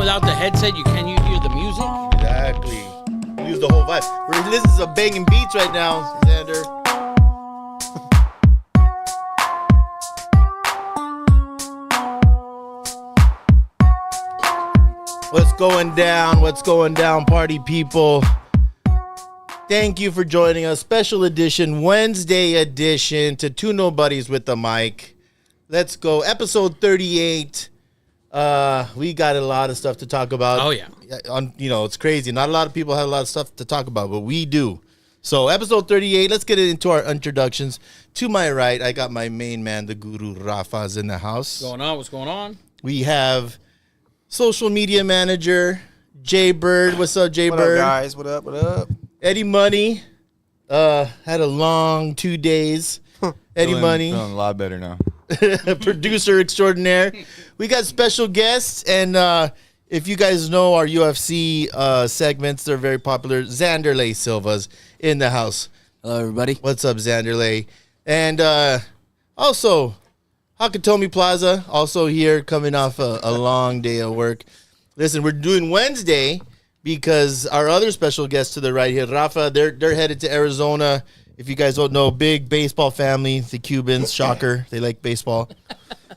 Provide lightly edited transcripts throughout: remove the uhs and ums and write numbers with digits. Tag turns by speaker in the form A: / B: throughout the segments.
A: without the headset, you can't hear the music.
B: Exactly. Use the whole vibe. We're listening to some banging beats right now, Xander. What's going down? What's going down, party people? Thank you for joining us. Special edition, Wednesday edition to Two Nobodies with the Mic. Let's go. Episode 38. We got a lot of stuff to talk about.
A: Oh, yeah.
B: It's crazy. Not a lot of people have a lot of stuff to talk about, but we do. So, episode 38, let's get into our introductions. To my right, I got my main man, the guru, Rafa's in the house.
A: What's going on? What's going on?
B: We have social media manager, Jay Bird. What's up, Jay Bird?
C: What up, guys? What up? What up?
B: Eddie Money. Had a long 2 days. Eddie Money.
C: Feeling a lot better now.
B: Producer extraordinaire. We got special guests, and if you guys know our UFC segments, they're very popular. Xanderley Silva's in the house.
D: Hello, everybody.
B: What's up, Xanderley? And also, Hakatomi Plaza, also here, coming off a long day of work. Listen, we're doing Wednesday because our other special guest to the right here, Rafa, they're headed to Arizona. If you guys don't know, big baseball family, the Cubans, shocker, they like baseball.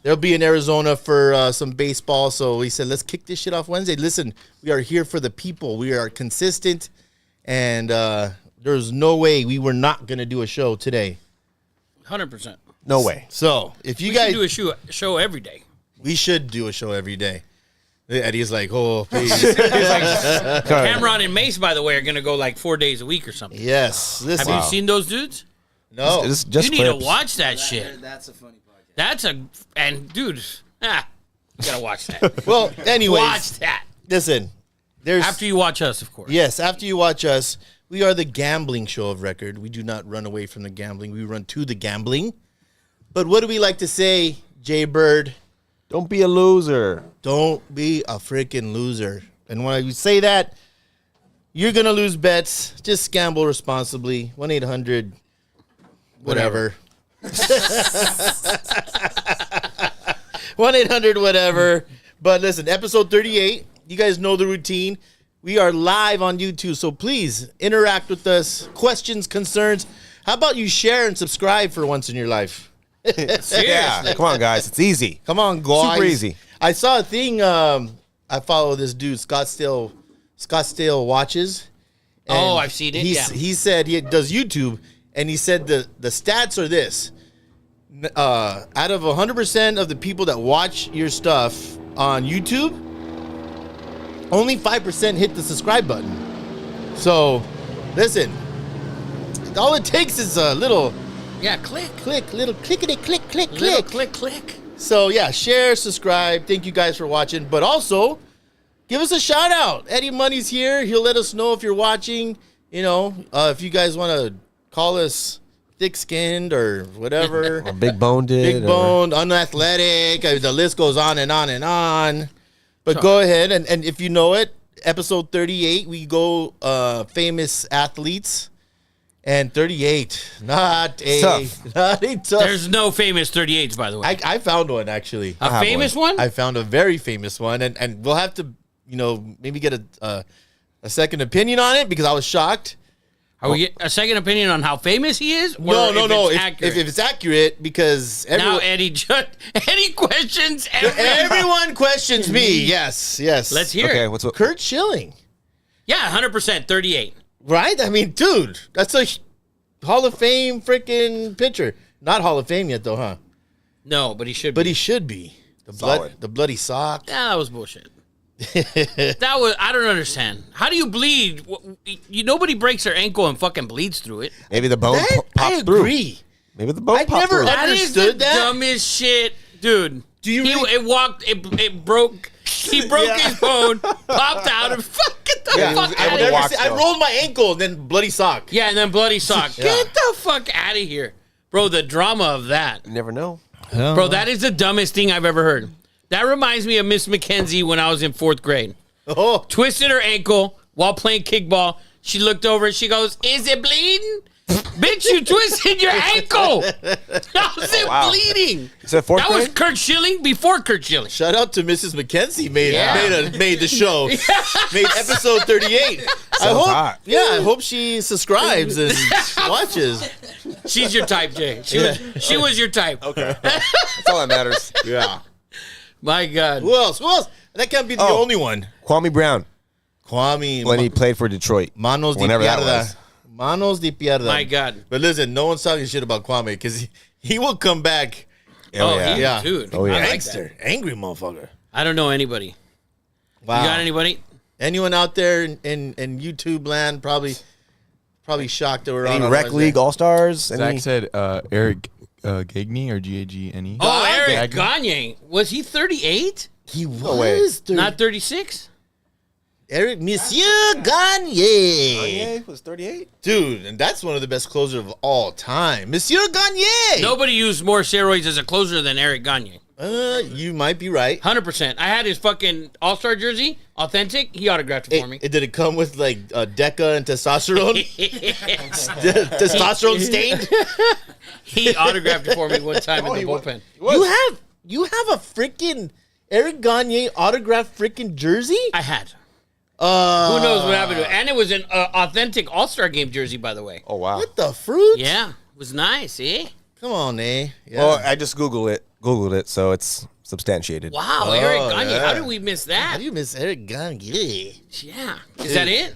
B: They'll be in Arizona for some baseball, so we said, let's kick this shit off Wednesday. Listen, we are here for the people. We are consistent, and there's no way we were not going to do a show today.
A: 100%.
B: No way. So, if you guys...
A: We should do a show every day.
B: We should do a show every day. Eddie's like, oh, please.
A: Cameron and Mace, by the way, are going to go like 4 days a week or something.
B: Yes. Listen.
A: Have you seen those dudes?
B: No.
C: It's just
A: you need
C: clips.
A: to watch that shit.
D: That's a funny podcast.
A: Dude, you got to watch that.
B: Well, anyways.
A: Watch that.
B: Listen. There's
A: After you watch us, of course.
B: Yes, after you watch us. We are the gambling show of record. We do not run away from the gambling. We run to the gambling. But what do we like to say, Jay Bird?
C: Don't be a loser.
B: Don't be a freaking loser. And when I say that, you're going to lose bets. Just gamble responsibly. 1-800 whatever. 1-800 whatever. But listen, episode 38, you guys know the routine. We are live on YouTube, so please interact with us. Questions, concerns. How about you share and subscribe for once in your life?
C: Yeah, come on, guys. It's easy.
B: Come on, guys.
C: Super easy.
B: I saw a thing. I follow this dude, Scottsdale Watches.
A: Oh, I've seen it.
B: He said he does YouTube, and he said the stats are this: out of 100% of the people that watch your stuff on YouTube, only 5% hit the subscribe button. So, listen, all it takes is a little.
A: Yeah, click.
B: Little clickety click.
A: Little click.
B: So, yeah, share, subscribe. Thank you guys for watching. But also, give us a shout out. Eddie Money's here. He'll let us know if you're watching. You know, if you guys want to call us thick-skinned or whatever.
C: Or big boned.
B: Big boned, unathletic. The list goes on and on and on. But go ahead. And if you know it, episode 38, we go famous athletes. And 38, not a tough.
A: There's no famous 38s, by the way.
B: I found one, actually.
A: A famous one?
B: I found a very famous one, and we'll have to, maybe get a second opinion on it because I was shocked.
A: Are we get a second opinion on how famous he is? Or
B: No.
A: If
B: If it's accurate, because
A: now Eddie questions
B: everyone questions me. Yes.
A: Let's hear
C: Okay,
A: it.
C: what's up?
B: Kurt Schilling,
A: Yeah, 100%, 38.
B: right? I mean, dude, that's a Hall of Fame freaking pitcher. Not Hall of Fame yet, though, huh?
A: No, but he should be.
B: But he should be. The bloody sock.
A: Yeah, that was bullshit. I don't understand. How do you bleed? Nobody breaks their ankle and fucking bleeds through it.
C: Maybe the bone
B: I
C: popped through.
B: agree.
C: Maybe the bone
B: I
C: popped
B: never
C: through.
A: That is
B: understood
A: the
B: that.
A: dumbest shit, dude.
B: Do you really-
A: It broke. He broke his bone, popped out, and get the
C: Yeah,
A: fuck
C: I
A: out
C: would
A: of here.
C: walk
B: I
C: still.
B: rolled my ankle and then bloody sock.
A: Yeah, and then bloody sock.
B: Yeah.
A: Get the fuck out of here. Bro, the drama of that.
C: You never know.
A: Bro, that is the dumbest thing I've ever heard. That reminds me of Miss McKenzie when I was in 4th grade.
B: Oh,
A: Twisted her ankle while playing kickball. She looked over and she goes, "Is it bleeding?" Bitch, you twisted your ankle. I said,
C: Wow.
A: bleeding.
C: Is that fourth
A: That was
C: grade?
A: Kurt Schilling before Kurt Schilling.
B: Shout out to Mrs. McKenzie
A: Yeah.
B: made the show. Made episode 38.
C: hot.
B: I hope she subscribes and watches.
A: She's your type, Jay. She was your type.
C: Okay. That's all that matters.
B: Yeah.
A: My God.
B: Who else? That can't be the
C: Oh.
B: only one.
C: Kwame Brown
B: Kwame.
C: when he played for Detroit.
B: Manos de
C: Whenever that
B: Pierda.
C: was.
B: Manos de Pierda.
A: My God.
B: But listen, no one's talking shit about Kwame because he will come back.
A: Oh,
C: yeah.
B: Yeah.
A: dude.
C: Oh, yeah.
A: I like
B: Gangster.
A: that.
B: Angry motherfucker.
A: I don't know anybody.
B: Wow.
A: You got anybody?
B: Anyone out there in YouTube land probably shocked that we're on
C: Any
B: our
C: rec
B: Wednesday.
C: league all stars?
D: Zach said Eric Gagne or Gagne.
A: Oh, Eric
D: Gagne.
A: Gagne. Was he 38?
B: He
C: way.
B: was
A: Not 36?
B: Eric Monsieur Gagne.
C: was 38.
B: Dude, and that's one of the best closers of all time. Monsieur Gagne.
A: Nobody used more steroids as a closer than Eric Gagne.
B: You might be right.
A: 100%. I had his fucking All-Star jersey, authentic. He autographed it for me.
B: Did it come with like Deca and testosterone? Testosterone stained?
A: He autographed it for me one time in the bullpen.
B: You have a freaking Eric Gagne autographed freaking jersey?
A: I had. Who knows what happened to it? And it was an authentic All-Star game jersey, by the way.
C: Oh, wow.
B: What the fruit?
A: Yeah, it was nice, eh?
B: Come on, eh? Yeah.
C: Well, I just Googled it, so it's substantiated.
A: Wow,
B: Oh,
A: Eric Gagne.
B: yeah.
A: How did we miss
B: How
A: that?
B: do you miss Eric Gagne?
A: Yeah. Is that it?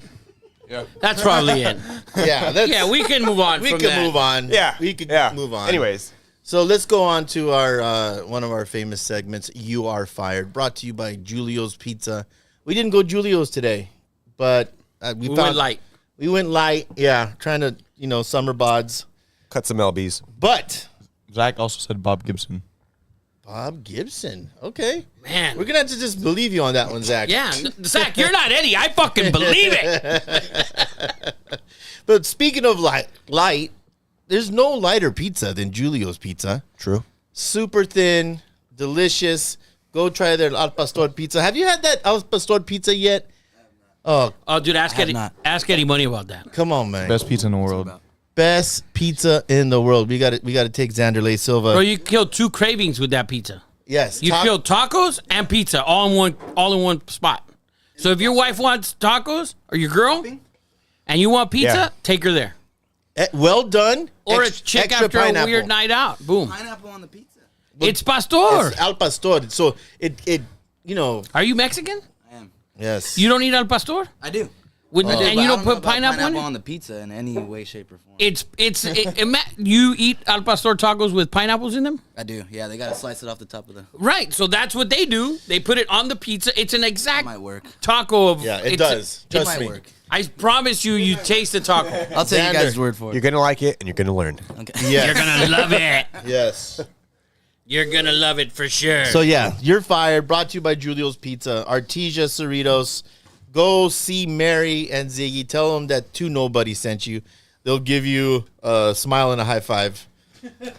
D: Yeah.
A: That's probably it.
B: Yeah, that's,
A: Yeah, we can move on
B: we
A: from
B: can
A: that.
B: move on.
C: Yeah.
B: we could
C: yeah.
B: move on.
C: Anyways.
B: So let's go on to our one of our famous segments, You Are Fired, brought to you by Julio's Pizza. We didn't go Julio's today, but we
A: We went light.
B: We went light, yeah, trying to, summer bods.
C: Cut some LBs.
B: But
D: Zach also said Bob Gibson.
B: Bob Gibson, okay.
A: Man.
B: We're going to have to just believe you on that one, Zach.
A: Yeah, Zach, you're not Eddie. I fucking believe it.
B: But speaking of light, there's no lighter pizza than Julio's Pizza.
C: True.
B: Super thin, delicious. Go try their Al Pastor pizza. Have you had that Al Pastor pizza yet? Oh,
A: Dude, ask Eddie Money about that.
B: come on, man.
D: Best pizza in the world.
B: Best pizza in the world. We got to take Xanderley Silva.
A: Bro, you killed 2 cravings with that pizza.
B: Yes.
A: You killed tacos and pizza all in one spot. So if your wife wants tacos or your girl and you want pizza,
C: Yeah.
A: take her there.
B: Well done.
A: Or a chick
B: extra
A: after
B: pineapple.
A: a weird night out. Boom.
E: Pineapple on the pizza.
A: It's pastor.
B: It's Al Pastor. So it
A: Are you Mexican?
E: I am.
B: yes.
A: You don't eat al pastor?
E: I do.
A: With,
E: I do,
A: and
E: but
A: you
E: I
A: don't
E: know
A: put
E: about
A: pineapple in it?
E: on the pizza in any way, shape, or form.
A: You eat al pastor tacos with pineapples in them?
E: I do. Yeah, they gotta slice it off the top of the.
A: Right. So that's what they do. They put it on the pizza. It's an exact
E: Might work.
A: taco of.
B: Yeah, it
A: it's-
B: does.
E: It
B: Trust
E: might
B: me.
E: work.
A: I promise you taste the taco.
E: I'll take
B: Xander.
E: you guys' word for it.
C: You're going to like it, and you're going to learn.
E: Okay.
B: Yes.
A: You're gonna love it.
B: Yes.
A: You're gonna love it for sure.
B: So yeah, You're Fired, brought to you by Julio's Pizza, Artesia Cerritos. Go see Mary and Ziggy. Tell them that 2 Nobodies sent you. They'll give you a smile and a high five.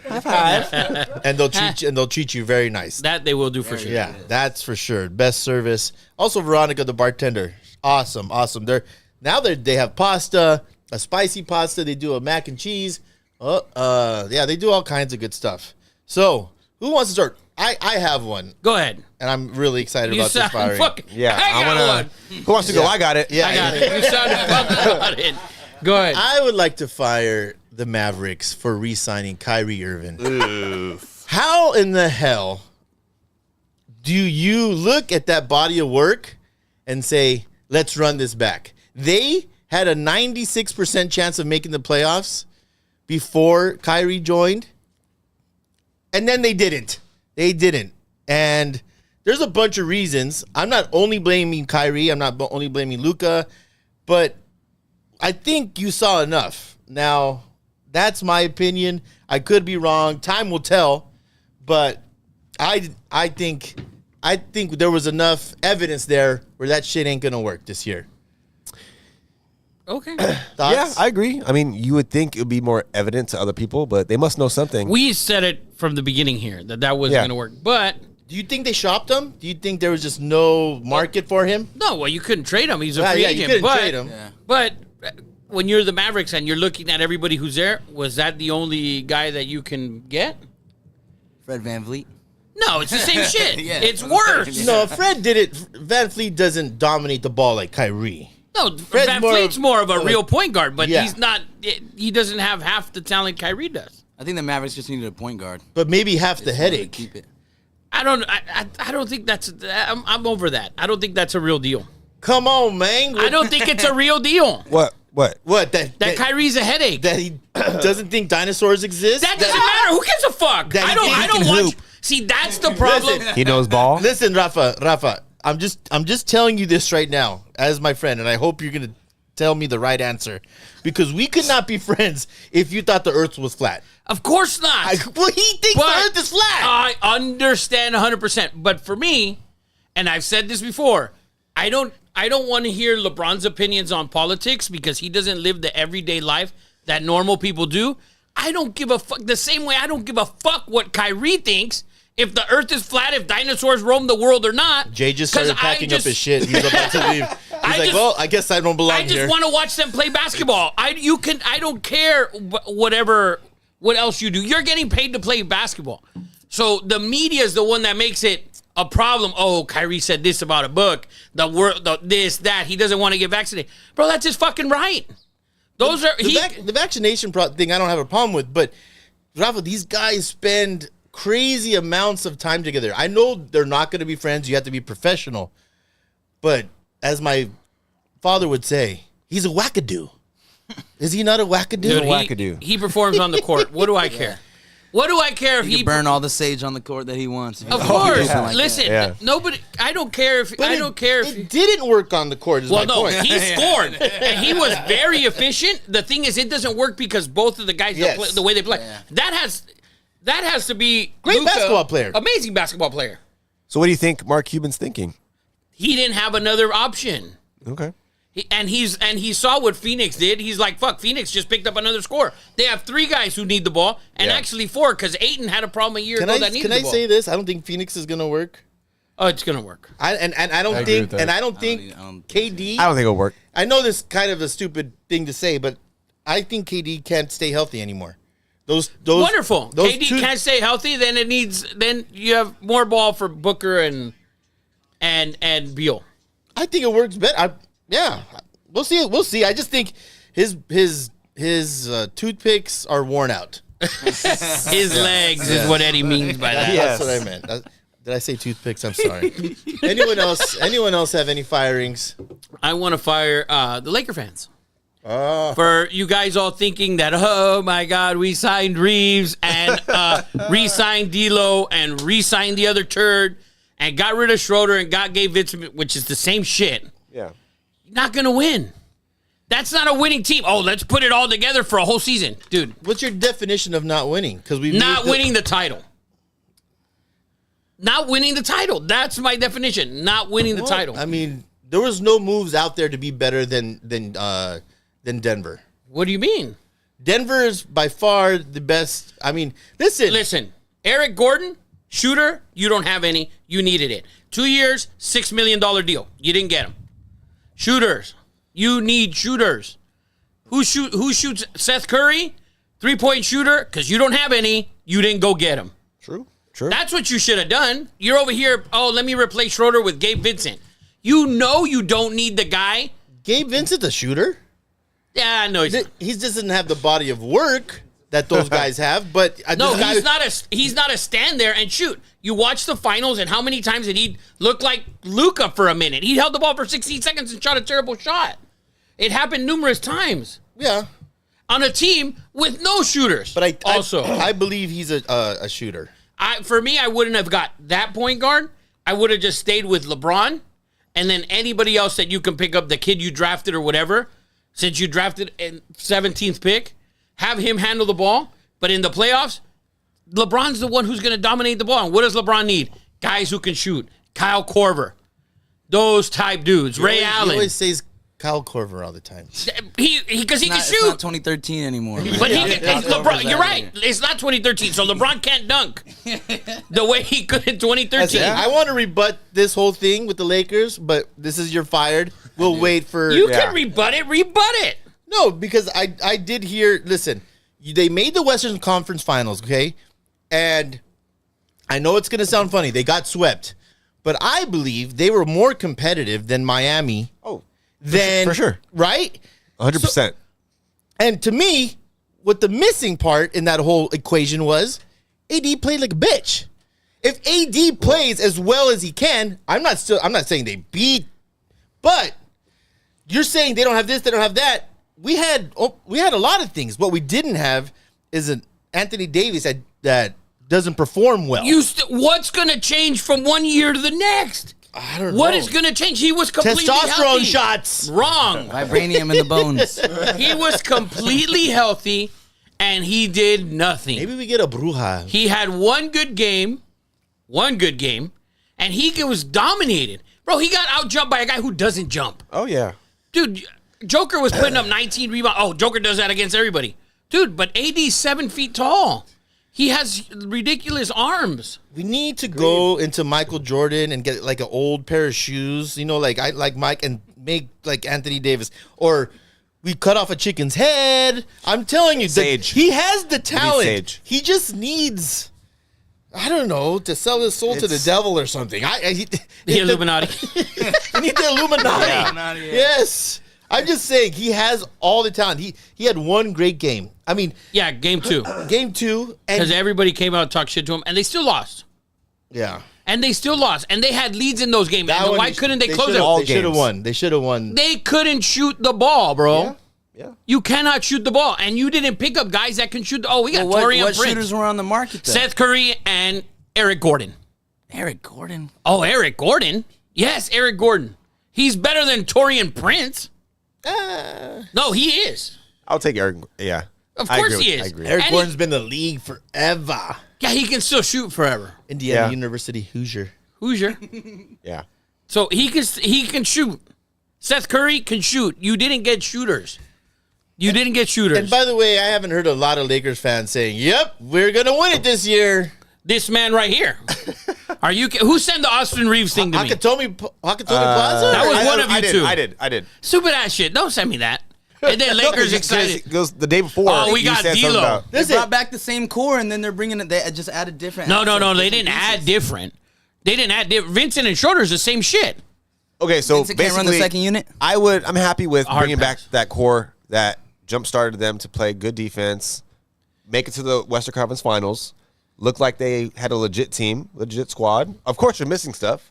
B: High five. And they'll treat you very nice.
A: that they will do for sure.
B: Yeah, that's for sure. Best service. Also, Veronica, the bartender. Awesome. They have pasta, a spicy pasta. They do a mac and cheese. They do all kinds of good stuff. So, who wants to start? I have one,
A: Go ahead.
B: and I'm really excited
A: You
B: about this
A: sound
B: firing.
A: fucking.
C: Yeah.
A: I got one.
C: Who wants to go? I got it.
B: Yeah,
A: I got it. You sounded pumped about it. Go ahead.
B: I would like to fire the Mavericks for re-signing Kyrie Irving. How in the hell do you look at that body of work and say, let's run this back? They had a 96% chance of making the playoffs before Kyrie joined, and then they didn't. And there's a bunch of reasons. I'm not only blaming Kyrie. I'm not only blaming Luka, but I think you saw enough. Now, that's my opinion. I could be wrong. Time will tell. But I think there was enough evidence there where that shit ain't gonna work this year.
A: Okay.
C: Yeah,
B: Thoughts?
C: I agree. I mean, you would think it would be more evident to other people, but they must know something.
A: We said it from the beginning here that wasn't
C: Yeah.
A: going to work. But
B: Do you think they shopped him? Do you think there was just no market for him?
A: no, well, you couldn't trade him. He's a free
B: Yeah,
A: agent.
B: you couldn't
A: but,
B: trade him.
E: Yeah.
A: But when you're the Mavericks and you're looking at everybody who's there, was that the only guy that you can get?
E: Fred VanVleet.
A: No, it's the same shit.
E: Yeah.
A: It's worse.
B: No, Fred did it. Van Fleet doesn't dominate the ball like Kyrie.
A: No,
B: Fred's
A: Van
B: more
A: Fleet's
B: of-
A: more of a real point guard, but
B: Yeah.
A: he's not. He doesn't have half the talent Kyrie does.
E: I think the Mavericks just needed a point guard.
B: But maybe half the
E: Just wanted to
B: headache.
E: Keep it.
A: I don't think that's. I'm over that. I don't think that's a real deal.
B: Come on, man.
A: I don't think it's a real deal.
C: What?
B: What
A: That Kyrie's a headache.
B: that he doesn't think dinosaurs exist.
A: That doesn't matter. Who gives a fuck?
B: That he
A: I don't.
B: thinks
A: I
B: he
A: don't
B: can
A: watch.
B: hoop.
A: See, that's the problem.
B: Listen.
C: He knows ball.
B: Listen, Rafa. I'm just telling you this right now as my friend, and I hope you're gonna tell me the right answer, because we could not be friends if you thought the Earth was flat.
A: Of course not.
B: Well, he thinks
A: But
B: the Earth is flat.
A: I understand 100%. But for me, and I've said this before, I don't want to hear LeBron's opinions on politics because he doesn't live the everyday life that normal people do. I don't give a fuck. The same way I don't give a fuck what Kyrie thinks if the Earth is flat, if dinosaurs roam the world or not.
B: Jay just
A: 'Cause
B: started packing
A: I
B: up his shit. He's about to leave. He's like,
A: just-
B: well, I guess I don't belong
A: I just
B: here.
A: want to watch them play basketball. I don't care what else you do. You're getting paid to play basketball. So the media is the one that makes it a problem. Oh, Kyrie said this about a book. This, that. He doesn't want to get vaccinated. Bro, that's his fucking right. Those are
B: the vaccination thing I don't have a problem with, but Rafa, these guys spend crazy amounts of time together. I know they're not going to be friends. You have to be professional. But as my father would say, he's a wackadoo. Is he not a wackadoo?
A: Dude,
C: wackadoo.
A: he performs on the court. What do I care? What do I care if
E: He
A: he
E: can burn all the sage on the court that he wants.
A: Of course.
E: Something like that.
A: Listen,
C: Yeah.
A: nobody. I don't care if.
B: But
A: I don't care if.
B: it didn't work on the court. Is
A: Well,
B: my
A: no,
B: point.
A: he scored, and he was very efficient. The thing is, it doesn't work because both of the guys
B: Yes.
A: play, the way they play.
E: Yeah.
A: That has to be
B: Great
A: Luka,
B: basketball player.
A: amazing basketball player.
C: So what do you think Mark Cuban's thinking?
A: He didn't have another option,
C: Okay.
A: he saw what Phoenix did. He's like, fuck, Phoenix just picked up another score. They have 3 guys who need the ball, and
C: Yeah.
A: actually 4 because Ayton had a problem a year
B: Can
A: ago
B: I
A: that needed
B: can
A: the
B: I
A: ball.
B: say this? I don't think Phoenix is going to work.
A: Oh, it's gonna work.
B: I don't
D: I agree
B: think
D: with that.
B: and I don't think
E: I don't
B: KD.
C: I don't think it'll work.
B: I know this is kind of a stupid thing to say, but I think KD can't stay healthy anymore. Those
A: Wonderful.
B: Those
A: KD
B: two,
A: can't stay healthy, then you have more ball for Booker and Beal.
B: I think it works better. Yeah, we'll see. We'll see. I just think his toothpicks are worn out.
A: His legs is what Eddie means by that.
C: Yes.
B: That's what I meant. Did I say toothpicks? I'm sorry. Anyone else have any firings?
A: I want to fire the Laker fans. For you guys all thinking that, oh my God, we signed Reeves and re-signed D'Lo and re-signed the other turd and got rid of Schroeder and got Gabe Vincent, which is the same shit.
C: Yeah.
A: You're not going to win. That's not a winning team. Oh, let's put it all together for a whole season. Dude,
B: What's your definition of not winning? Because we
A: not winning the title. Not winning the title. That's my definition. Not winning the title.
B: I mean, there was no moves out there to be better than Denver.
A: What do you mean?
B: Denver is by far the best. I mean, listen.
A: Eric Gordon, shooter, you don't have any. You needed it. 2 years, $6 million deal. You didn't get him. Shooters. You need shooters. Who shoots Seth Curry? 3-point shooter, because you don't have any. You didn't go get him.
C: True.
A: That's what you should have done. You're over here, oh, let me replace Schroeder with Gabe Vincent. You know you don't need the guy.
B: Gabe Vincent's a shooter.
A: Yeah, I know he's not.
B: He just doesn't have the body of work that those guys have. But
A: No,
B: this guy,
A: he's not a stand there and shoot. You watch the finals and how many times did he look like Luka for a minute? He held the ball for 16 seconds and shot a terrible shot. It happened numerous times
B: yeah.
A: on a team with no shooters.
B: But
A: I
B: I believe he's a shooter.
A: for me, I wouldn't have got that point guard. I would have just stayed with LeBron, and then anybody else that you can pick up, the kid you drafted or whatever, since you drafted in 17th pick, have him handle the ball. But in the playoffs, LeBron's the one who's going to dominate the ball. And what does LeBron need? Guys who can shoot. Kyle Korver. Those type dudes. Ray Allen.
B: He always says Kyle Korver all the time.
A: Because he can
E: It's
A: shoot.
E: not 2013 anymore. Man.
A: But
E: Kyle
A: LeBron,
E: Korver's
A: you're
E: out
A: right.
E: here.
A: It's not 2013, so LeBron can't dunk the way he could in 2013.
B: Listen, I want to rebut this whole thing with the Lakers, but this is you're fired. We'll wait for
A: You can rebut it.
B: No, because I did hear. Listen, they made the Western Conference Finals, okay, and I know it's going to sound funny. They got swept. But I believe they were more competitive than Miami.
C: Oh,
B: for
C: sure.
B: Right?
C: 100%.
B: And to me, what the missing part in that whole equation was, AD played like a bitch. If AD plays as well as he can, I'm not saying they beat, but you're saying they don't have this, they don't have that. We had a lot of things. What we didn't have is an Anthony Davis that doesn't perform well.
A: What's going to change from one year to the next?
B: I don't know.
A: What is going to change? He was completely
B: Testosterone
A: healthy.
B: shots.
A: Wrong.
E: Vibranium in the bones.
A: He was completely healthy, and he did nothing.
B: Maybe we get a Bruja.
A: He had one good game, and he was dominated. Bro, he got outjumped by a guy who doesn't jump.
C: Oh, yeah.
A: Dude, Joker was putting up 19 rebounds. Oh, Joker does that against everybody. Dude, but AD's 7 feet tall. He has ridiculous arms.
B: We need to go into Michael Jordan and get like an old pair of shoes, like Mike, and make like Anthony Davis. Or we cut off a chicken's head. I'm telling you,
C: Sage.
B: he has the talent.
C: Sage.
B: He just needs, I don't know, to sell his soul to the devil or something.
A: The Illuminati.
B: We need the Illuminati.
E: Illuminati, yeah.
B: Yes. I'm just saying, he has all the talent. He had one great game. I mean,
A: Yeah, game 2.
B: game 2.
A: Because
B: And
A: everybody came out and talked shit to him, and they still lost.
B: yeah.
A: And they still lost. And they had leads in those games.
B: That
A: And
B: one,
A: why couldn't they close
B: should've-
A: it?
C: all
B: They should have
C: games.
B: won. They should have won.
A: They couldn't shoot the ball, bro.
C: Yeah.
A: You cannot shoot the ball. And you didn't pick up guys that can shoot. We got
E: Well,
A: Torian
E: what
A: Prince,
E: shooters were on the market, though?
A: Seth Curry, and Eric Gordon.
E: Eric Gordon.
A: Oh, Eric Gordon? Yes, Eric Gordon. He's better than Torian Prince. No, he is.
C: I'll take Eric. Yeah.
A: Of
C: I
A: course
C: agree
A: he
C: with-
A: is.
C: I agree.
B: Eric
A: And
B: Gordon's been in the league forever.
A: Yeah, he can still shoot forever.
B: Indiana
C: Yeah.
B: University Hoosier.
A: Hoosier.
C: Yeah.
A: So he can shoot. Seth Curry can shoot. You didn't get shooters.
B: And by the way, I haven't heard a lot of Lakers fans saying, "Yep, we're gonna win it this year."
A: This man right here. Are you? Who sent the Austin Reeves thing to me?
B: Hakatomi Plaza.
A: That was one of you two.
C: I did.
A: Stupid ass shit. Don't send me that. And then Lakers excited.
C: It goes the day before.
A: Oh, we
C: you
A: got
C: said something
A: D'Lo.
C: about-
E: They
B: Listen.
E: brought back the same core, and then they're bringing it. They just added different.
A: No.
E: assets,
A: They
E: different
A: didn't add
E: pieces.
A: different. They didn't add different. Vincent and Schroeder's the same shit.
C: Okay, so
E: Vincent can't run the
C: basically,
E: second unit?
C: I'm happy with
A: Hard
C: bringing back
A: pass.
C: that core that jump started them to play good defense, make it to the Western Conference Finals, look like they had a legit team, legit squad. Of course, you're missing stuff,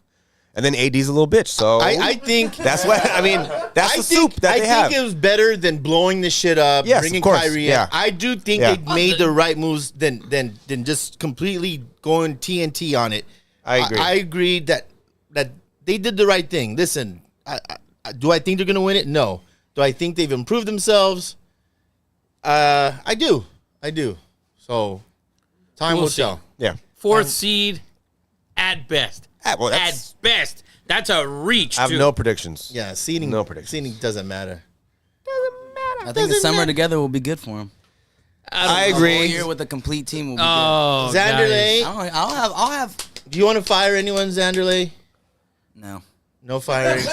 C: and then AD's a little bitch. So
B: I think
C: that's what I mean. That's the soup that they have.
B: I think it was better than blowing this shit up,
C: Yes,
B: bringing
C: of course,
B: Kyrie in.
C: yeah.
B: I do think
C: Yeah.
B: they made the right moves than just completely going TNT on it.
C: I agree.
B: I agree that they did the right thing. Listen, do I think they're going to win it? No. Do I think they've improved themselves? I do. So time
A: We'll
B: will
A: see.
B: tell.
C: Yeah.
A: Fourth seed at best.
C: Well,
A: At
C: that's,
A: best. That's a reach,
C: I have
A: too.
C: no predictions.
B: Yeah, seeding.
C: No predictions.
B: Seeding doesn't matter.
E: I think the
B: Doesn't
E: summer
B: matter.
E: together will be good for him.
C: I
E: A whole
C: agree.
E: year with a complete team will be
A: Oh,
B: Zanderlei,
A: guys.
E: good. I'll have.
B: do you want to fire anyone, Zanderlei?
E: No.
B: No firing.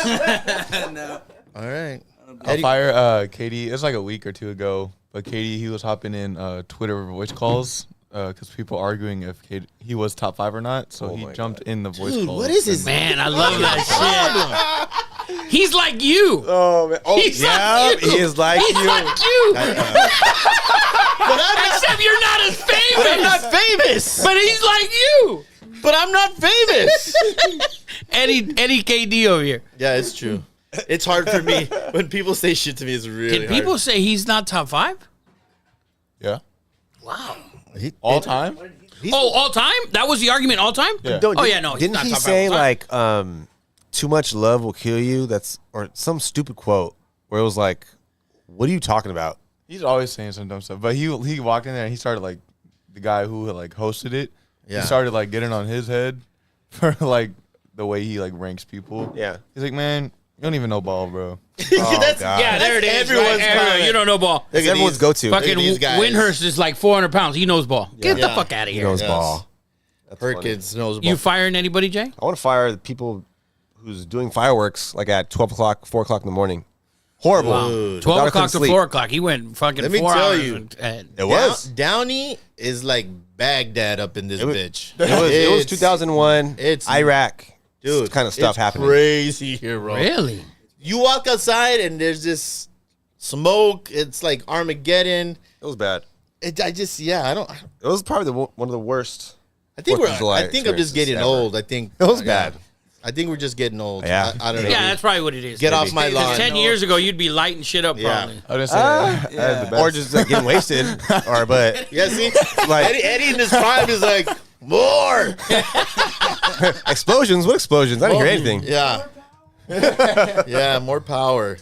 E: No.
B: All right.
D: I'll
B: Eddie-
D: fire Katie. It was like a week or two ago, but Katie, he was hopping in Twitter voice calls because people arguing if he was top 5 or not. So
C: Oh
D: he
C: my
D: jumped in the voice
B: Dude,
D: calls.
B: what is his
A: Man, I love that shit. He's like you.
C: Oh, man. Oh,
A: He's
C: yeah.
A: like you.
C: He is like
A: He's
C: you.
A: like you.
B: But I'm not,
A: Except you're not as famous.
B: I'm not famous.
A: But he's like you.
B: But I'm not famous.
A: Eddie KD over here.
B: Yeah, it's true. It's hard for me when people say shit to me. It's really
A: Can people
B: hard.
A: say he's not top 5?
D: Yeah.
A: Wow.
D: All time?
A: Oh, all time? That was the argument all time?
D: Yeah.
A: Oh, yeah, no. he's
C: Didn't
A: not
C: he
A: top 5
C: say
A: all time.
C: like too much love will kill you? That's or some stupid quote where it was like, what are you talking about?
D: He's always saying some dumb stuff. But he walked in there and he started like the guy who like hosted it.
B: Yeah.
D: He started like getting on his head for like the way he like ranks people.
C: Yeah.
D: He's like, man, you don't even know ball, bro.
B: That's,
C: God.
A: Yeah, there it is.
B: everyone's
A: right?
B: comment.
A: You don't know ball.
C: It's everyone's go-to.
B: Look at
A: Fucking
B: these guys.
A: Windhurst is like 400 pounds. He knows ball. Get the
B: Yeah.
A: fuck out of
C: He
A: here.
C: knows
B: Yes.
C: ball. That's funny.
B: Perkins knows
A: You
B: ball.
A: firing anybody, Jay?
C: I want to fire the people who's doing fireworks like at 12 o'clock, 4 o'clock in the morning. Horrible.
B: Dude.
A: 12
C: Daughter
A: o'clock
C: couldn't
A: to
C: sleep.
A: 4 o'clock. He went fucking
B: Let me
A: 4
B: tell
A: hours.
B: you.
C: It was.
B: Downey is like Baghdad up in this
C: It was,
B: bitch.
C: it was
B: It's-
C: 2001.
B: it's-
C: Iraq.
B: Dude,
C: kind of stuff
B: it's
C: happening.
B: crazy here, bro.
A: Really?
B: You walk outside and there's this smoke. It's like Armageddon.
C: It was bad.
B: I don't.
C: It was probably one of the worst.
B: I think
C: 4th of July
B: I think I'm just getting
C: experiences ever.
B: old. I think
C: It was
B: yeah.
C: bad.
B: I think we're just getting old.
C: Yeah.
B: I don't know.
A: Yeah, that's probably what it is.
B: Get off my
A: Because
B: lawn.
A: 10 years ago, you'd be lighting shit up
B: Yeah.
A: probably.
D: I was gonna say, the best.
C: Or just like getting wasted. Or but
B: Yeah, see,
C: Like-
B: Eddie in this prime is like more.
C: explosions. What explosions? I didn't hear anything.
B: Yeah, yeah, more power.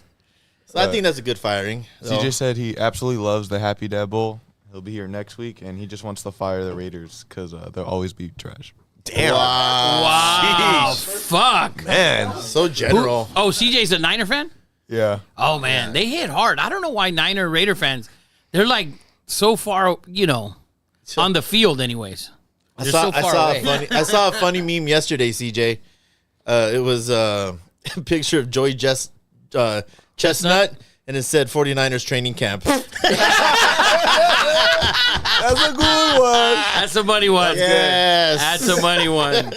B: So I think that's a good firing. So,
D: CJ said he absolutely loves the Happy Dad Bowl. He'll be here next week, and he just wants to fire the Raiders because they'll always be trash.
C: Damn.
A: Wow.
C: Sheesh.
A: Fuck.
C: Man.
B: so general.
A: Oh, CJ's a Niner fan?
D: Yeah.
A: Oh, man. They hit hard. I don't know why Niner Raider fans, they're like so far, on the field anyways.
B: I
A: They're
B: saw,
A: so far away.
B: I saw a funny meme yesterday, CJ. It was a picture of Joey Chestnut, and it said 49ers training camp.
C: That's a good one.
A: That's a money one.
B: Yes.
A: That's a money one.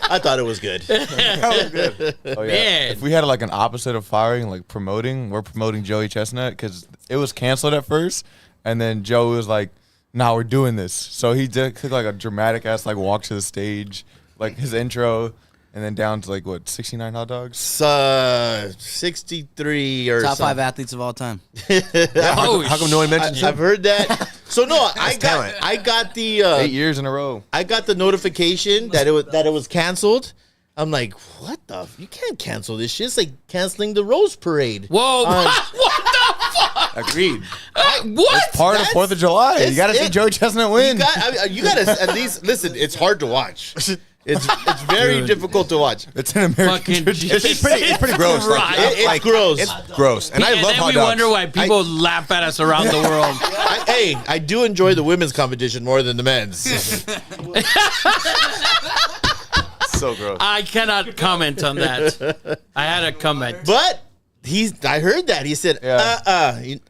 B: I thought it was good.
D: Oh yeah.
A: Man.
D: If we had like an opposite of firing, like promoting, we're promoting Joey Chestnut because it was canceled at first, and then Joe was like, "Nah, we're doing this." So he took like a dramatic ass like walk to the stage, like his intro, and then down to like what 69 hot dogs.
B: 63 or
E: Top 5
B: something.
E: athletes of all time.
A: Oh,
C: How come no one mentioned you?
B: I've heard that. So no,
C: talent.
B: I got the
D: 8 years in a row.
B: I got the notification that it was canceled. I'm like, what the? You can't cancel this shit. It's like canceling the Rose Parade.
A: Whoa.
B: On-
A: What the fuck?
D: Agreed.
A: What?
D: Part of
B: That's-
D: 4th of July. You
B: it's-
D: got to see
B: it-
D: Joey Chestnut win.
B: You got to at least listen. It's hard to watch. It's very difficult to watch.
D: It's an American
A: Fucking
D: tradition.
C: It's pretty gross.
A: Right.
B: It's gross.
C: It's gross. And I love
A: then
C: hot
A: we
C: dogs.
A: wonder why people laugh at us around the world.
B: I do enjoy the women's competition more than the men's.
C: So gross.
A: I cannot comment on that. I had a comment.
B: But I heard that. He said,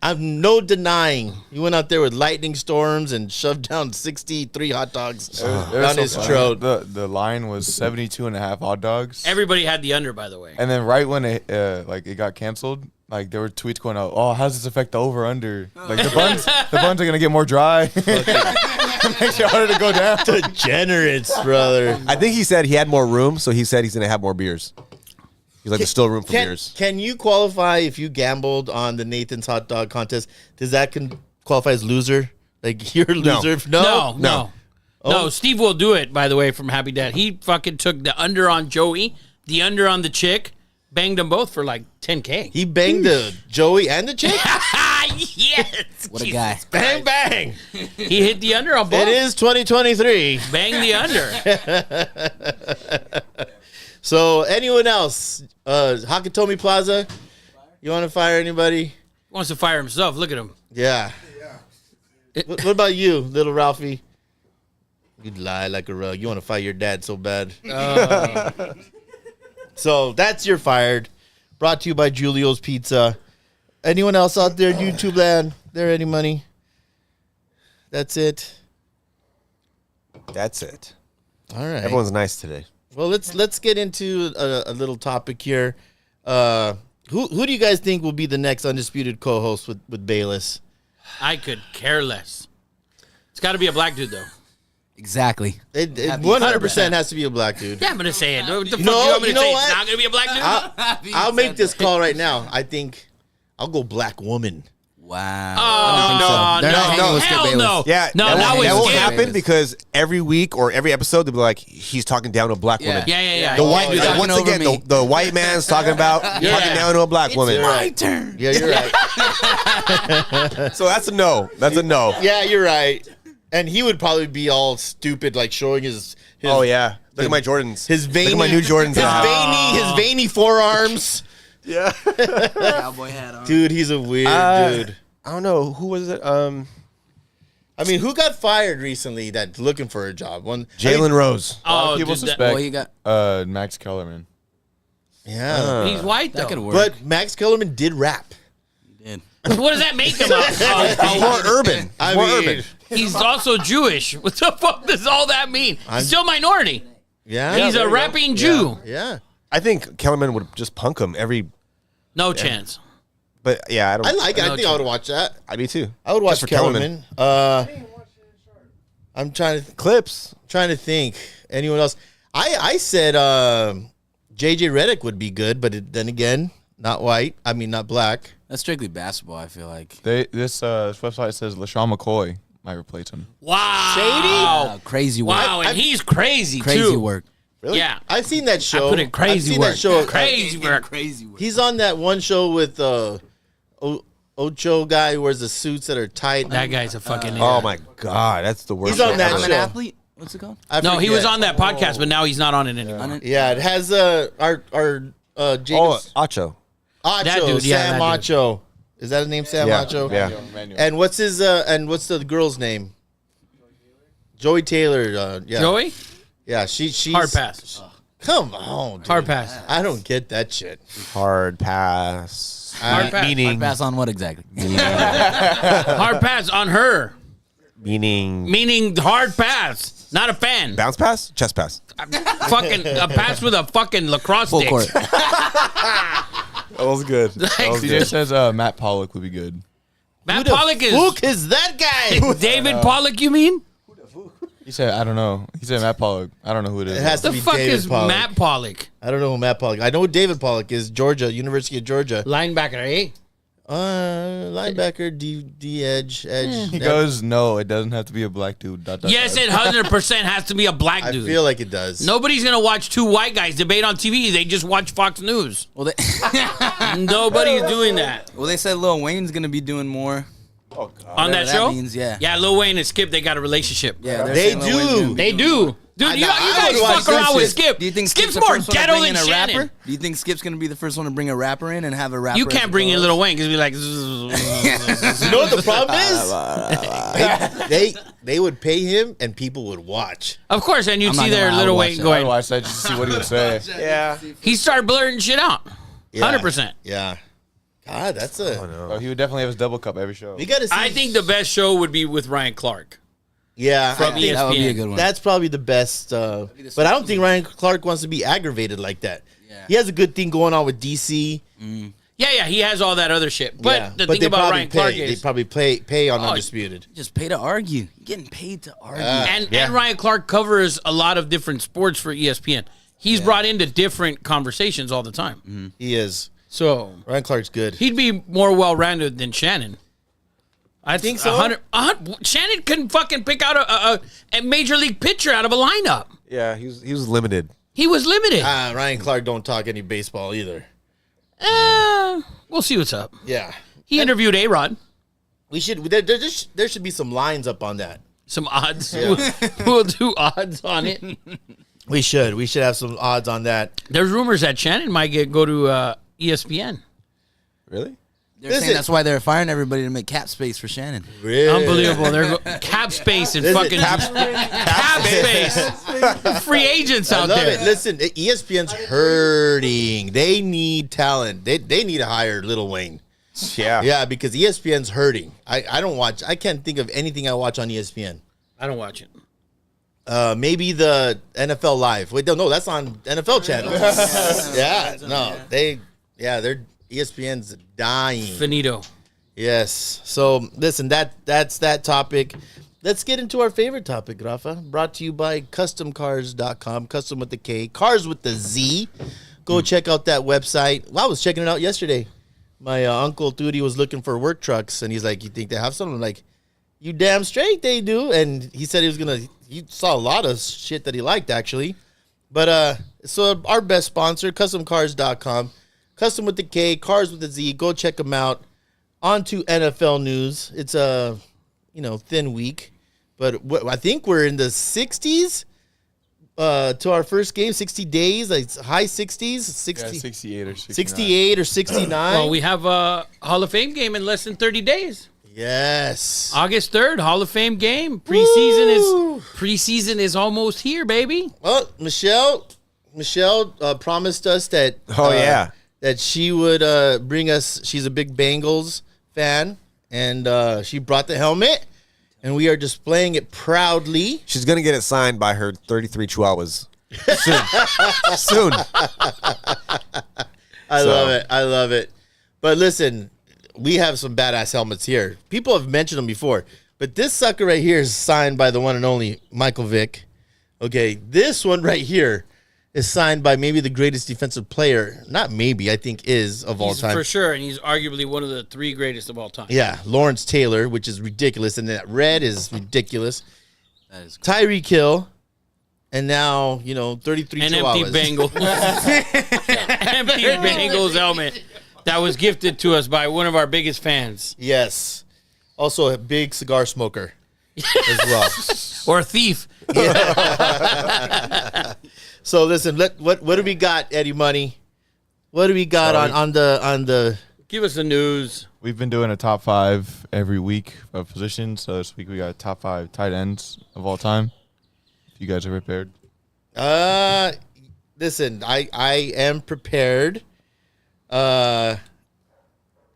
B: I'm no denying. He went out there with lightning storms and shoved down 63 hot dogs down his throat.
D: The line was 72 and a half hot dogs.
A: Everybody had the under, by the way.
D: And then right when it got canceled, like there were tweets going out, "Oh, how does this affect the over under? Like the buns are gonna get more dry. It makes it harder to go down."
B: Degenerates, brother.
C: I think he said he had more room, so he said he's going to have more beers. He's like, there's still room for beers.
B: Can you qualify if you gambled on the Nathan's hot dog contest? Does that qualify as loser? Like you're a loser?
A: No.
B: Oh.
A: No, Steve will do it, by the way, from Happy Dad. He fucking took the under on Joey, the under on the chick, banged them both for like $10K.
B: He banged the Joey and the chick.
A: Yes.
E: What a guy.
B: Bang bang!
A: He hit the under on both.
B: It is 2023.
A: Bang the under.
B: So anyone else? Hakatomi Plaza. You want to fire anybody?
A: Wants to fire himself. Look at him.
B: Yeah. What about you, little Ralphie? You'd lie like a rug. You want to fire your dad so bad. So that's your fired. Brought to you by Julio's Pizza. Anyone else out there, YouTube land? There any money? That's it.
C: That's it.
B: All right.
C: Everyone's nice today.
B: Well, let's get into a little topic here. Who do you guys think will be the next undisputed co-host with Bayless?
A: I could care less. It's got to be a black dude, though.
E: Exactly.
B: It
E: Happy
B: 100% has to be a black dude.
A: Yeah, I'm going to say it. What the fuck
B: know-
A: you want me
B: you
A: to
B: know
A: say?
B: what?
A: It's not going to be a black dude?
B: I'll make this call right now. I think I'll go black woman.
E: Wow.
A: Oh,
E: They're not hanging with Skip
A: hell
E: Bayless.
A: no.
C: Yeah,
A: No,
C: that
A: now
C: won't,
A: it's
C: that won't
A: Skip.
C: happen because every week or every episode they'll be like, he's talking down to a black
E: Yeah.
C: woman.
A: Yeah.
C: The white,
B: yeah.
C: like, once
E: Talking
C: again,
E: over me.
C: the white man's talking about talking down to a black woman.
B: my
E: turn.
B: Yeah, you're right.
C: So that's a no. That's a no.
B: Yeah, you're right. And he would probably be all stupid, like showing his
C: Oh yeah, look at my Jordans.
B: his veiny,
C: Look at my new Jordans.
B: his veiny forearms.
C: Yeah.
E: Cowboy hat on.
B: Dude, he's a weird dude.
C: I don't know who was it.
B: I mean, who got fired recently that's looking for a job?
C: Jalen Rose.
D: A lot
A: Oh,
D: of people
A: dude,
D: suspect
E: Well, he got-
D: Max Kellerman.
B: Yeah.
A: He's white though.
E: That could work.
B: But Max Kellerman did rap.
E: Did.
A: What does that make him?
C: More urban.
B: I
C: More
B: mean,
C: urban.
A: He's also Jewish. What the fuck does all that mean? He's still minority.
B: Yeah.
A: He's
B: there
A: a
B: you go.
A: rapping Jew.
B: Yeah.
C: I think Kellerman would just punk him every.
A: No chance.
C: But yeah, I don't.
B: I like it. I
A: No
B: think I would watch that.
C: I me too.
B: I would watch
C: Just for
B: Kellerman. I'm trying to think. Anyone else? I said JJ Redick would be good, but then again, not white. I mean, not black.
E: That's strictly basketball, I feel like.
D: This website says LaShawn McCoy might replace him.
A: Wow.
E: Crazy work.
A: Wow, and he's crazy,
E: Crazy
A: too.
E: work.
B: Really?
A: Yeah.
B: I've seen that show.
A: I put it crazy
B: I've seen
A: work.
B: that show.
A: Crazy work.
E: Crazy work.
B: He's on that one show with Ocho guy who wears the suits that are tight.
A: That guy's a fucking
C: Oh my god, that's the worst.
B: He's on that
E: I'm an
B: show.
E: athlete. What's it called?
B: I
A: No, he was
B: forget.
A: on that podcast, but now he's not on it anymore.
E: On it?
B: Yeah, it has our
C: Oh,
B: Jacobs
C: Acho.
B: Acho,
A: that dude, yeah,
B: Sam
A: that dude.
B: Acho. Is that his name, Sam
C: Yeah,
B: Acho?
C: yeah.
B: And what's his what's the girl's name? Joey Taylor. Yeah.
A: Joey?
B: Yeah, she's
A: Hard pass.
B: Come on, dude.
A: Hard pass.
B: I don't get that shit.
C: Hard pass.
A: Hard pass.
C: Meaning,
E: Pass on what exactly?
A: Hard pass on her.
C: meaning
A: Meaning hard pass. Not a fan.
C: bounce pass, chest pass.
A: Fucking a pass with a fucking lacrosse
E: Full
A: stick.
E: court.
C: That was good.
A: Thanks,
D: CJ says Matt Pollock would be good.
A: Matt
B: Who the
A: Pollock is
B: fuck is that guy?
A: David Pollock, you mean?
D: He said, I don't know. He said Matt Pollock. I don't know who it is.
B: It has to
A: The
B: be
A: fuck
B: David
A: is
B: Pollock.
A: Matt Pollock?
B: I don't know who Matt Pollock. I know who David Pollock is. Georgia, University of Georgia.
A: Linebacker, eh?
B: Linebacker, D edge.
D: He goes, no, it doesn't have to be a black dude. ...
A: Yes, it 100% has to be a black
B: I
A: dude.
B: feel like it does.
A: Nobody's gonna watch two white guys debate on TV. They just watch Fox News.
E: Well,
A: Nobody's doing that
E: they said Lil Wayne's gonna be doing more.
A: on
E: Whatever
A: that
E: that
A: show.
E: means, yeah.
A: yeah. Lil Wayne and Skip, they got a relationship.
E: Yeah, they're
B: They
E: saying Lil Wayne's
B: do.
E: gonna be
A: They
E: doing more.
A: do. Dude, you
B: I
A: guys
B: would watch
A: fuck around
B: that
A: with
B: shit.
A: Skip.
E: Do you think
A: Skip's
E: the
A: more
E: first one to
A: ghetto
E: bring
A: than
E: in a
A: Shannon.
E: rapper? Do you think Skip's gonna be the first one to bring a rapper in and have a rapper?
A: You
E: as
A: can't
E: a
A: bring in
E: co-host?
A: Lil Wayne because be like,
B: You know what the problem is? they would pay him and people would watch.
A: of course, and you'd
E: I'm not
A: see
E: gonna
A: there
E: lie, I
A: Lil
E: would
A: Wayne
E: watch
D: I
A: going.
D: watched that just to see what he would say.
C: Yeah.
A: He started blurting shit out. 100%.
B: Yeah. God, that's a.
D: Oh, he would definitely have his double cup every show.
B: We gotta see.
A: I think the best show would be with Ryan Clark.
B: Yeah,
A: from
B: I think
E: That would be a
A: ESPN.
E: good one.
B: that's probably the best. But I don't think Ryan Clark wants to be aggravated like that.
E: Yeah.
B: He has a good thing going on with DC.
A: Yeah, he has all that other shit. But
B: yeah.
A: the thing
B: they
A: about
B: probably
A: Ryan Clark
B: they
A: is,
B: probably pay on
A: Oh,
B: Undisputed.
E: Just pay to argue. You're getting paid to argue.
A: and Ryan Clark covers a lot of different sports for ESPN. He's brought into different conversations all the time.
B: He is.
A: So
B: Ryan Clark's good.
A: he'd be more well-rounded than Shannon. I
B: think so?
A: 100 Shannon couldn't fucking pick out a major league pitcher out of a lineup.
C: Yeah, he was limited.
A: He was limited.
B: Ryan Clark don't talk any baseball either.
A: We'll see what's up.
B: Yeah.
A: He interviewed A-Rod.
B: We should. There should be some lines up on that.
A: Some odds. We'll do odds on it.
B: We should. We should have some odds on that.
A: There's rumors that Shannon might go to ESPN.
C: Really?
E: They're
B: Listen.
E: saying that's why they're firing everybody to make cap space for Shannon.
B: Really?
A: Unbelievable. They're cap space and
B: Listen,
A: fucking cap space. Free agents
B: I
A: out
B: love
A: there.
B: it. Listen, ESPN's hurting. They need talent. They need to hire Lil Wayne.
C: Yeah.
B: Yeah, because ESPN's hurting. I don't watch. I can't think of anything I watch on ESPN.
A: I don't watch it.
B: Maybe the NFL Live. Wait, no, that's on NFL channel. They're ESPN's dying.
A: Finito.
B: Yes. So listen, that's that topic. Let's get into our favorite topic, Rafa. Brought to you by CustomCars.com. Custom with the K, cars with the Z. Go check out that website. Well, I was checking it out yesterday. My uncle Tootie was looking for work trucks, and he's like, "You think they have some?" I'm like, "You damn straight they do." And he said he saw a lot of shit that he liked actually. But so our best sponsor, CustomCars.com. Custom with the K, cars with the Z. Go check them out. On to NFL news. It's a thin week, but I think we're in the 60s to our first game. 60 days, like high 60s, 60,
D: Yeah, 68 or 69.
B: 68 or 69.
A: Well, we have a Hall of Fame game in less than 30 days.
B: Yes.
A: August 3rd, Hall of Fame game.
B: Woo!
A: Preseason is almost here, baby.
B: Well, Michelle, Michelle promised us that.
C: Oh, yeah.
B: That she would bring us. She's a big Bengals fan, and she brought the helmet, and we are displaying it proudly.
C: She's going to get it signed by her 33 chihuahuas soon.
B: I love it. I love it. But listen, we have some badass helmets here. People have mentioned them before, but this sucker right here is signed by the one and only Michael Vick. Okay, this one right here is signed by maybe the greatest defensive player. Not maybe, I think is of all time.
A: For sure, and he's arguably one of the 3 greatest of all time.
B: Yeah, Lawrence Taylor, which is ridiculous, and that red is ridiculous.
E: That is
B: Tyreek Hill, and now 33
A: An
B: Chihuahuas.
A: empty Bengals. Empty Bengals helmet that was gifted to us by one of our biggest fans.
B: Yes, also a big cigar smoker as well.
A: Or a thief.
B: So listen, what do we got, Eddie Money? What do we got on the?
A: Give us the news.
D: We've been doing a top 5 every week of positions. So this week we got top 5 tight ends of all time. If you guys are prepared.
B: Listen, I am prepared.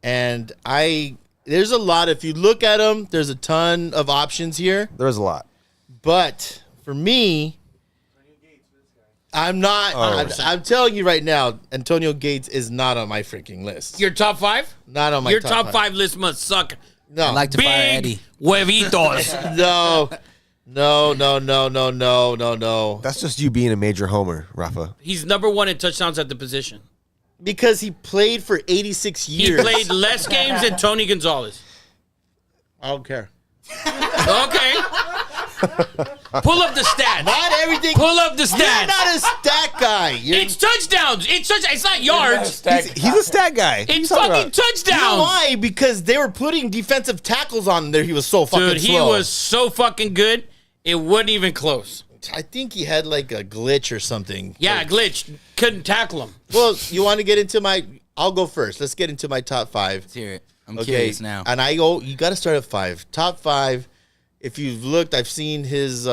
B: And there's a lot. If you look at them, there's a ton of options here.
C: There's a lot.
B: But for me, I'm not. I'm telling you right now, Antonio Gates is not on my freaking list.
A: Your top 5?
B: Not on my
A: Your
B: top
A: top 5 list must suck.
B: No,
E: I'd like to fire
A: Big
E: Eddie.
A: huevitos.
B: No.
C: That's just you being a major homer, Rafa.
A: He's number 1 in touchdowns at the position.
B: Because he played for 86
A: He
B: years.
A: played less games than Tony Gonzalez.
B: I don't care.
A: Okay. Pull up the stats.
B: Not everything.
A: Pull up the
B: You're
A: stats.
B: not a stat guy.
A: It's touchdowns. It's not yards.
C: He's a stat guy.
A: It's
C: Talk
A: fucking
C: about-
A: touchdowns.
B: You know why? Because they were putting defensive tackles on there. He was so fucking
A: Dude, he
B: slow.
A: was so fucking good. It wasn't even close.
B: I think he had like a glitch or something.
A: Yeah,
B: Like,
A: glitch. Couldn't tackle him.
B: well, you want to get into my? I'll go first. Let's get into my top 5.
E: Let's hear it. I'm
B: Okay,
E: curious now.
B: and I go. You got to start at 5. Top 5. If you've looked, I've seen his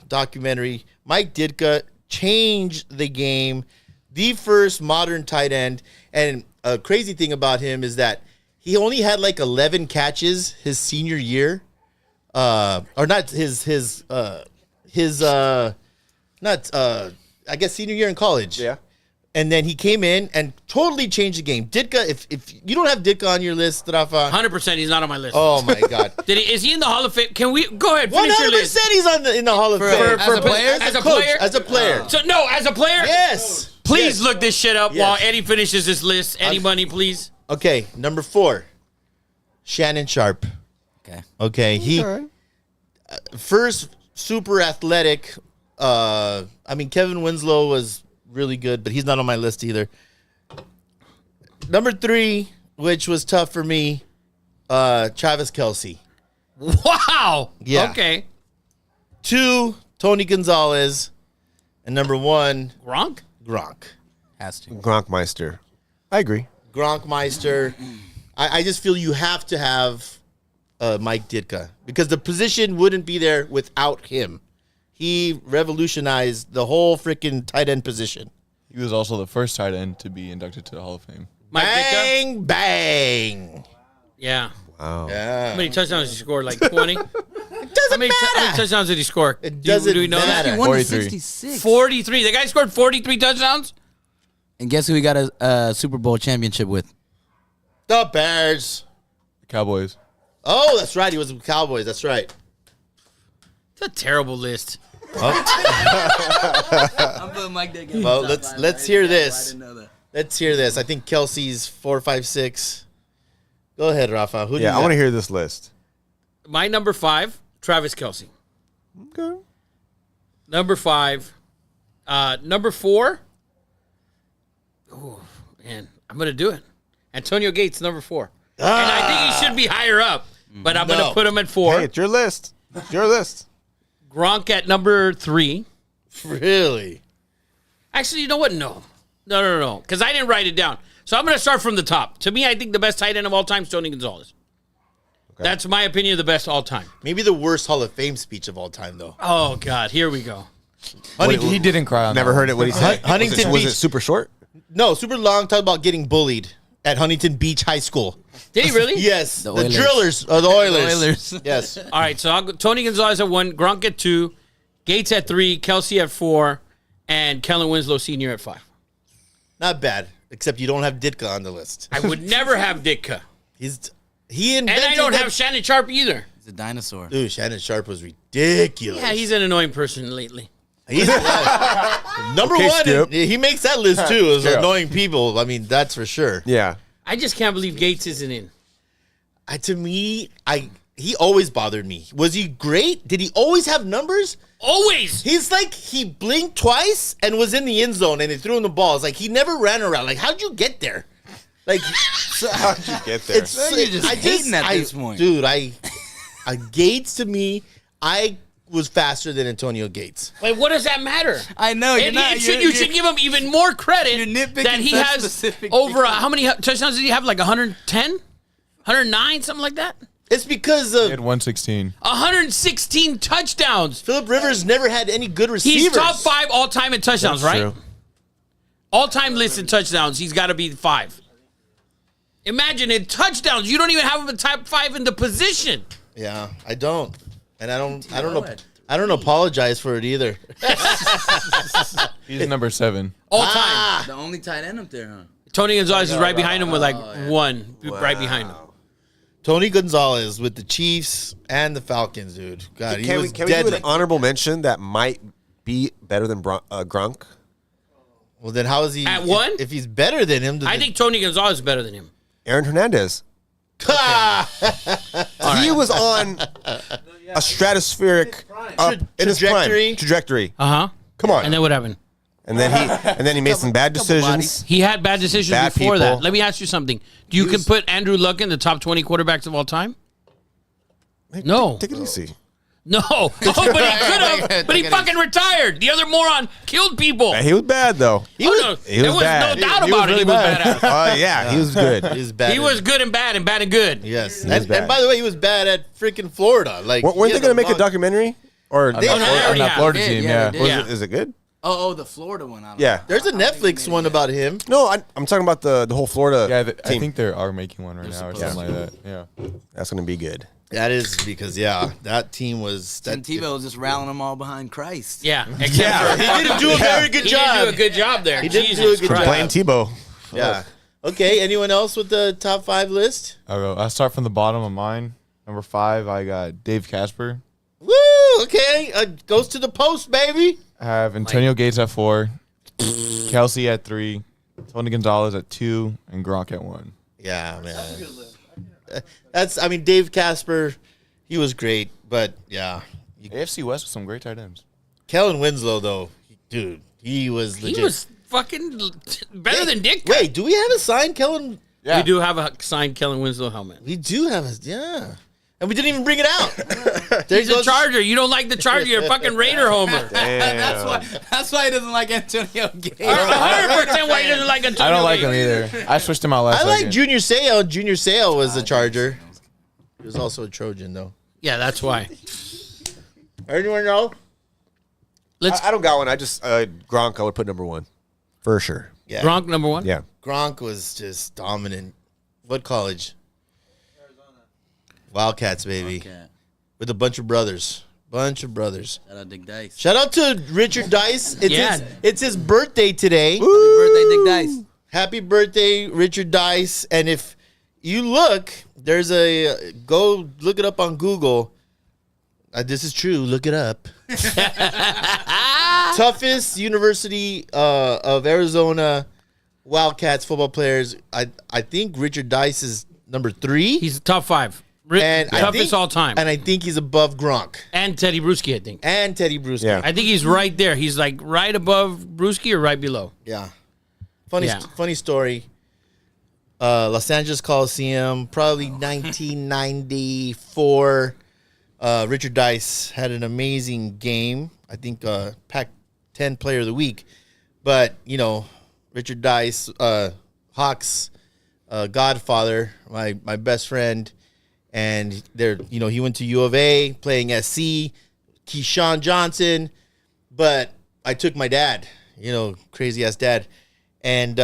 B: documentary. Mike Ditka changed the game, the first modern tight end. And a crazy thing about him is that he only had like 11 catches his senior year, or not I guess senior year in college.
C: Yeah.
B: And then he came in and totally changed the game. Ditka, if you don't have Ditka on your list, Rafa,
A: 100% he's not on my list.
B: oh my God.
A: Is he in the Hall of Fame? Can we go ahead? Finish your
B: 100%
A: list.
B: he's in the Hall of Fame.
E: as a player?
A: As a
B: coach,
A: player?
B: As a player.
A: So no, as a player?
B: Yes.
A: Please
B: Yes.
A: look this shit up
B: Yes.
A: while Eddie finishes this list. Eddie Money, please.
B: Okay, number 4. Shannon Sharp.
E: Okay.
B: Okay, he first super athletic. Kevin Winslow was really good, but he's not on my list either. Number 3, which was tough for me, Travis Kelce.
A: Wow.
B: Yeah.
A: Okay.
B: 2, Tony Gonzalez, and number 1,
A: Gronk?
B: Gronk.
E: Has to.
C: Gronkmeister. I agree.
B: Gronkmeister. I just feel you have to have Mike Ditka because the position wouldn't be there without him. He revolutionized the whole freaking tight end position.
D: He was also the first tight end to be inducted to the Hall of Fame.
A: Mike Ditka?
B: Bang, bang.
A: Yeah.
C: Wow.
B: Yeah.
A: How many touchdowns did he score? Like 20?
B: It
A: How
B: doesn't
A: many
B: matter.
A: touchdowns did he score?
B: It
A: Do you-
B: doesn't
A: do we know
B: matter.
A: that?
E: 51 to
D: 43.
E: 66.
A: 43. The guy scored 43 touchdowns?
E: And guess who we got a Super Bowl championship with?
B: The Bears.
D: The Cowboys.
B: Oh, that's right. He was with Cowboys. That's right.
A: It's a terrible list.
E: I'm putting Mike Dick in
B: Well,
E: the top
B: let's
E: five.
B: hear
E: I
B: this.
E: didn't know that.
B: Let's hear this. I think Kelsey's 4, 5, 6. Go ahead, Rafa. Who do you
C: Yeah, I want to
B: got?
C: hear this list.
A: My number 5, Travis Kelce.
C: Okay.
A: Number 5. Number 4. Oh, man. I'm going to do it. Antonio Gates, number 4. And I think he should be higher up, but I'm going
B: No.
A: to put him at 4.
C: Hey, it's your list. It's your list.
A: Gronk at number 3.
B: Really?
A: Actually, you know what? No. Because I didn't write it down. So I'm going to start from the top. To me, I think the best tight end of all time is Tony Gonzalez.
C: Okay.
A: That's my opinion of the best all time.
B: Maybe the worst Hall of Fame speech of all time, though.
A: Oh, God. Here we go.
D: He didn't cry on
C: Never
D: that
C: heard it. What he said.
B: Huntington
C: was it
B: Beach.
C: super short?
B: No, super long. Talk about getting bullied at Huntington Beach High School.
A: Did he really?
B: Yes, the
E: Oilers.
B: Drillers, or the Oilers.
E: Oilers.
B: Yes.
A: All right, so I'll go Tony Gonzalez at 1, Gronk at 2, Gates at 3, Kelsey at 4, and Kellen Winslow Sr. at 5.
B: Not bad, except you don't have Ditka on the list.
A: I would never have Ditka.
B: He invented
A: And I don't
B: that-
A: have Shannon Sharp either.
E: He's a dinosaur.
B: Dude, Shannon Sharp was ridiculous.
A: Yeah, he's an annoying person lately.
B: He's number
C: Okay,
B: one.
C: Skip.
B: He makes that list too. Is
D: Yeah.
B: annoying people. I mean, that's for sure.
C: Yeah.
A: I just can't believe Gates isn't in.
B: To me, he always bothered me. Was he great? Did he always have numbers?
A: Always.
B: He's like he blinked twice and was in the end zone and they threw him the balls. Like he never ran around. Like how'd you get there? Like
C: How'd you get there?
E: You're just hating at this point.
B: dude. Gates to me, I was faster than Antonio Gates.
A: Like, what does that matter?
E: I know. You're
A: And
E: not,
A: you should give him even more credit
E: you're nitpicking
A: that he
E: such
A: has
E: specific
A: over
E: things.
A: how many touchdowns did he have? Like 110? 109? Something like that?
B: It's because
D: He had
B: of
D: 116.
A: 116 touchdowns.
B: Phillip Rivers never had any good receivers.
A: He's top 5 all-time in touchdowns,
C: That's
A: right?
C: true.
A: All-time list in touchdowns. He's got to be 5. Imagine in touchdowns, you don't even have him in top 5 in the position.
B: Yeah, I don't, and I don't know. I don't apologize for it either.
D: He's number 7.
A: All-time.
E: The only tight end up there, huh?
A: Tony Gonzalez is right behind him with like 1. Right behind him.
B: Tony Gonzalez with the Chiefs and the Falcons, dude. God, he
C: Can
B: was
C: we do
B: deadly.
C: an honorable mention that might be better than Gronk?
B: Well, then how is he
A: At 1?
B: If he's better than him,
A: I think Tony Gonzalez is better than him.
C: Aaron Hernandez. He was on a stratospheric in his prime trajectory.
A: Uh-huh.
C: Come on.
A: And then what happened?
C: And then he made some bad decisions.
A: He had bad decisions
C: Bad
A: before
C: people.
A: that. Let me ask you something. Do you can put Andrew Luck in the top 20 quarterbacks of all time? No.
C: Take it easy.
A: No. Oh, but he could have. But he fucking retired. The other moron killed people.
C: He was bad though.
A: He was,
C: he
A: there
C: was
A: was
C: bad.
A: no doubt
C: He was
A: about it.
C: really
A: He was
C: bad.
A: badass.
C: Yeah, he was good.
B: He's bad.
A: He was good and bad and good.
B: Yes,
C: He was bad.
B: and by the way, he was bad at freaking Florida. Like,
C: Weren't they going to make a documentary? Or
B: They
D: On
B: already
D: that
A: have.
D: Florida
E: They did,
D: team,
E: yeah,
D: yeah.
E: they
C: was
E: did.
A: Yeah.
C: is it good?
E: Oh, the Florida one. I don't
C: Yeah.
E: know.
B: There's a Netflix one about him.
C: No, I'm talking about the whole Florida
D: Yeah, I
C: team.
D: think they are making one right now or something like that. Yeah.
C: That's going to be good.
B: That is because that team was
E: Tim
B: that.
E: Tebow was just rallying them all behind Christ.
A: Yeah. Except
B: He didn't do a very good
A: he
B: job.
A: didn't do a good job there.
B: He didn't
A: Jesus
B: do a good
A: Christ.
B: job.
C: Blame Tebow.
B: Yeah. Okay. Anyone else with the top 5 list?
D: I'll go. I'll start from the bottom of mine. Number 5, I got Dave Casper.
B: Woo! Okay, goes to the post, baby.
D: I have Antonio Gates at 4, Kelsey at 3, Tony Gonzalez at 2, and Gronk at 1.
B: Yeah, man. I mean, Dave Casper, he was great, but yeah.
D: AFC West with some great tight ends.
B: Kellen Winslow, though, dude, he was legit.
A: He was fucking better than Dick.
B: Wait, do we have a signed Kellen?
D: Yeah.
A: We do have a signed Kellen Winslow helmet.
B: We do have a, yeah. And we didn't even bring it out. There
A: He's a Charger. You don't like the Charger. You're a fucking Raider homer.
E: That's why he doesn't like Antonio Gates.
A: 100% why he doesn't like Antonio
D: I don't like him
A: Gates.
D: either. I switched him out last
B: I like
D: second.
B: Junior Seau. Junior Seau was a Charger. He was also a Trojan, though.
A: Yeah, that's why.
B: Anyone know?
A: Let's
C: I don't got one. I just Gronk. I would put number 1 for sure.
B: Yeah.
A: Gronk number 1.
C: Yeah.
B: Gronk was just dominant. What college? Wildcats, baby.
E: Okay.
B: With a bunch of brothers.
E: Shout out Dick Dice.
B: Shout out to Richard Dice.
A: Yeah.
B: It's his birthday today.
E: Happy birthday, Dick Dice.
B: Happy birthday, Richard Dice. And if you look, there's go look it up on Google. This is true. Look it up. Toughest University of Arizona Wildcats football players. I think Richard Dice is number 3.
A: He's top 5.
B: and I
A: Toughest
B: think-
A: all time.
B: And I think he's above Gronk
A: And Teddy Bruschi, I think.
B: and Teddy Bruschi.
C: Yeah.
A: I think he's right there. He's like right above Bruschi or right below.
B: Yeah. Funny
A: Yeah.
B: funny story. Los Angeles Coliseum, probably 1994. Richard Dice had an amazing game. I think Pac-10 Player of the Week. But, Richard Dice, Hawks godfather, my best friend. And he went to U of A playing SC. Keyshawn Johnson, But I took my dad, crazy ass dad, and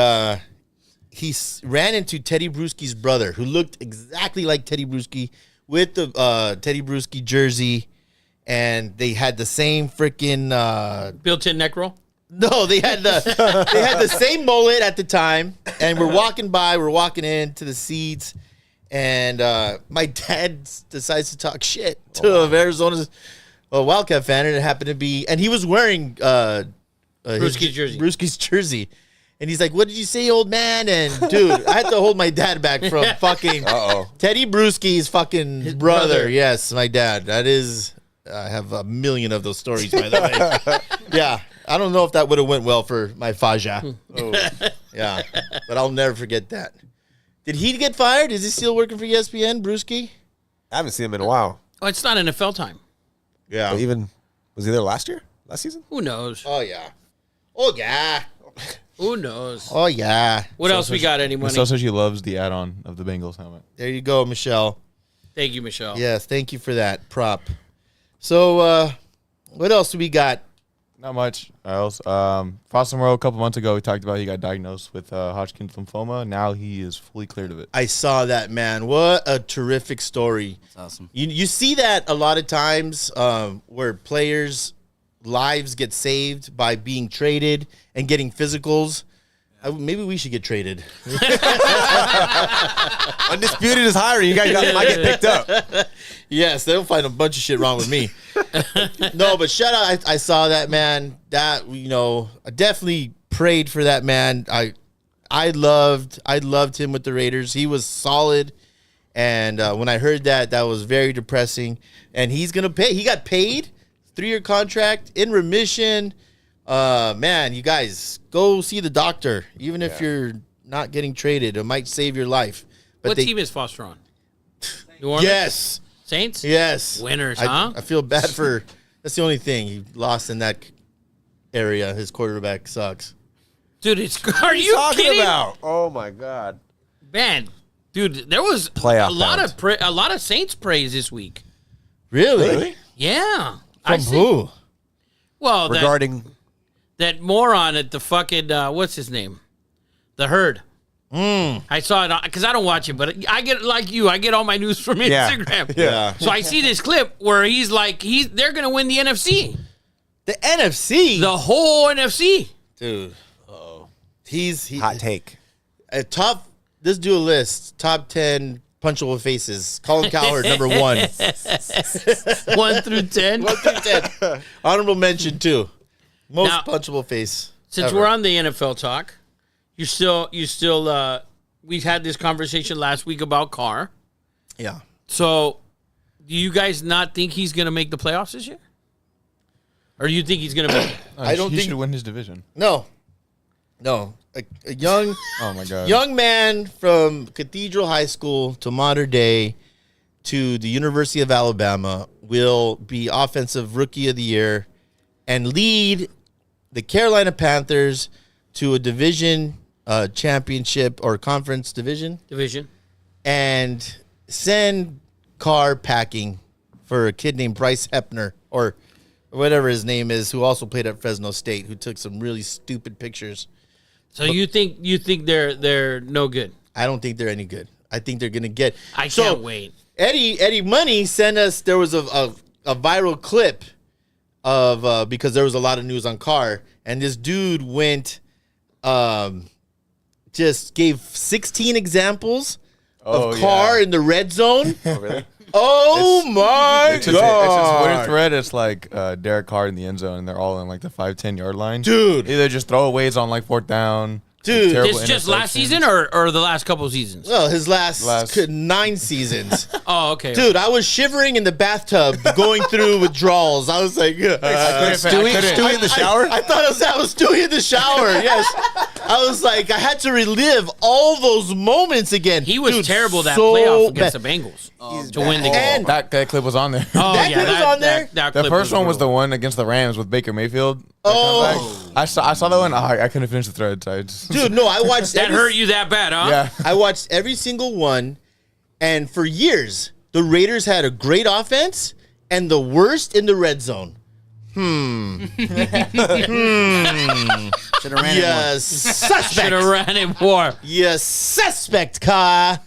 B: he ran into Teddy Bruschi's brother, who looked exactly like Teddy Bruschi with the Teddy Bruschi jersey, and they had the same freaking
A: Built-in neck roll.
B: no, they had the same mullet at the time, and we're walking into the seats, and my dad decides to talk shit to Arizona's Wildcat fan, and it happened to be, and he was wearing Bruschi's jersey. And he's like, "What did you say, old man?" And dude, I had to hold my dad back from fucking Teddy Bruschi's fucking brother. Yes, my dad. That is, I have a million of those stories, by the way. Yeah, I don't know if that would have went well for my Faja. Yeah, but I'll never forget that. Did he get fired? Is he still working for ESPN, Bruschi?
C: I haven't seen him in a while.
A: Oh, it's not NFL time.
B: Yeah.
C: But even was he there last season?
A: Who knows?
B: Oh yeah. Oh yeah.
A: Who knows?
B: Oh yeah.
A: What else we got? Any money?
D: So says she loves the add-on of the Bengals helmet.
B: There you go, Michelle.
A: Thank you, Michelle.
B: Yes, thank you for that prop. So, what else do we got?
D: Not much else. Foster Moreau, a couple months ago, we talked about he got diagnosed with Hodgkin's lymphoma. Now he is fully cleared of it.
B: I saw that, man. What a terrific story.
E: That's awesome.
B: You see that a lot of times where players' lives get saved by being traded and getting physicals. Maybe we should get traded.
C: Undisputed is hiring. You guys might get picked up.
B: Yes, they'll find a bunch of shit wrong with me. No, but shout out. I saw that, man. That, I definitely prayed for that man. I loved him with the Raiders. He was solid. And when I heard that was very depressing. And he's going to pay. He got paid. 3-year contract, in remission. Man, you guys, go see the doctor. Even if you're not getting traded, it might save your life. But
A: What team is Foster on? New Orleans?
B: Yes.
A: Saints?
B: Yes.
A: Winners, huh?
B: I feel bad for, that's the only thing. He lost in that area. His quarterback sucks.
A: Dude, are you kidding?
C: Oh my God.
A: Man, dude, there was
C: Playoff
A: a lot of Saints praise this week.
B: Really?
A: Yeah.
B: From who?
A: Well,
C: Regarding
A: that moron at the fucking what's his name? The Herd. I saw it because I don't watch it, but I get like you. I get all my news from Instagram.
B: Yeah.
A: So I see this clip where he's like, they're gonna win the NFC,
B: The NFC?
A: the whole NFC.
B: Dude. Uh-oh. He
C: hot take.
B: Let's do a list. Top 10 punchable faces. Colin Cowherd, number 1.
A: 1 through 10.
B: 1 through 10. Honorable mention, too. Most
A: Now,
B: punchable face.
A: Since
B: ever.
A: we're on the NFL talk, you still. We had this conversation last week about Carr.
B: Yeah.
A: So, do you guys not think he's going to make the playoffs this year? Or do you think he's going to make it?
B: I don't
D: he
B: think-
D: should win his division.
B: No. A young
D: Oh my God.
B: young man from Cathedral High School to modern day to the University of Alabama will be offensive rookie of the year and lead the Carolina Panthers to a division championship or conference division and send Carr packing for a kid named Bryce Hepner or whatever his name is, who also played at Fresno State, who took some really stupid pictures.
A: So you think they're no good?
B: I don't think they're any good. I think they're gonna get.
A: I can't wait.
B: Eddie Money sent us. There was a viral clip of because there was a lot of news on Carr, and this dude went, just gave 16 examples of Carr in the red zone.
C: Oh, really?
B: Oh my
D: It's just Twitter
B: god,
D: thread. It's like Derek Carr in the end zone, and they're all in like the 5-10 yard line.
B: Dude.
D: Either just throwaways on like 4th down.
B: Dude.
D: terrible
A: This just last
D: interceptions.
A: season or the last couple of seasons?
B: Well, his last
D: Last-
B: 9 seasons.
A: Oh, okay.
B: Dude, I was shivering in the bathtub going through withdrawals. I was like,
C: Stewie in the shower?
B: I thought that was Stewie in the shower. Yes. I was like, I had to relive all those moments again.
A: He was
B: Dude,
A: terrible that
B: so
A: playoff against
B: bad.
A: the Bengals to win the game.
B: And
D: That clip was on there.
A: Oh,
B: that clip was on there?
A: That
D: The
A: clip
D: first one was the
A: brutal.
D: one against the Rams with Baker Mayfield.
B: Oh.
D: I saw that one. I couldn't finish the thread. So I just,
B: dude, no, I watched
A: That hurt you that bad, huh?
D: yeah.
B: I watched every single one, and for years, the Raiders had a great offense and the worst in the red zone.
E: Should have ran it more.
B: Yes,
A: Should have
B: suspect.
A: ran it more.
B: Yes, suspect car.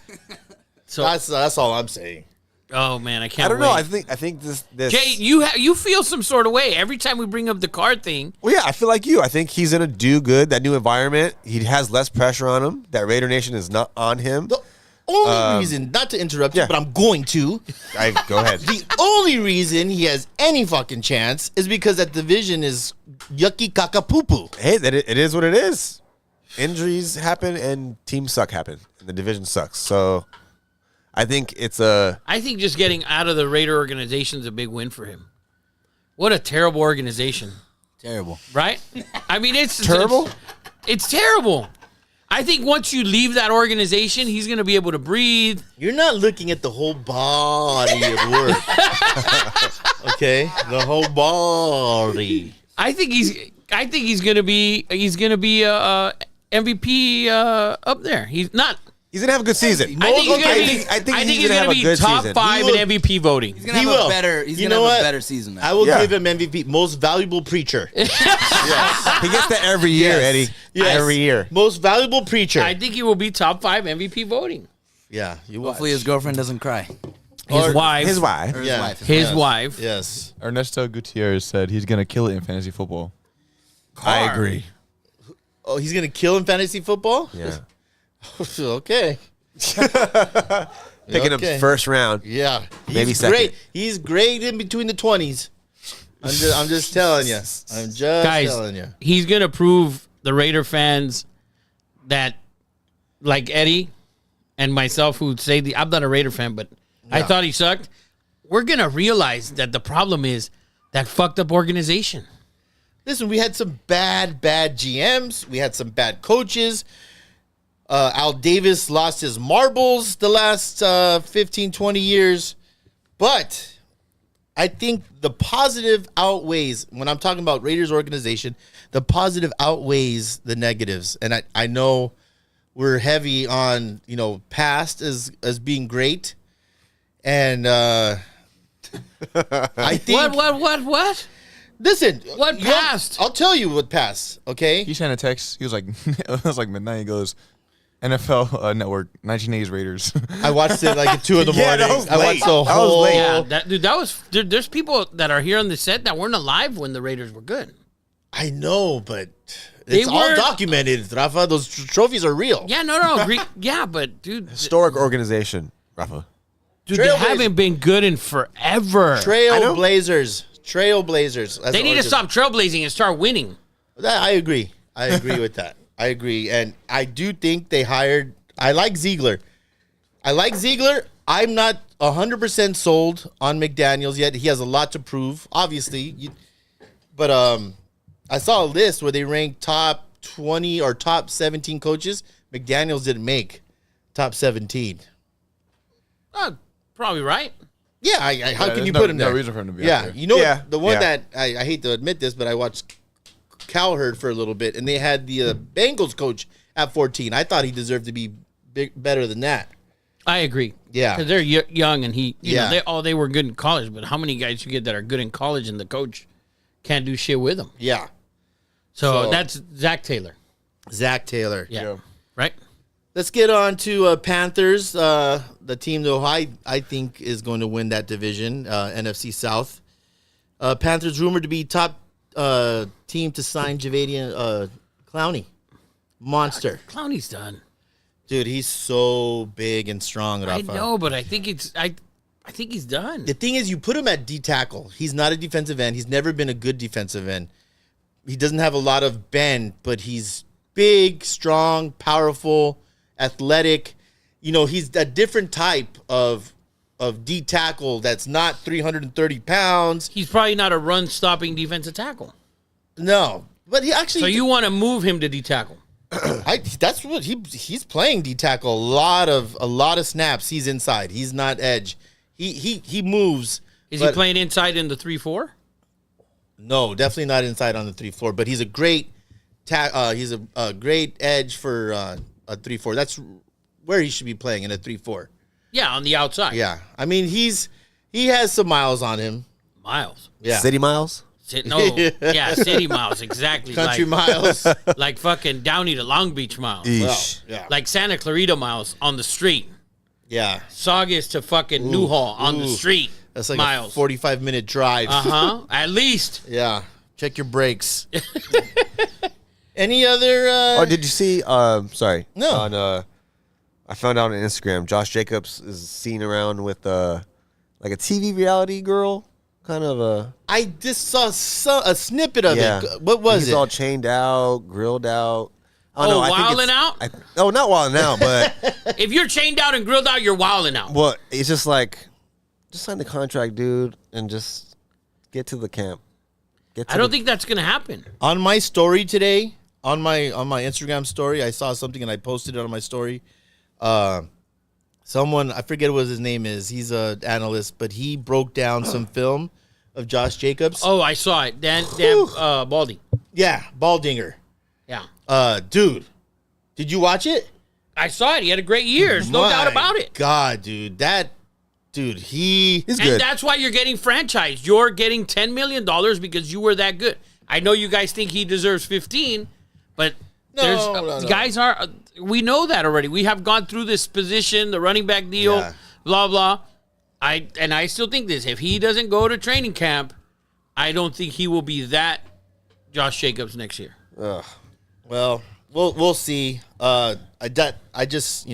A: So,
B: That's all I'm saying.
A: oh man, I can't.
C: I don't know.
A: wait.
C: I think this.
A: Jay, you feel some sort of way every time we bring up the card thing.
C: Well, yeah, I feel like you. I think he's gonna do good. That new environment, he has less pressure on him. That Raider Nation is not on him.
B: The only reason, not to interrupt you,
C: yeah.
B: but I'm going to.
C: Go ahead.
B: The only reason he has any fucking chance is because that division is yucky caca poo poo.
C: Hey, it is what it is. Injuries happen and teams happen. And the division sucks. So I think it's a.
A: I think just getting out of the Raider organization is a big win for him. What a terrible organization,
E: Terrible.
A: right? I mean, it's
C: Terrible?
A: It's terrible. I think once you leave that organization, he's going to be able to breathe.
B: You're not looking at the whole body of work. Okay? The whole body.
A: I think he's going to be MVP up there. He's not.
C: He's gonna have a good season.
A: I think he's
C: Okay,
A: going to
C: I
A: be.
C: think- I think
A: I think
C: he's
A: he's
C: gonna
A: going to
C: have a
A: be
C: good
A: top
C: season.
A: 5
B: He will-
A: in MVP voting.
E: He's gonna
B: He
E: have
B: will.
E: a better. He's
B: You
E: gonna
B: know
E: have
B: what?
E: a better season.
B: I will
C: Yeah.
B: give him MVP, most valuable preacher.
C: He gets that every year,
B: Yes.
C: Eddie.
B: Yes.
C: Every year.
B: Most valuable preacher.
A: I think he will be top 5 MVP voting.
B: Yeah, you watch.
E: Hopefully his girlfriend doesn't cry.
A: His
B: Or
A: wife.
C: His wife.
E: Or his
B: Yeah.
E: wife.
A: His
B: Yes.
A: wife.
B: Yes.
D: Ernesto Gutierrez said he's gonna kill it in fantasy football.
C: I agree.
B: Oh, he's going to kill in fantasy football?
C: Yeah.
B: Okay.
C: Picking
B: Okay.
C: him first round.
B: Yeah. He's
C: Maybe second.
B: great. He's great in between the 20s. I'm just telling you. I'm just
A: Guys,
B: telling you.
A: he's going to prove the Raider fans that, like Eddie and myself, who say I'm not a Raider fan, but I
B: Yeah.
A: thought he sucked. We're going to realize that the problem is that fucked up organization.
B: Listen, we had some bad GMs. We had some bad coaches. Al Davis lost his marbles the last 15, 20 years. But I think the positive outweighs, when I'm talking about Raiders organization, the positive outweighs the negatives. And I know we're heavy on, past as being great. And I think...
A: What?
B: Listen.
A: What
B: you-
A: passed?
B: I'll tell you what passed, okay?
D: He sent a text. He was like, it was like midnight. He goes, NFL Network, 1980s Raiders.
B: I watched it like at 2 in the
C: Yeah,
B: morning.
C: that was
B: I
C: late.
B: watched the
C: That was
B: whole.
C: late.
A: Yeah, that was. There's people that are here on the set that weren't alive when the Raiders were good.
B: I know, but
A: They
B: it's all
A: were-
B: documented, Rafa. Those trophies are real.
A: Yeah, no. Yeah, but dude,
C: Historic organization, Rafa.
A: they haven't been good in forever.
B: Trailblazers. Trailblazers. That's
A: They need to
B: organ-
A: stop trailblazing and start winning.
B: I agree. I agree with that. I agree. And I do think they hired. I like Ziegler. I'm not 100% sold on McDaniels yet. He has a lot to prove, obviously. But I saw a list where they ranked top 20 or top 17 coaches. McDaniels didn't make top 17.
A: Probably right.
B: Yeah, how can
D: there's
B: you
D: no-
B: put him
D: no
B: there?
D: reason for him to be
B: yeah,
D: up there.
B: you know
C: Yeah,
B: what, the one
C: yeah.
B: that I hate to admit this, but I watched Cowherd for a little bit, and they had the Bengals coach at 14. I thought he deserved to be better than that.
A: I agree.
B: Yeah.
A: because they're young and he. You
B: Yeah.
A: know, they were good in college, but how many guys you get that are good in college and the coach can't do shit with them?
B: Yeah,
A: So
B: So-
A: that's Zach Taylor.
B: Zach Taylor.
A: Yeah, right.
B: Let's get on to Panthers, the team though I think is going to win that division, NFC South. Panthers rumored to be top team to sign Jadeveon Clowney. Monster.
A: Clowney's done.
B: Dude, he's so big and strong, Rafa.
A: I know, but I think I think he's done.
B: The thing is, you put him at D tackle. He's not a defensive end. He's never been a good defensive end. He doesn't have a lot of bend, but he's big, strong, powerful, athletic. He's a different type of D tackle that's not 330 pounds.
A: He's probably not a run-stopping defensive tackle.
B: No, but he actually.
A: So you want to move him to D tackle?
B: that's what he's playing D tackle. A lot of snaps. He's inside. He's not edge. He moves.
A: Is he
B: but-
A: playing inside in the 3-4?
B: No, definitely not inside on the 3-4. But he's a great he's a great edge for a 3-4. That's where he should be playing, in a 3-4.
A: Yeah, on the outside.
B: Yeah, I mean he has some miles on him.
A: Miles.
B: Yeah,
C: City Miles.
A: No, yeah, city miles, exactly.
B: Country miles.
A: Like fucking Downey to Long Beach miles.
C: Eesh.
B: Yeah.
A: Like Santa Clarita miles on the street.
B: Yeah.
A: Saugus to fucking Newhall on the street.
B: That's like
A: miles.
B: a 45-minute drive.
A: At least.
B: Yeah. Check your brakes. Any other?
C: Oh, did you see? Sorry.
B: No.
C: On I found out on Instagram, Josh Jacobs is seen around with like a TV reality girl, kind of a.
B: I just saw a snippet of
C: Yeah.
B: it. What was
C: He's
B: it?
C: all chained out, grilled out. I don't know. I think
A: wilding
C: it's-
A: out?
C: no, not wilding out, but
A: If you're chained out and grilled out, you're wilding out.
C: well, it's just like, just sign the contract, dude, and just get to the camp.
A: I don't think that's going to happen.
B: On my story today, on my Instagram story, I saw something and I posted it on my story. Someone, I forget what his name is. He's an analyst, but he broke down some film of Josh Jacobs.
A: Oh, I saw it. Dan Baldy.
B: Yeah, Baldinger.
A: Yeah.
B: Dude, did you watch it?
A: I saw it. He had a great year. There's no doubt about it.
B: God, dude, he's
C: He's
A: And
C: good.
A: that's why you're getting franchised. You're getting $10 million because you were that good. I know you guys think he deserves 15, but
B: No.
A: guys are. We know that already. We have gone through this position, the running back deal,
B: Yeah.
A: blah blah. I still think this. If he doesn't go to training camp, I don't think he will be that Josh Jacobs next year.
B: Well, we'll see. I just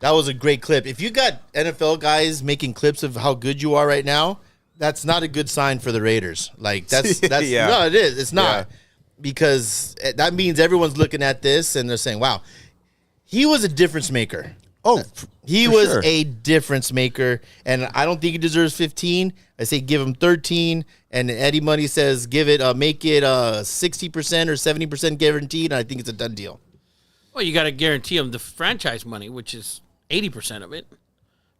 B: that was a great clip. If you got NFL guys making clips of how good you are right now, that's not a good sign for the Raiders. Like that's
C: Yeah.
B: no, it is. It's not.
C: Yeah.
B: Because that means everyone's looking at this and they're saying, "Wow, he was a difference maker."
C: Oh,
B: He
C: for
B: was
C: sure.
B: a difference maker, and I don't think he deserves 15. I say give him 13, and Eddie Money says give it, make it 60% or 70% guaranteed, and I think it's a done deal.
A: Well, you got to guarantee him the franchise money, which is 80% of it.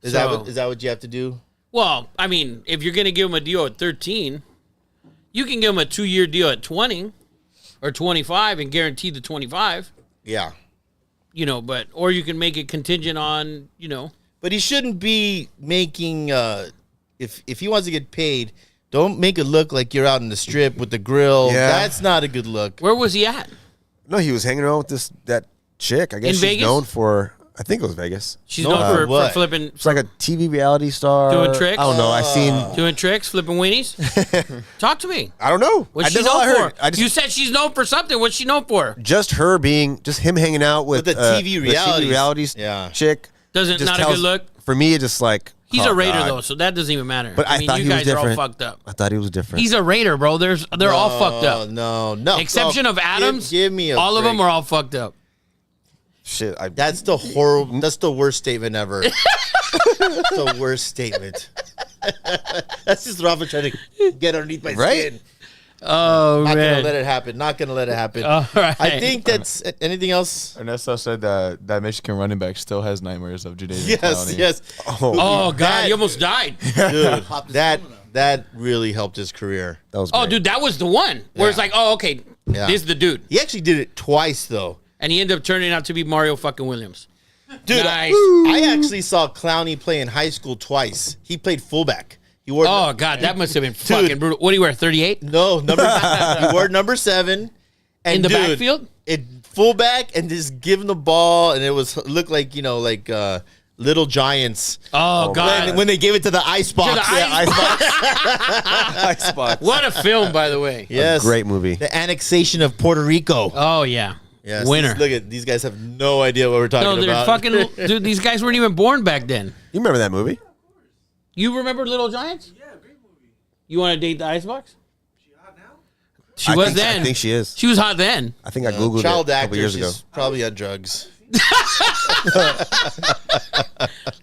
B: Is
A: So-
B: that what you have to do?
A: Well, I mean, if you're going to give him a deal at 13, you can give him a 2-year deal at 20 or 25 and guarantee the 25.
B: Yeah,
A: But or you can make it contingent on,
B: but he shouldn't be making. If he wants to get paid, don't make it look like you're out in the strip with the grill.
C: Yeah.
B: That's not a good look.
A: where was he at?
C: No, he was hanging around with that chick. I guess
A: In
C: she's
A: Vegas?
C: known for. I think it was Vegas.
A: She's
B: No,
A: known for
B: what?
A: flipping,
C: It's like a TV reality star.
A: Doing tricks?
C: I don't know. I seen.
A: doing tricks, flipping weenies. Talk to me.
C: I don't know.
A: What's she
C: That's all I
A: known
C: heard.
A: for? You said she's known for something. What's she known for?
C: just him hanging out with
B: With the TV realities.
C: the
B: Yeah.
C: chick.
A: Doesn't
C: just
A: not a good look.
C: For me, it just like
A: He's
C: oh,
A: a Raider
C: God.
A: though, so that doesn't even matter.
C: But I
A: mean,
C: thought
A: you
C: he was
A: guys are all
C: different.
A: fucked up.
C: I thought he was different.
A: He's a Raider, bro. They're all fucked up.
B: No.
A: Exception of Adams.
B: Give me a
A: all of them
B: break.
A: are all fucked up.
C: Shit.
B: That's the horrible. That's the worst statement ever. That's the worst statement. That's just Rafa trying to get underneath my
C: Right?
B: skin.
A: Oh
B: Not gonna
A: man.
B: let it happen. Not gonna let it happen.
A: All right.
B: I think that's anything else.
D: Ernesto said that Michigan running back still has nightmares of Jadeveon
B: Yes,
D: Clowney.
B: yes,
A: Oh god,
B: That-
A: he almost died.
B: dude. that really helped his career.
C: that was.
A: Oh,
C: great.
A: dude, that was the one where it's
B: Yeah.
A: like, oh, okay,
B: Yeah.
A: this is the dude,
B: He actually did it twice though.
A: and he ended up turning out to be Mario fucking Williams.
B: Dude,
A: Nice.
B: I actually saw Clowney play in high school twice. He played fullback. He wore
A: Oh god, that must have been fucking brutal. What do you wear? 38
B: no number. He wore number 7. And
A: in the
B: dude,
A: backfield.
B: It fullback and just give him the ball, and it looked like Little Giants
A: Oh god,
B: when they gave it to the ice box.
A: To the
C: Ice box.
A: what a film, by the way.
B: Yes,
C: Great movie.
B: The annexation of Puerto Rico.
A: Oh yeah,
B: Yes,
A: winner.
B: Look at these guys have no idea what we're talking
A: No, they're
B: about.
A: fucking. Dude, these guys weren't even born back then.
C: You remember that movie?
A: You remember Little Giants?
E: Yeah, great movie.
A: You want to date the Icebox?
E: She hot now?
A: She
C: I
A: was
C: think,
A: then.
C: I think she is.
A: She was hot then.
C: I think I googled
B: Child
C: it a
B: actor.
C: couple years ago.
B: She's probably on drugs.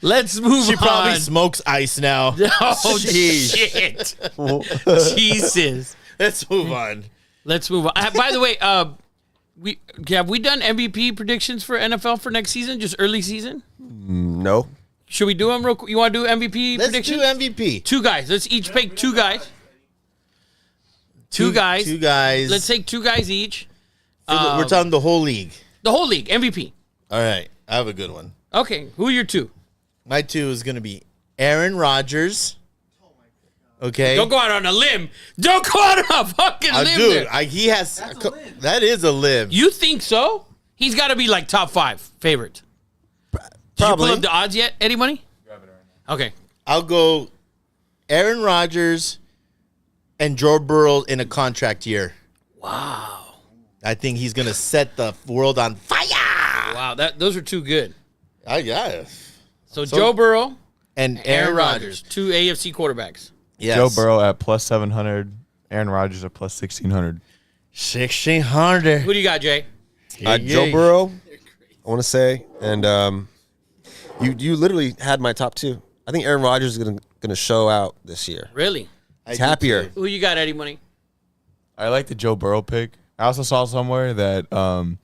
A: Let's move
B: She
A: on.
B: probably smokes ice now.
A: Oh
B: Jeez.
A: shit! Jesus.
B: Let's move on.
A: Let's move on. By the way, have we done MVP predictions for NFL for next season? Just early season?
C: No.
A: Should we do them real quick? You want to do MVP
B: Let's
A: predictions?
B: do MVP.
A: 2 guys. Let's each pick 2 guys. Two guys.
B: 2 guys.
A: Let's take 2 guys each.
B: We're talking the whole league.
A: The whole league MVP.
B: All right. I have a good one.
A: Okay, who are your 2?
B: My 2 is going to be Aaron Rodgers Okay,
A: Don't go out on a limb. Don't go out on a fucking limb.
B: dude.
A: there.
B: He has that is a live.
A: You think so? He's got to be like top 5 favorite. Did
C: Probably.
A: you pull up the odds yet? Any money? Okay.
B: I'll go Aaron Rodgers and Joe Burrow in a contract year.
A: Wow.
B: I think he's gonna set the world on fire.
A: Wow. Those are too good.
B: Yeah.
A: So Joe Burrow,
B: And
A: Aaron Rodgers, 2 AFC quarterbacks.
B: Yes.
D: Joe Burrow at plus 700. Aaron Rodgers at plus 1,600.
B: 1,600.
A: Who do you got, Jay?
C: Joe Burrow, I want to say, and you literally had my top 2. I think Aaron Rodgers is gonna show out this year.
A: Really?
C: He's happier.
A: Who you got, Eddie Money?
D: I like the Joe Burrow pick. I also saw somewhere that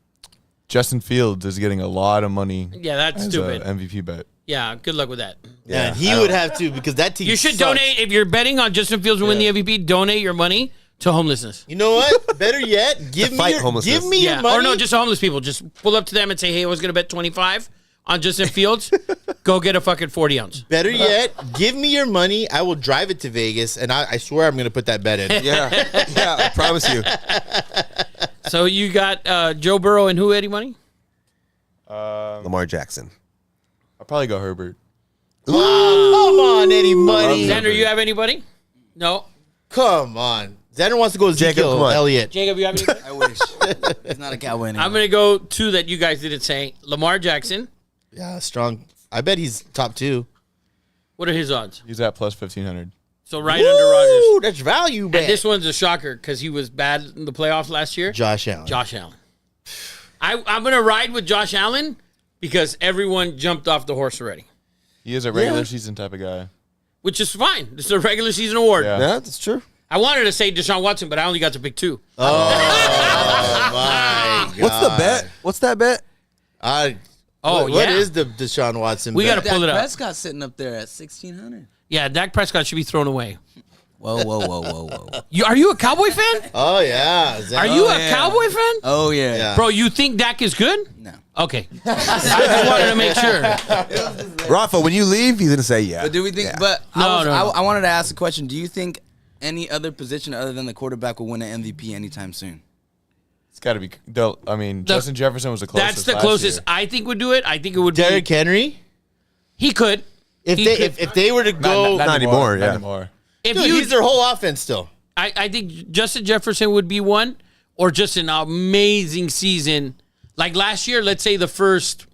D: Justin Fields is getting a lot of money
A: Yeah, that's
D: as
A: stupid.
D: an MVP bet.
A: Yeah, good luck with that.
B: Yeah, he would have to because that team.
A: You should
B: sucks.
A: donate, if you're betting on Justin Fields to win the MVP, donate your money to homelessness.
B: You know what? Better yet, give me
C: fight
B: your,
C: homelessness.
B: give me your money.
A: Or no, just homeless people. Just pull up to them and say, hey, I was going to bet 25 on Justin Fields. Go get a fucking 40-ounce.
B: Better yet, give me your money. I will drive it to Vegas, and I swear I'm going to put that bet in.
C: Yeah, I promise you.
A: So you got Joe Burrow and who, Eddie Money?
C: Lamar Jackson.
D: I'll probably go Herbert.
B: Oh, come on, Eddie Money.
A: Xander, you have anybody? No.
B: Come on. Xander wants to go
C: Jacob,
B: Ezekiel
C: come on.
B: Elliott.
A: Jacob, you have anybody?
E: I wish. He's not a Cowboy anymore.
A: I'm going to go 2 that you guys didn't say. Lamar Jackson.
B: Yeah, strong. I bet he's top 2.
A: What are his odds?
D: He's at plus 1,500.
A: So right under Rodgers.
B: Ooh, that's value, man.
A: And this one's a shocker because he was bad in the playoffs last year.
B: Josh Allen.
A: Josh Allen. I'm going to ride with Josh Allen because everyone jumped off the horse already,
D: He is a regular season type of guy.
A: which is fine. This is a regular season award.
D: Yeah.
C: Yeah, that's true.
A: I wanted to say Deshaun Watson, but I only got to pick 2.
B: Oh, my God.
C: What's the bet? What's that bet?
A: Oh,
B: what
A: yeah.
B: is the Deshaun Watson
A: We
B: bet?
A: gotta pull it
E: Dak
A: up.
E: Prescott sitting up there at 1,600.
A: Yeah, Dak Prescott should be thrown away.
E: Whoa, whoa, whoa, whoa, whoa.
A: Are you a Cowboy fan?
B: Oh, yeah.
A: Are you a
E: yeah.
A: Cowboy fan?
E: Oh, yeah.
B: Yeah.
A: Bro, you think Dak is good?
E: No.
A: Okay. I just wanted to make sure.
C: Rafa, when you leave, he's gonna say yeah.
E: But do we think?
C: Yeah.
E: But
A: No,
E: I
A: no.
E: wanted to ask a question. Do you think any other position other than the quarterback will win an MVP anytime soon?
D: It's got to be. Justin Jefferson was the closest.
A: That's the
D: last
A: closest
D: year.
A: I think would do it. I think it would
B: Derrick
A: be.
B: Henry?
A: He could.
B: If
A: He
B: they
A: could.
B: if they were to go,
C: Not anymore,
D: Not
C: yeah.
D: anymore.
A: If
B: dude,
A: you,
B: he's their whole offense still.
A: I think Justin Jefferson would be one, or just an amazing season. Like last year, let's say the first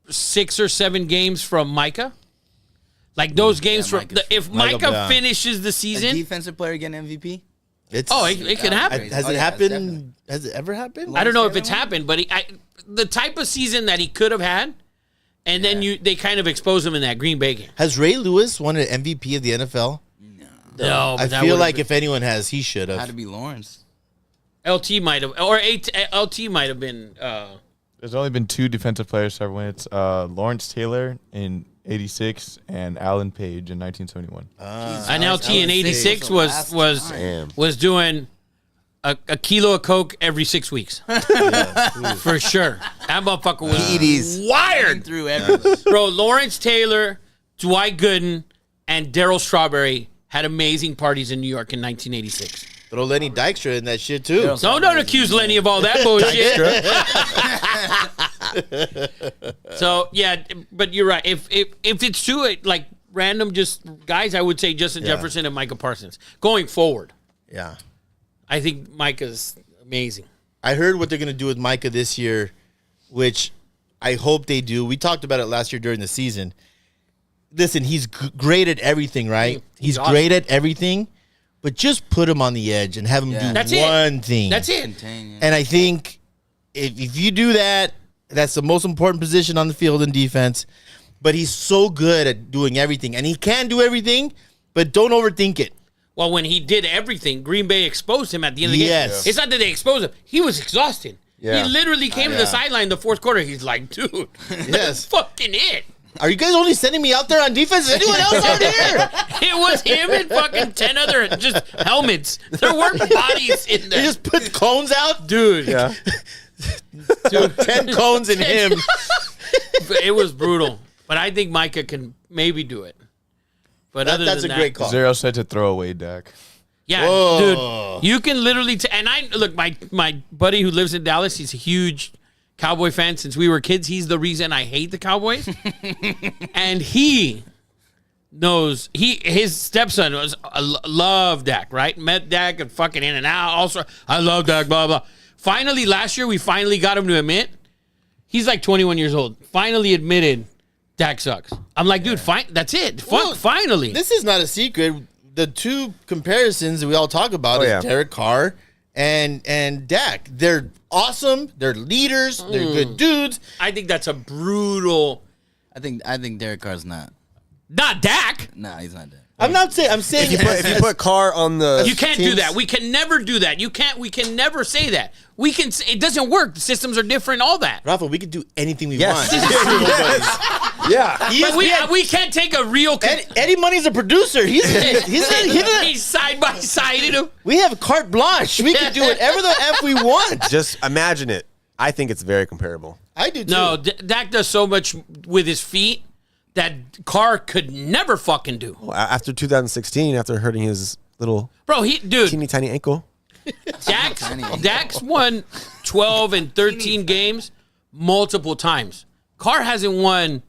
A: 6 or 7 games from Micah. Like those games from
E: Micah's-
A: if
B: Micah,
A: Micah
B: yeah.
A: finishes the
E: A
A: season.
E: defensive player getting MVP?
B: It's
A: It can happen.
B: Has
E: Oh,
B: it
E: yeah,
B: happened?
E: definitely.
B: Has it ever happened?
A: I don't know if
E: Taylor
A: it's
E: one?
A: happened, but the type of season that he could have had, and then they kind of expose him in that Green Bay game.
B: Has Ray Lewis won an MVP of the NFL?
A: No,
B: I
A: but that
B: feel
A: would've
B: like
A: been-
B: if anyone has, he should
E: Had to
B: have.
E: be Lawrence.
A: LT might have, or LT might have been.
D: There's only been 2 defensive players to ever win. It's Lawrence Taylor in '86 and Alan Page in 1971.
A: An LT in '86 was
C: Damn.
A: doing a kilo of coke every 6 weeks, for sure. That motherfucker was
C: PEDs.
A: wired,
E: Through everything.
A: bro. Lawrence Taylor, Dwight Gooden, and Darryl Strawberry had amazing parties in New York in 1986.
B: Throw Lenny Dykstra in that shit too.
A: So don't accuse Lenny of all that bullshit. So yeah, but you're right. If it's two like random just guys, I would say Justin Jefferson and Micah Parsons. Going forward,
B: Yeah.
A: I think Micah's amazing.
B: I heard what they're going to do with Micah this year, which I hope they do. We talked about it last year during the season. Listen, he's great at everything, right? He's
A: awesome.
B: great at everything, but just put him on the edge and have him do
A: That's it.
B: one thing.
A: That's it.
E: Contain, yeah.
B: And I think if you do that, that's the most important position on the field in defense. But he's so good at doing everything. And he can do everything, but don't overthink it.
A: Well, when he did everything, Green Bay exposed him at the end of the
B: Yes.
A: game. It's not that they exposed him. He was exhausted.
C: Yeah.
A: He literally came to the sideline the fourth quarter. He's like, dude,
B: Yes.
A: that's fucking it.
B: Are you guys only sending me out there on defense? Is anyone else out here?
A: It was him and fucking 10 other just helmets. There weren't bodies in
B: They
A: there.
B: just put cones out?
A: Dude,
C: Yeah.
A: dude,
B: 10 cones in him.
A: it was brutal. But I think Micah can maybe do it. But other
B: That's a
A: than that,
B: great call.
D: Zero said to throw away Dak.
A: Yeah,
B: Whoa.
A: dude, you can literally and I look my buddy who lives in Dallas. He's a huge Cowboy fan since we were kids. He's the reason I hate the Cowboys, and he knows his stepson was loved Dak, right? Met Dak and fucking in and out. Also, I love Dak. Blah blah. Finally, last year we finally got him to admit he's like 21 years old. Finally admitted Dak sucks. I'm like, dude, fine. That's it.
B: Well,
A: Finally.
B: This is not a secret. The two comparisons that we all talk about is Derek Carr and Dak. They're awesome. They're leaders. They're good dudes.
A: I think that's a brutal.
E: I think Derek Carr's not.
A: Not Dak.
E: Nah, he's not Dak.
B: I'm not saying. I'm saying
C: If you put Carr on the,
A: You can't do
C: teams-
A: that. We can never do that. You can't. We can never say that. We can. It doesn't work. The systems are different. All that.
B: Rafa, we can do anything we
C: Yes.
B: want.
C: Yeah.
A: But we can't take a real.
B: Eddie Money's a producer.
A: He's side by side.
B: We have carte blanche. We can do whatever the f we want.
C: Just imagine it. I think it's very comparable.
B: I do too.
A: No, Dak does so much with his feet that Carr could never fucking do.
C: After 2016, after hurting his little
A: Bro, dude,
C: teeny tiny ankle.
A: Dak's won 12 and 13 games multiple times. Carr hasn't won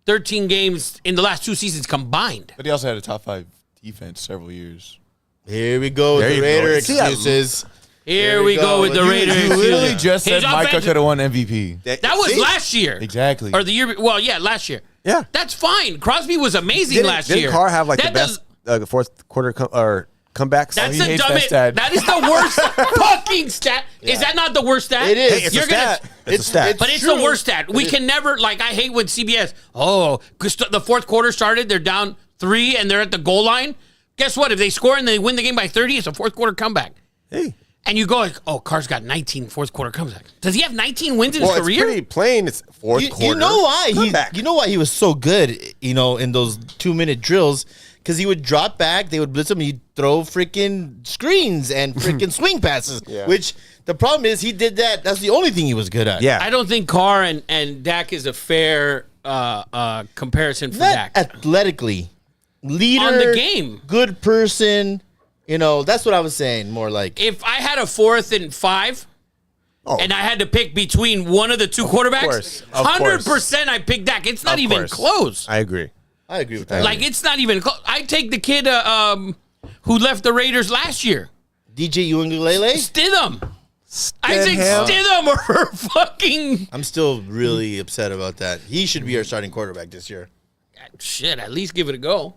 A: 13 games in the last 2 seasons combined.
D: But he also had a top 5 defense several years.
B: Here we go with
C: There
B: the
C: you go.
B: Raider
C: See, I-
B: excuses.
A: Here we go with the Raiders.
D: You literally just
A: His
D: said Micah
A: offensive-
D: could have won MVP.
A: That was
C: See?
A: last year.
D: Exactly.
A: Or the year. Well, yeah, last year.
C: Yeah.
A: That's fine. Crosby was amazing last year.
C: Didn't Carr have like
A: That
C: the best fourth quarter comebacks?
A: That's
D: he
A: the
D: hates that
A: dumbest.
D: stat.
A: That is the worst fucking stat. Is that not the worst stat?
B: It is.
C: Hey, it's
A: You're
C: a stat.
A: gonna-
C: It's a stat.
A: But it's
B: true.
A: the worst stat. We can never, like, I hate when CBS, because the fourth quarter started, they're down 3 and they're at the goal line. Guess what? If they score and they win the game by 30, it's a fourth quarter comeback.
C: Hey.
A: And you go like, oh, Carr's got 19 fourth quarter comebacks. Does he have 19 wins in his
C: Well, it's
A: career?
C: pretty plain. It's fourth quarter.
B: You know why
C: comeback.
B: you know why he was so good, in those 2-minute drills, because he would drop back, they would blitz him, he'd throw freaking screens and freaking swing passes.
C: Yeah.
B: Which the problem is he did that. That's the only thing he was good at.
C: Yeah.
A: I don't think Carr and Dak is a fair comparison for
B: Not
A: Dak.
B: athletically, leader
A: On the game.
B: good person. That's what I was saying. More like
A: If I had a 4th and 5, and I had to pick between one of the two quarterbacks,
C: course. Of
A: 100% I pick Dak. It's not
C: Of
A: even
C: course.
A: close.
C: I agree.
B: I agree with that.
A: Like, it's not even close. I take the kid who left the Raiders last year.
B: DJ Uiagalelei.
A: Stidham. I think Stidham or fucking...
B: I'm still really upset about that. He should be our starting quarterback this year.
A: Shit, at least give it a go.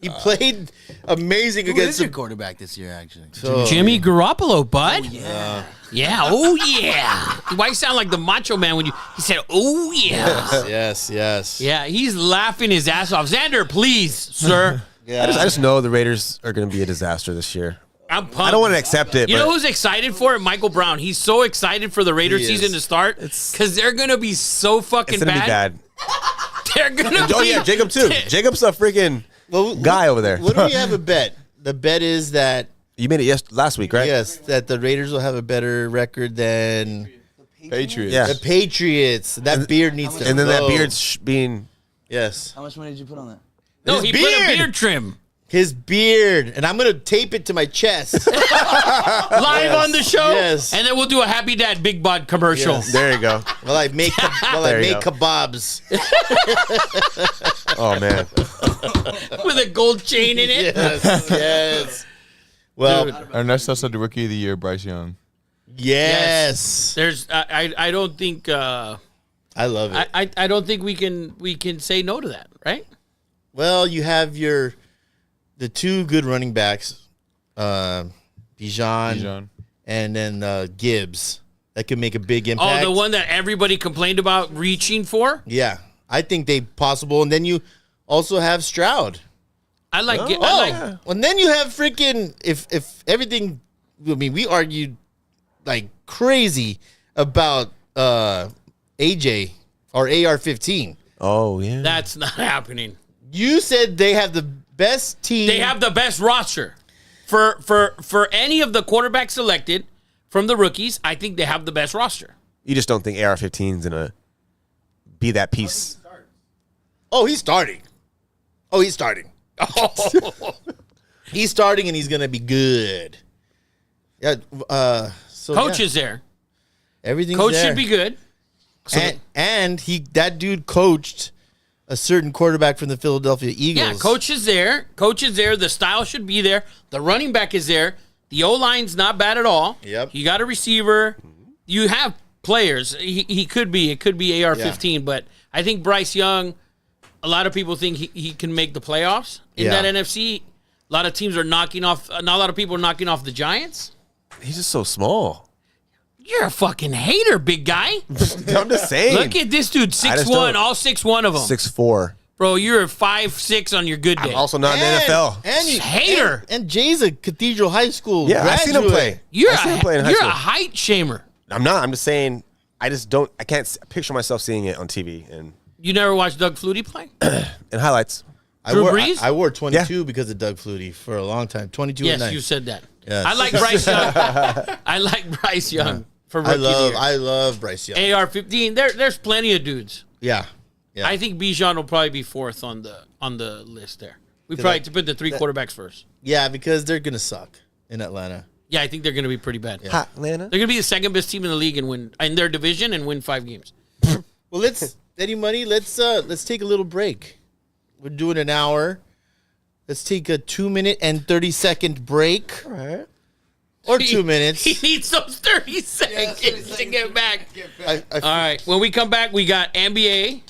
B: He played amazing
E: Who
B: against
E: is your
B: the
E: quarterback this year, actually?
A: Jimmy Garoppolo, bud. Yeah. Oh, yeah. Why you sound like the Macho Man when he said, oh, yeah.
B: Yes.
A: Yeah, he's laughing his ass off. Xander, please, sir.
B: Yeah.
C: I just know the Raiders are going to be a disaster this year.
A: I'm pumped.
C: I don't want to accept it.
A: You
C: but
A: know who's excited for it? Michael Brown. He's so excited for the Raiders
B: He is.
A: season to start because they're going to be so fucking
C: it's going to be bad.
A: They're going to be...
C: Oh, yeah, Jacob, too. Jacob's a freaking guy over there.
B: What do we have a bet? The bet is that
C: You made it last week, right?
B: yes, that the Raiders will have a better record than
D: Patriots.
C: Yeah.
B: the Patriots. That beard needs to
C: And then that
B: go.
C: beard's being...
B: Yes.
E: How much money did you put on that?
A: No,
B: His
A: he put a
B: beard.
A: beard trim.
B: His beard. And I'm going to tape it to my chest.
A: Live on the show.
B: Yes.
A: And then we'll do a Happy Dad Big Bod commercial.
B: Yes.
C: There you go.
B: while I make,
C: There you go.
B: kebabs.
C: Oh, man.
A: With a gold chain in it.
B: Yes. Well,
A: Dude.
D: Ernesto said the rookie of the year, Bryce Young.
B: yes.
A: There's I don't think
B: I love it.
A: I don't think we can say no to that, right?
B: Well, you have the two good running backs, Bijan and then Gibbs, that could make a big impact.
A: Oh, the one that everybody complained about reaching for?
B: Yeah, I think they possible. And then you also have Stroud.
A: I like
C: Oh.
A: I like
B: And then you have freaking if everything. I mean, we argued like crazy about AJ or AR-15.
C: Oh, yeah.
A: that's not happening.
B: You said they have the best team.
A: They have the best roster. For any of the quarterbacks selected from the rookies, I think they have the best roster.
C: You just don't think AR-15's going to be that piece.
B: Oh, he's starting. Oh, he's starting. He's starting, and he's gonna be good. Yeah. So
A: Coach
B: yeah,
A: is there.
B: everything's
A: Coach
B: there.
A: should be good. So
B: and that dude coached a certain quarterback from the Philadelphia Eagles.
A: yeah, coach is there. Coach is there. The style should be there. The running back is there. The O-line's not bad at all.
B: Yep.
A: You got a receiver. You have players. He could be. It could be AR-15, but I think Bryce Young, a lot of people think he can make the playoffs in
B: Yeah.
A: that NFC. A lot of teams are knocking off, not a lot of people are knocking off the Giants.
C: He's just so small.
A: You're a fucking hater, big guy.
C: I'm just saying.
A: Look at this dude,
C: I just
A: 6'1",
C: don't-
A: all 6'1" of them.
C: 6'4".
A: Bro, you're 5'6" on your good day.
C: I'm also not in the NFL.
B: And
A: Hater.
B: And Jay's a Cathedral High School
C: Yeah, I
B: graduate.
C: seen him play.
A: You're
C: I seen him play in high
A: you're
C: school.
A: a height shamer.
C: I'm not. I'm just saying. I just don't. I can't picture myself seeing it on TV and
A: You never watched Doug Flutie play?
C: in highlights.
A: Drew Brees?
B: I wore 22 because of Doug Flutie for a long time. 22 and
A: Yes,
B: 9.
A: you said that.
B: Yes.
A: I like Bryce Young. I like Bryce Young for rookie of the year.
B: I love Bryce Young.
A: AR-15. There's plenty of dudes.
B: Yeah. Yeah.
A: I think Bijan will probably be fourth on the list there. We probably have to put the three quarterbacks first.
B: Yeah, because they're gonna suck in Atlanta.
A: Yeah, I think they're going to be pretty bad.
C: Hot Atlanta.
A: They're going to be the second best team in the league and win in their division and win 5 games.
B: Well, let's Eddie Money. Let's take a little break. We're doing an hour. Let's take a 2-minute and 30-second break,
C: All right.
B: or 2 minutes.
A: He needs those 30 seconds to get back.
B: I
A: All right. When we come back, we got NBA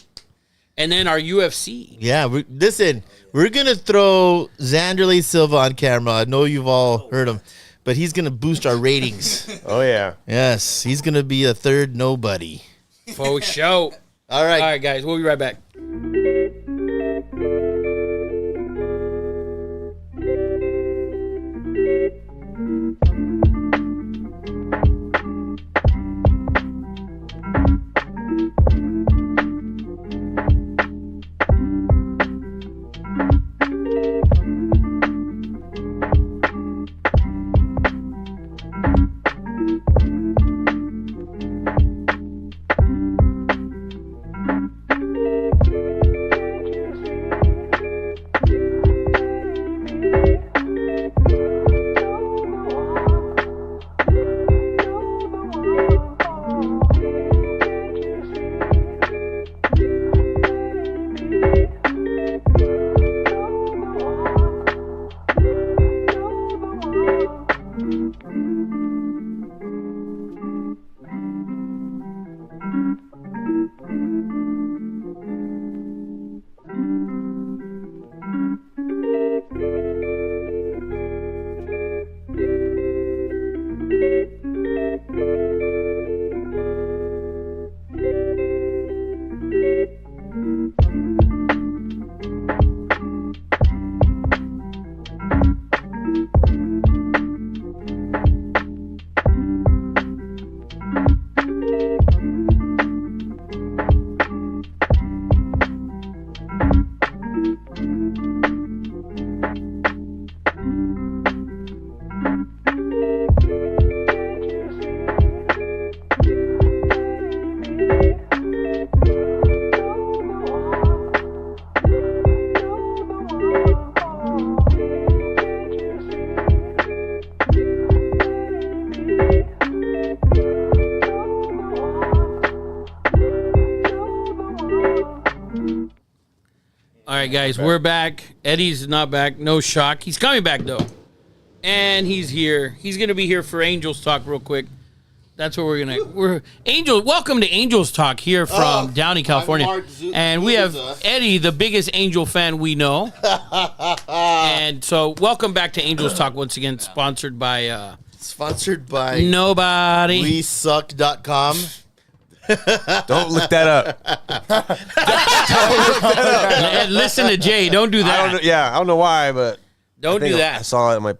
A: and then our UFC.
B: Yeah, listen, we're going to throw Xanderley Silva on camera. I know you've all heard him, but he's going to boost our ratings.
C: Oh yeah.
B: Yes, he's going to be a third nobody.
A: For show.
B: All right.
A: All right, guys. We'll be right back. All right, guys, we're back. Eddie's not back. No shock. He's coming back, though. And he's here. He's going to be here for Angels Talk real quick. That's what we're welcome to Angels Talk here from Downey, California.
B: Mark
A: And we have
B: Zuza.
A: Eddie, the biggest Angel fan we know. And so welcome back to Angels Talk once again, sponsored by
B: Sponsored by
A: Nobody.
B: WeSuck.com.
C: Don't look that up.
A: And listen to Jay. Don't do
C: I
A: that.
C: don't know. Yeah, I don't know why, but
A: Don't
C: I
A: do
C: think I
A: that.
C: saw it in my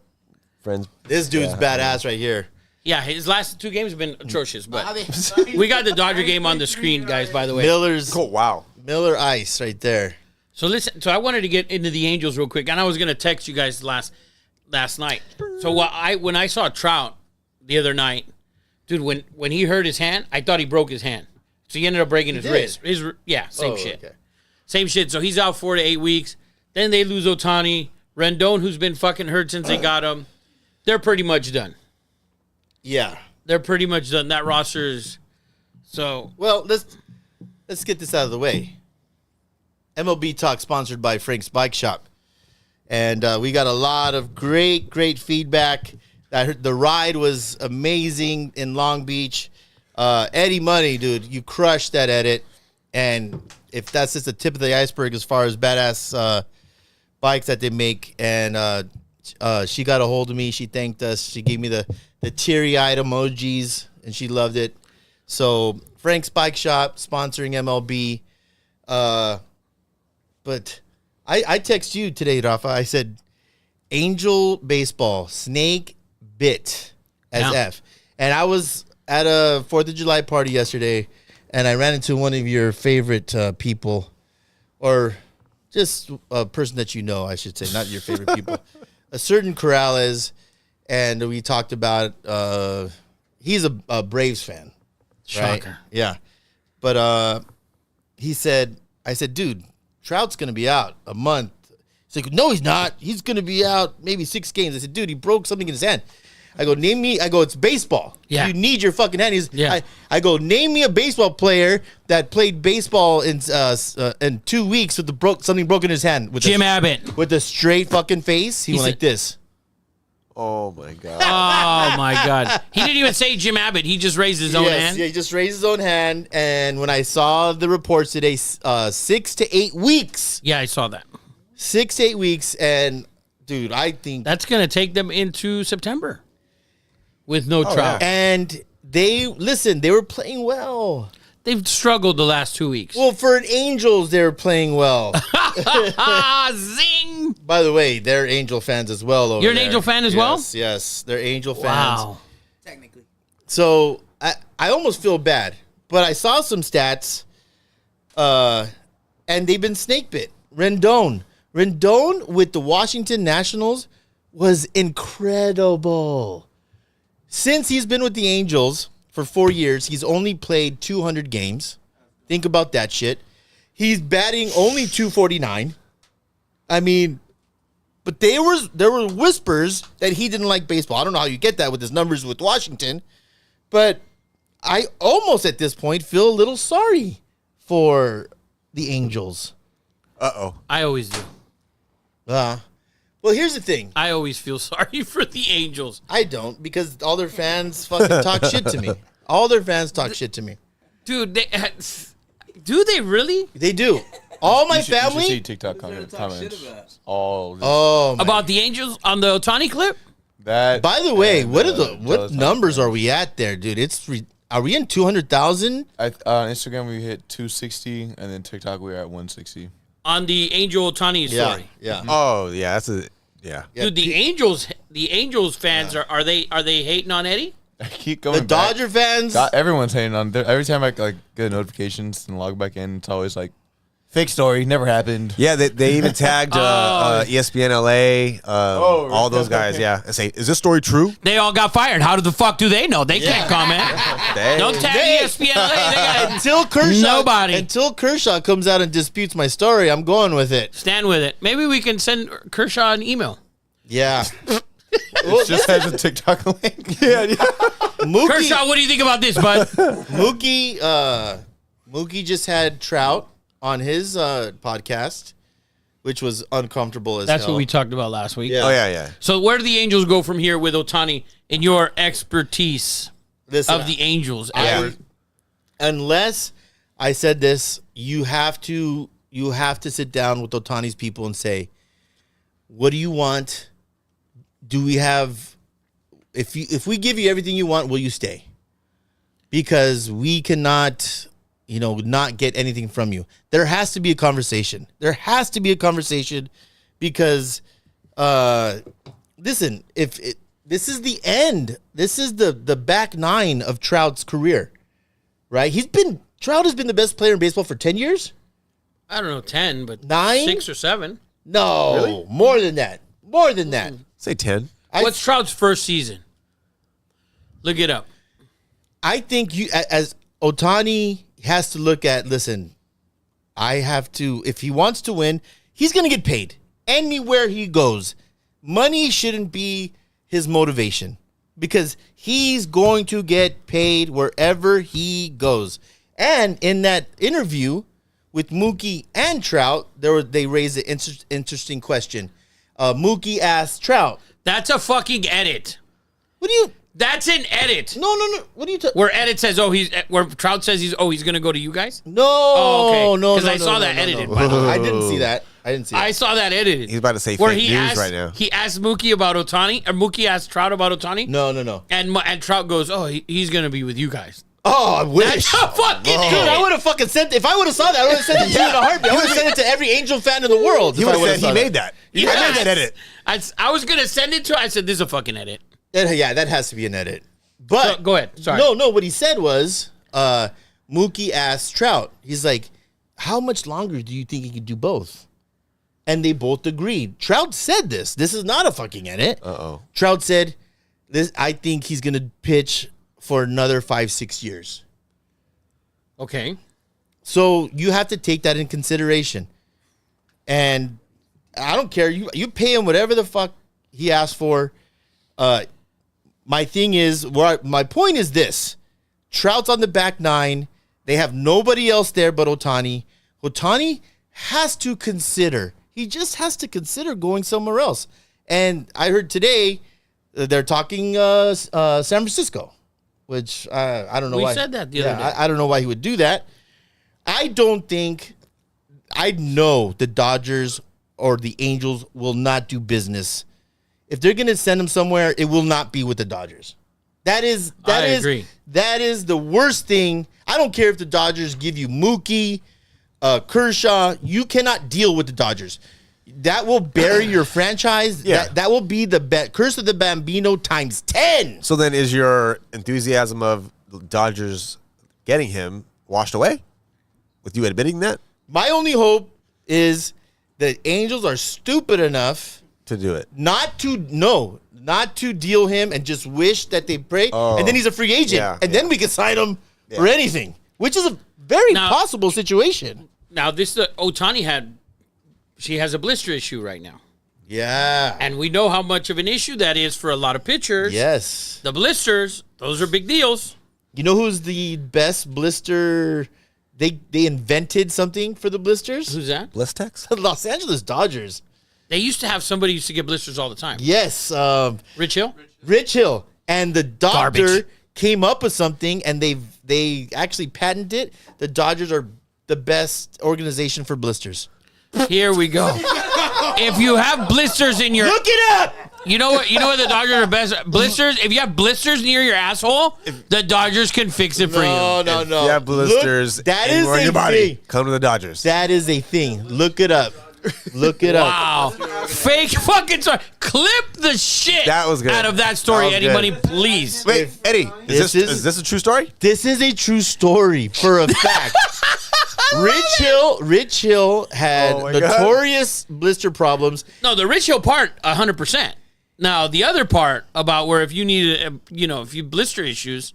C: friend's.
B: This dude's badass right here.
A: Yeah, his last 2 games have been atrocious, but we got the Dodger game on the screen, guys, by the way.
C: Oh wow.
B: Miller Ice right there.
A: So listen, so I wanted to get into the Angels real quick, and I was going to text you guys last night. So when I saw Trout the other night, dude, when he hurt his hand, I thought he broke his hand. So he ended up breaking his
B: did?
A: wrist. Same
B: Oh,
A: shit.
B: okay.
A: Same shit. So he's out 4 to 8 weeks. Then they lose Otani. Rendon, who's been fucking hurt since they got him. They're pretty much done.
B: Yeah.
A: They're pretty much done. That roster is so.
B: Well, let's get this out of the way. MLB Talk sponsored by Frank's Bike Shop. And we got a lot of great feedback. I heard the ride was amazing in Long Beach. Eddie Money, dude, you crushed that edit. And if that's just the tip of the iceberg as far as badass bikes that they make, and she got a hold of me. She thanked us. She gave me the teary-eyed emojis, and she loved it. So Frank's Bike Shop sponsoring MLB. But I text you today, Rafa. I said, Angel Baseball, snake bit as
A: Yeah.
B: F. And I was at a 4th of July party yesterday, and I ran into one of your favorite people, or just a person that you know, I should say, not your favorite people. A certain Corrales, and we talked about, he's a Braves fan. Right?
A: Shocker.
B: Yeah. But I said, dude, Trout's going to be out a month. He's like, no, he's not. He's going to be out maybe 6 games. I said, dude, he broke something in his hand. I go, it's baseball.
A: Yeah.
B: You need your fucking hand.
A: Yeah.
B: I go, name me a baseball player that played baseball in 2 weeks with something broken in his hand. With
A: Jim Abbott.
B: With a straight fucking face. He went
A: said-
B: like this.
C: Oh my god.
A: Oh my God. He didn't even say Jim Abbott. He just raised his own hand.
B: Yeah, he just raised his own hand. And when I saw the reports today, 6 to 8 weeks.
A: Yeah, I saw that.
B: 6 to 8 weeks. And, dude, I think.
A: That's going to take them into September with no Trout.
B: And they were playing well.
A: They've struggled the last 2 weeks.
B: Well, for an Angels, they were playing well.
A: Zing!
B: By the way, they're Angel fans as well. Over
A: You're an
B: there.
A: Angel fan as well?
B: Yes, they're Angel fans.
A: Wow.
E: Technically.
B: So I almost feel bad, but I saw some stats, and they've been snake bit. Rendon with the Washington Nationals was incredible. Since he's been with the Angels for 4 years, he's only played 200 games. Think about that shit. He's batting only 249. I mean, but there were whispers that he didn't like baseball. I don't know how you get that with his numbers with Washington, but I almost at this point feel a little sorry for the Angels.
C: Uh-oh.
A: I always do.
B: Well, here's the thing.
A: I always feel sorry for the Angels.
B: I don't, because all their fans fucking talk shit to me. All their fans talk shit to me.
A: Dude, do they really?
B: They do. All my
D: You should see
B: family.
D: TikTok
E: Talk shit
D: comments.
E: about.
D: All
B: Oh, my.
A: About the Angels on the Otani clip?
D: that.
B: By the way,
D: and,
B: what
D: jealous
B: numbers
D: Mike
B: are we at there, dude? Are we in 200,000?
D: on Instagram we hit 260, and then TikTok we were at 160.
A: On the Angel Otani story.
B: Yeah.
C: Oh yeah, that's a yeah.
A: Dude, the Angels fans are they hating on Eddie?
D: I keep going.
B: The
D: back.
B: Dodger fans.
D: Everyone's hating on. Every time I like get notifications and log back in, it's always like fake story, never happened.
C: Yeah, they even tagged ESPN LA, all those guys. Yeah, and say, is this story true?
A: They all got fired. How the fuck do they know? They can't comment.
C: Dang.
A: Don't tag ESPN LA. They got
B: Until Kershaw comes out and disputes my story, I'm going with it.
A: stand with it. Maybe we can send Kershaw an email.
B: Yeah.
D: It just has a TikTok link.
B: Mookie,
A: Kershaw, what do you think about this, bud?
B: Mookie just had Trout on his podcast, which was uncomfortable as
A: That's
B: hell.
A: what we talked about last week.
B: Yeah.
C: Oh yeah.
A: So where do the Angels go from here with Otani in your expertise
B: Listen,
A: of the Angels?
B: unless I said this, you have to sit down with Otani's people and say, what do you want? Do we have, if we give you everything you want, will you stay? Because we cannot, not get anything from you. There has to be a conversation. Because, listen, this is the end. This is the back nine of Trout's career, right? Trout has been the best player in baseball for 10 years.
A: I don't know, 10, but
B: 9?
A: 6 or 7.
B: No, more than that.
C: Say 10.
A: What's Trout's first season? Look it up.
B: I think as Otani has to look at, listen, I have to, if he wants to win, he's going to get paid. anywhere he goes, money shouldn't be his motivation because he's going to get paid wherever he goes. And in that interview with Mookie and Trout, they raised an interesting question. Mookie asked Trout,
A: That's a fucking edit.
B: "What do you?"
A: That's an edit.
B: No. What are you talking?
A: Where edit says, where Trout says he's going to go to you guys?
B: No,
A: Oh, okay.
B: no,
A: 'Cause
B: no,
A: I saw
B: no,
A: that
B: no,
A: edited,
B: no.
A: by the way.
B: I didn't see that.
A: I saw that edited.
C: He's about to say
A: where
C: fake
A: he
C: news
A: asked,
C: right now.
A: He asked Mookie about Ohtani, or Mookie asked Trout about Ohtani.
B: No.
A: And Trout goes, he's going to be with you guys.
B: Oh, I wish.
A: That's a fucking
B: Dude,
A: edit.
B: I would have fucking sent. If I would have saw that, I would have sent it to you in a heartbeat. I would have sent it to every Angel fan in the world.
C: He
B: if I
C: would
B: would've
C: have said
B: saw
C: he made that. I made that edit.
A: I was going to send it to I said, this is a fucking edit.
B: Yeah, that has to be an edit. But
A: So, go ahead. Sorry.
B: No. What he said was, Mookie asked Trout. He's like, "How much longer do you think he could do both?" And they both agreed. Trout said this. This is not a fucking edit. Trout said, "This. I think he's gonna pitch for another 5-6 years."
A: Okay.
B: So you have to take that in consideration. And I don't care. You pay him whatever the fuck he asked for. My thing is, my point is this. Trout's on the back nine. They have nobody else there but Ohtani. Ohtani has to consider. He just has to consider going somewhere else. And I heard today they're talking San Francisco, which I don't know why.
A: We said that the other day.
B: I don't know why he would do that. I know the Dodgers or the Angels will not do business. If they're going to send him somewhere, it will not be with the Dodgers. I agree. That is the worst thing. I don't care if the Dodgers give you Mookie, Kershaw. You cannot deal with the Dodgers. That will bury your franchise.
C: Yeah.
B: That will be the curse of the Bambino times 10.
C: So then is your enthusiasm of the Dodgers getting him washed away? With you admitting that?
B: My only hope is the Angels are stupid enough
C: To do it.
B: not to deal him and just wish that they pray, and then he's a free agent,
C: Yeah,
B: and then we can sign him for anything, which is a very possible situation.
A: Now, Ohtani she has a blister issue right now.
B: Yeah.
A: And we know how much of an issue that is for a lot of pitchers.
B: Yes.
A: The blisters, those are big deals.
B: You know who's the best blister? They invented something for the blisters.
A: Who's that?
C: Blistex?
B: The Los Angeles Dodgers.
A: They used to have somebody who used to get blisters all the time.
B: Yes.
A: Rich Hill?
B: Rich Hill. And the doctor
A: Garbage.
B: came up with something, and they actually patented it. The Dodgers are the best organization for blisters.
A: Here we go. If you have blisters in your...
B: Look it up!
A: You know what the Dodgers are best? Blisters? If you have blisters near your asshole, the Dodgers can fix it for you.
B: No.
C: If you have blisters
B: Look, that is
C: anywhere in
B: a
C: your body,
B: thing.
C: come to the Dodgers.
B: That is a thing. Look it up. Look it up.
A: Wow. Fake fucking story. Clip the shit
C: That was good.
A: out of that story,
C: That was
A: Eddie
C: good.
A: Money, please.
C: Wait, Eddie,
B: This
C: is this a true story?
B: This is a true story for a fact. Rich Hill had
C: Oh my God.
B: notorious blister problems.
A: No, the Rich Hill part, 100%. Now, the other part about where if you need, if you blister issues,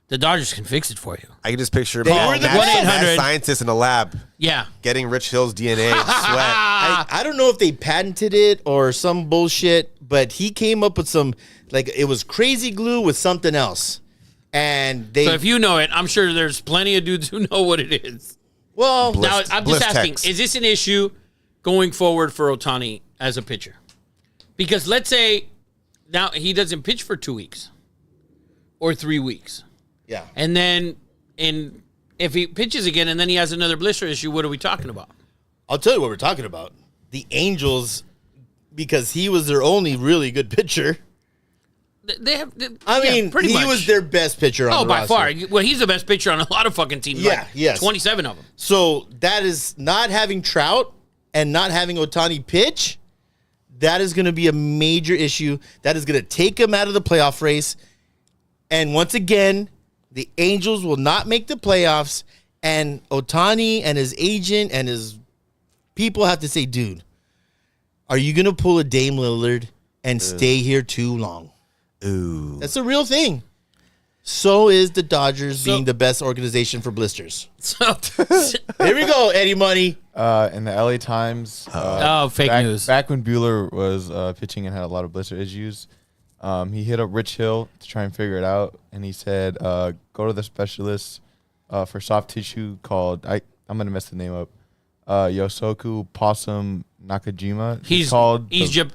A: the Dodgers can fix it for you.
C: I can just picture
B: were
C: mad,
B: the
C: mad,
B: best.
C: mad
A: 1-800.
C: scientists in a lab
A: Yeah.
C: getting Rich Hill's DNA and sweat.
B: I don't know if they patented it or some bullshit, but he came up with some, like, it was crazy glue with something else. And they,
A: So if you know it, I'm sure there's plenty of dudes who know what it is.
B: well,
A: Now, I'm just asking,
C: Blistex.
A: is this an issue going forward for Ohtani as a pitcher? Because let's say now he doesn't pitch for 2 weeks or 3 weeks.
B: yeah.
A: And then if he pitches again and then he has another blister issue, what are we talking about?
B: I'll tell you what we're talking about. The Angels, because he was their only really good pitcher.
A: They have.
B: I mean,
A: pretty
B: he
A: much.
B: was their best pitcher on
A: Oh,
B: the
A: by
B: roster.
A: far. Well, he's the best pitcher on a lot of fucking teams.
B: Yeah,
A: like
B: yes.
A: 27 of them.
B: So that is not having Trout and not having Ohtani pitch. That is going to be a major issue. That is going to take him out of the playoff race. And once again, the Angels will not make the playoffs. And Ohtani and his agent and his people have to say, dude, are you going to pull a Dame Lillard and stay here too long?
C: Ooh.
B: That's a real thing. so is the Dodgers being the best organization for blisters.
A: So,
B: Here we go, Eddie Money.
D: In the LA Times.
A: fake news.
D: Back when Bueller was pitching and had a lot of blister issues, he hit up Rich Hill to try and figure it out, and he said, "Go to the specialist for soft tissue called I'm gonna mess the name up, Yosoku Possum Nakajima.
A: He's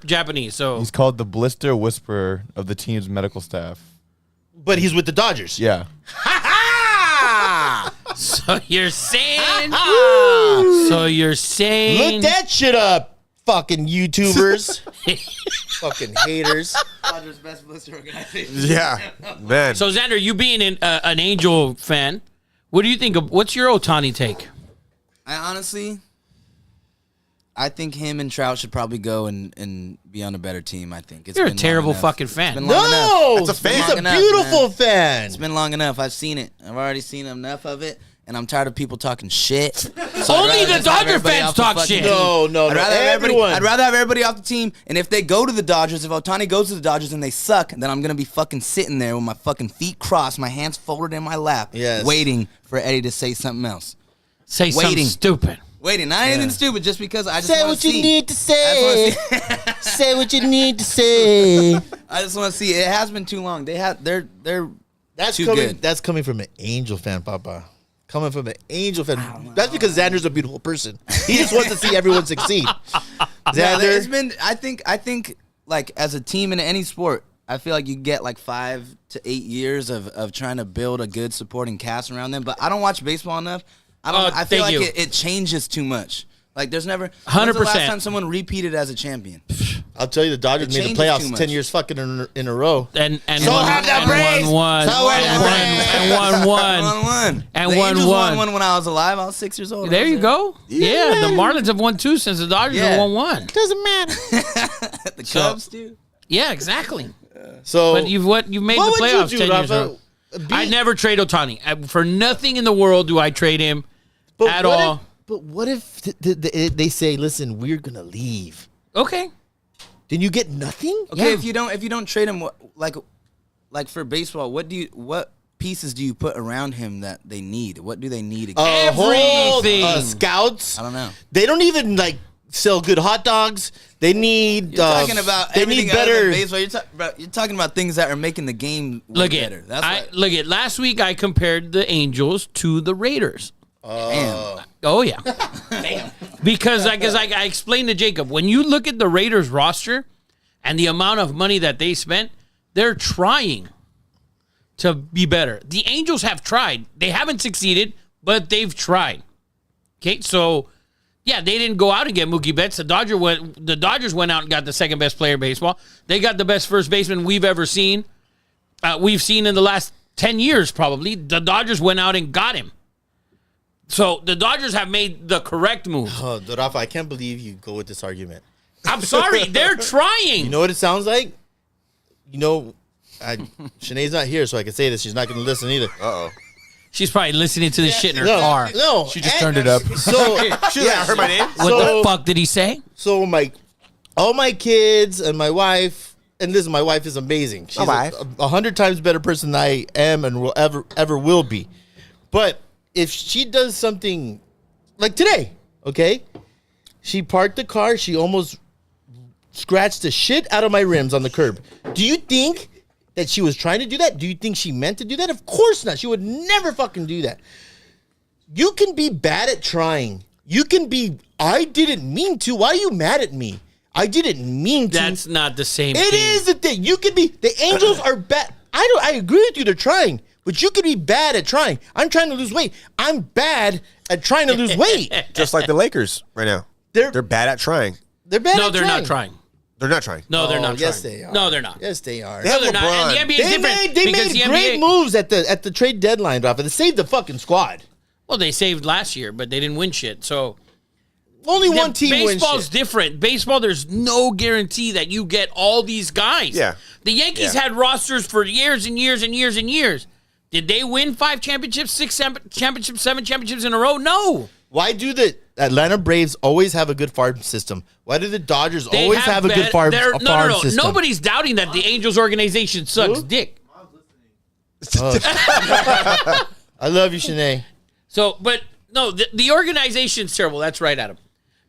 A: Japanese, so
D: he's called the blister whisperer of the team's medical staff.
B: But he's with the Dodgers.
D: Yeah,
A: so you're saying,
B: Look that shit up, fucking YouTubers. Fucking haters.
E: Dodgers best blister organization.
C: Yeah, man.
A: So Xander, you being an Angel fan, what do you think of? What's your Ohtani take?
E: I think him and Trout should probably go and be on a better team. I think
A: You're a terrible fucking fan.
B: No,
C: That's a fan.
B: He's a
E: Long enough,
B: beautiful
E: man.
B: fan.
E: It's been long enough. I've seen it. I've already seen enough of it, and I'm tired of people talking shit. So
A: Only the Dodger fans talk shit.
B: No,
E: I'd rather have
B: everyone.
E: I'd rather have everybody off the team. And if they go to the Dodgers, if Ohtani goes to the Dodgers and they suck, then I'm gonna be fucking sitting there with my fucking feet crossed, my hands folded in my lap,
B: Yes.
E: waiting for Eddie to say something else.
A: Say something
E: Waiting.
A: stupid.
E: Waiting, not anything stupid, just because I just
B: Say
E: want
B: what
E: to see.
B: you need to say.
E: I just wanna see.
B: Say what you need to say.
E: I just want to see. It has been too long. They're
B: That's
E: too
B: coming.
E: good.
B: That's coming from an Angel fan, Papa. Coming from an Angel fan. That's because Xander's a beautiful person. He just wants to see everyone succeed.
E: Yeah, it's
B: Xander,
E: been. I think like as a team in any sport, I feel like you get like 5 to 8 years of trying to build a good supporting cast around them. But I don't watch baseball enough. I feel
A: thank
E: like
A: you.
E: it changes too much. Like there's never
A: 100%.
E: When's the last time someone repeated as a champion?
B: I'll tell you, the Dodgers
E: It
B: made the
E: changes too
B: playoffs
E: much.
B: 10 years fucking in a row.
A: And
B: So
A: won,
B: have the
A: and
B: Braves.
A: won,
B: So have the Braves.
A: and won one.
E: 1-1.
A: And
E: the
A: won
E: Angels
A: one.
E: won when I was alive. I was 6 years old.
A: There you go. Yeah, the Marlins have won 2 since the Dodgers
E: Yeah.
A: have won 1.
B: Doesn't matter.
E: The Cubs, dude.
A: Yeah, exactly.
B: So,
A: But you've made
B: what
A: the
B: would
A: playoffs
B: you
A: 10
B: do,
A: years
B: Rafa?
A: ago. I never trade Ohtani. For nothing in the world do I trade him at
B: what
A: all.
B: What if they say, listen, we're going to leave?
A: Okay.
B: Then you get nothing?
E: Okay,
A: Yeah.
E: if you don't trade him, like for baseball, what pieces do you put around him that they need? What do they need?
A: Everything.
B: Scouts.
E: I don't know.
B: They don't even sell good hot dogs. They need.
E: You're talking about
B: They
E: everything
B: need
E: other
B: better.
E: than baseball. You're talking about things that are making the game
A: Look
E: better.
A: at last week I compared the Angels to the Raiders.
E: Damn.
A: Oh yeah. Because I explained to Jacob, when you look at the Raiders roster and the amount of money that they spent, they're trying to be better. The Angels have tried. They haven't succeeded, but they've tried. Okay, so yeah, they didn't go out and get Mookie Betts. The Dodgers went out and got the second best player in baseball. They got the best first baseman we've ever seen. We've seen in the last 10 years probably. The Dodgers went out and got him. So the Dodgers have made the correct move.
B: Oh, Rafa, I can't believe you go with this argument.
A: I'm sorry, they're trying.
B: You know what it sounds like? Shanae's not here, so I can say this. She's not going to listen either.
C: Uh-oh.
A: She's probably listening to this shit in her car.
B: No,
D: she just turned it up.
B: So,
C: I heard my name.
A: What the fuck did he say?
B: So all my kids and my wife, and listen, my wife is amazing. She's
C: My wife.
B: 100 times better person than I am and will ever will be. But if she does something like today, okay, she parked the car, she almost scratched the shit out of my rims on the curb. Do you think that she was trying to do that? Do you think she meant to do that? Of course not. She would never fucking do that. You can be bad at trying. You can be, I didn't mean to. Why are you mad at me? I didn't mean to.
A: That's not the same
B: It
A: thing.
B: is the thing. You could be, the Angels are bad. I agree with you, they're trying. But you could be bad at trying. I'm trying to lose weight. I'm bad at trying to lose weight.
C: Just like the Lakers right now.
B: They're
C: bad at trying.
B: They're bad
A: No,
B: at
A: they're
B: trying.
A: not trying.
C: They're not trying.
A: No, they're not
B: Yes,
A: trying.
B: they are.
A: No, they're not.
B: Yes, they are.
C: They have
A: No, they're not.
C: LeBron.
A: And the NBA is different.
B: They
A: because
B: made
A: the
B: great
A: NBA
B: moves at the trade deadline, Rafa. They saved the fucking squad.
A: Well, they saved last year, but they didn't win shit. So
B: Only one team wins
A: baseball's
B: shit.
A: different. Baseball, there's no guarantee that you get all these guys.
C: Yeah.
A: The Yankees
C: Yeah.
A: had rosters for years and years and years and years. Did they win 5 championships, 6 championships, 7 championships in a row? No.
B: Why do the Atlanta Braves always have a good farm system? Why do the Dodgers
A: They
B: always have a good farm
A: No.
B: system?
A: Nobody's doubting that the Angels organization sucks
B: Who?
A: dick.
B: I love you, Shanae.
A: So, but no, the organization's terrible. That's right, Adam.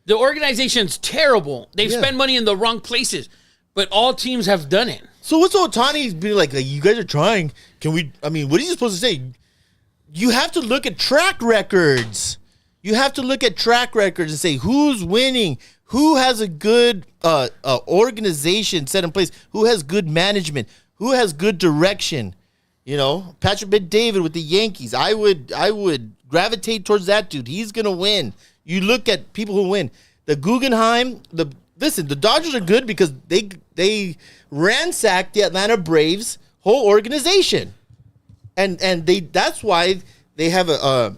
A: The organization's terrible. They've spent money in the wrong places, but all teams have done it.
B: So what's Otani's being like, you guys are trying. Can we, I mean, what are you supposed to say? You have to look at track records. You have to look at track records and say who's winning, who has a good organization set in place, who has good management, who has good direction. You know, Patrick Bet-David with the Yankees. I would gravitate towards that dude. He's gonna win. You look at people who win. The Guggenheim. The Dodgers are good because they ransacked the Atlanta Braves whole organization, and that's why they have a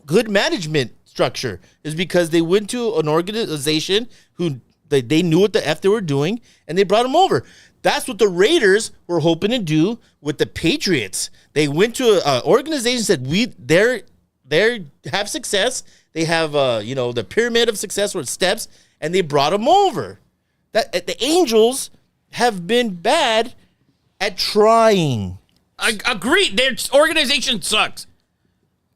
B: good management structure, is because they went to an organization who they knew what the F they were doing, and they brought them over. That's what the Raiders were hoping to do with the Patriots. They went to an organization and said, they have success. They have the pyramid of success with steps, and they brought them over. That the Angels have been bad at trying.
A: I agree. Their organization sucks.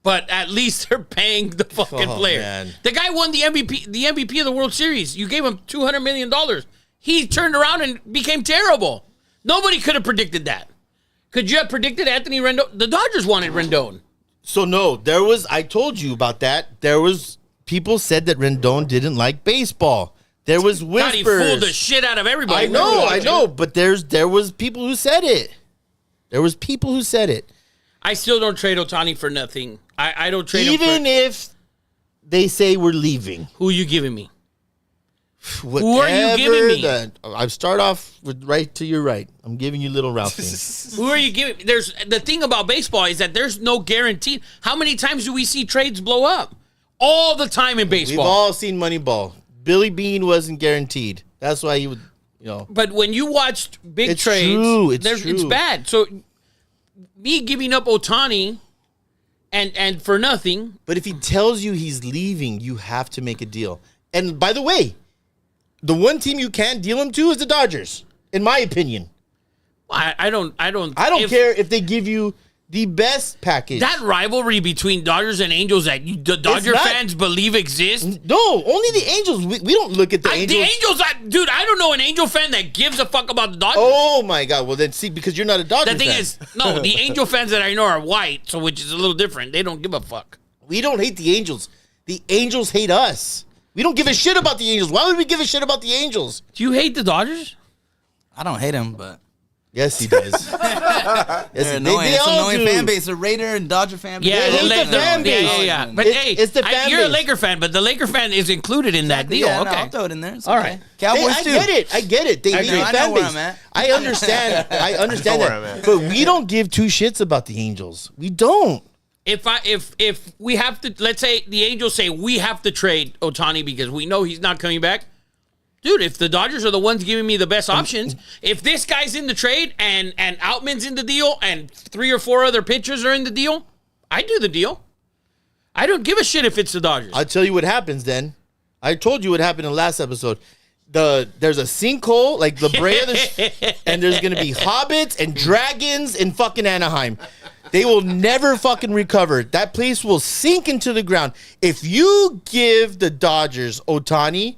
A: But at least they're paying the fucking player.
B: Man.
A: The guy won the MVP of the World Series. You gave him $200 million. He turned around and became terrible. Nobody could have predicted that. Could you have predicted Anthony Rendon? The Dodgers wanted Rendon.
B: So no, I told you about that. People said that Rendon didn't like baseball. There was whispers.
A: God, he fooled the shit out of everybody.
B: I know, but there was people who said it. There was people who said it.
A: I still don't trade Ohtani for nothing. I don't trade him
B: Even if they say we're leaving.
A: Who are you giving me?
B: Who
A: are you giving me?
B: I start off with right to your right. I'm giving you little Ralphie.
A: Who are you giving? There's the thing about baseball is that there's no guarantee. How many times do we see trades blow up? All the time in
B: We've
A: baseball.
B: all seen Moneyball. Billy Bean wasn't guaranteed. That's why he would,
A: But when you watched big
B: It's
A: trades,
B: true. It's
A: it's
B: true.
A: bad. So me giving up Ohtani and for nothing.
B: But if he tells you he's leaving, you have to make a deal. And by the way, the one team you can't deal him to is the Dodgers, in my opinion.
A: I don't
B: care if they give you the best package.
A: That rivalry between Dodgers and Angels that the Dodger
B: not-
A: fans believe exists.
B: No, only the Angels. We don't look at the Angels.
A: The Angels, dude, I don't know an Angel fan that gives a fuck about the Dodgers.
B: Oh my God! Well then, see, because you're not a Dodger
A: The thing
B: fan.
A: is, no, the Angel fans that I know are white, so which is a little different. They don't give a fuck.
B: We don't hate the Angels. The Angels hate us. We don't give a shit about the Angels. Why would we give a shit about the Angels?
A: Do you hate the Dodgers?
E: I don't hate him, but
B: Yes, he does.
E: they're annoying. It's an annoying fan base. A Raider and Dodger fan base.
B: Yeah, it's the fan base.
A: Yeah. But
B: It's the fan
A: you're a
B: base.
A: Laker fan, but the Laker fan is included in that deal.
E: Yeah, no,
A: Okay.
E: I'll throw it in there. It's
A: All
E: okay.
A: right.
E: Cowboys
B: I
E: too.
B: get it. They hate the
E: I
B: fan
E: know where
B: base.
E: I'm at.
B: I understand. I understand
C: where
B: that.
C: I'm at.
B: But we don't give two shits about the Angels. We don't.
A: If we have to, let's say the Angels say we have to trade Ohtani because we know he's not coming back. Dude, if the Dodgers are the ones giving me the best options, if this guy's in the trade and Outman's in the deal and 3 or 4 other pitchers are in the deal, I do the deal. I don't give a shit if it's the Dodgers.
B: I'll tell you what happens then. I told you what happened in the last episode. There's a sinkhole like La Brea, and there's gonna be hobbits and dragons in fucking Anaheim. They will never fucking recover. That place will sink into the ground. If you give the Dodgers Ohtani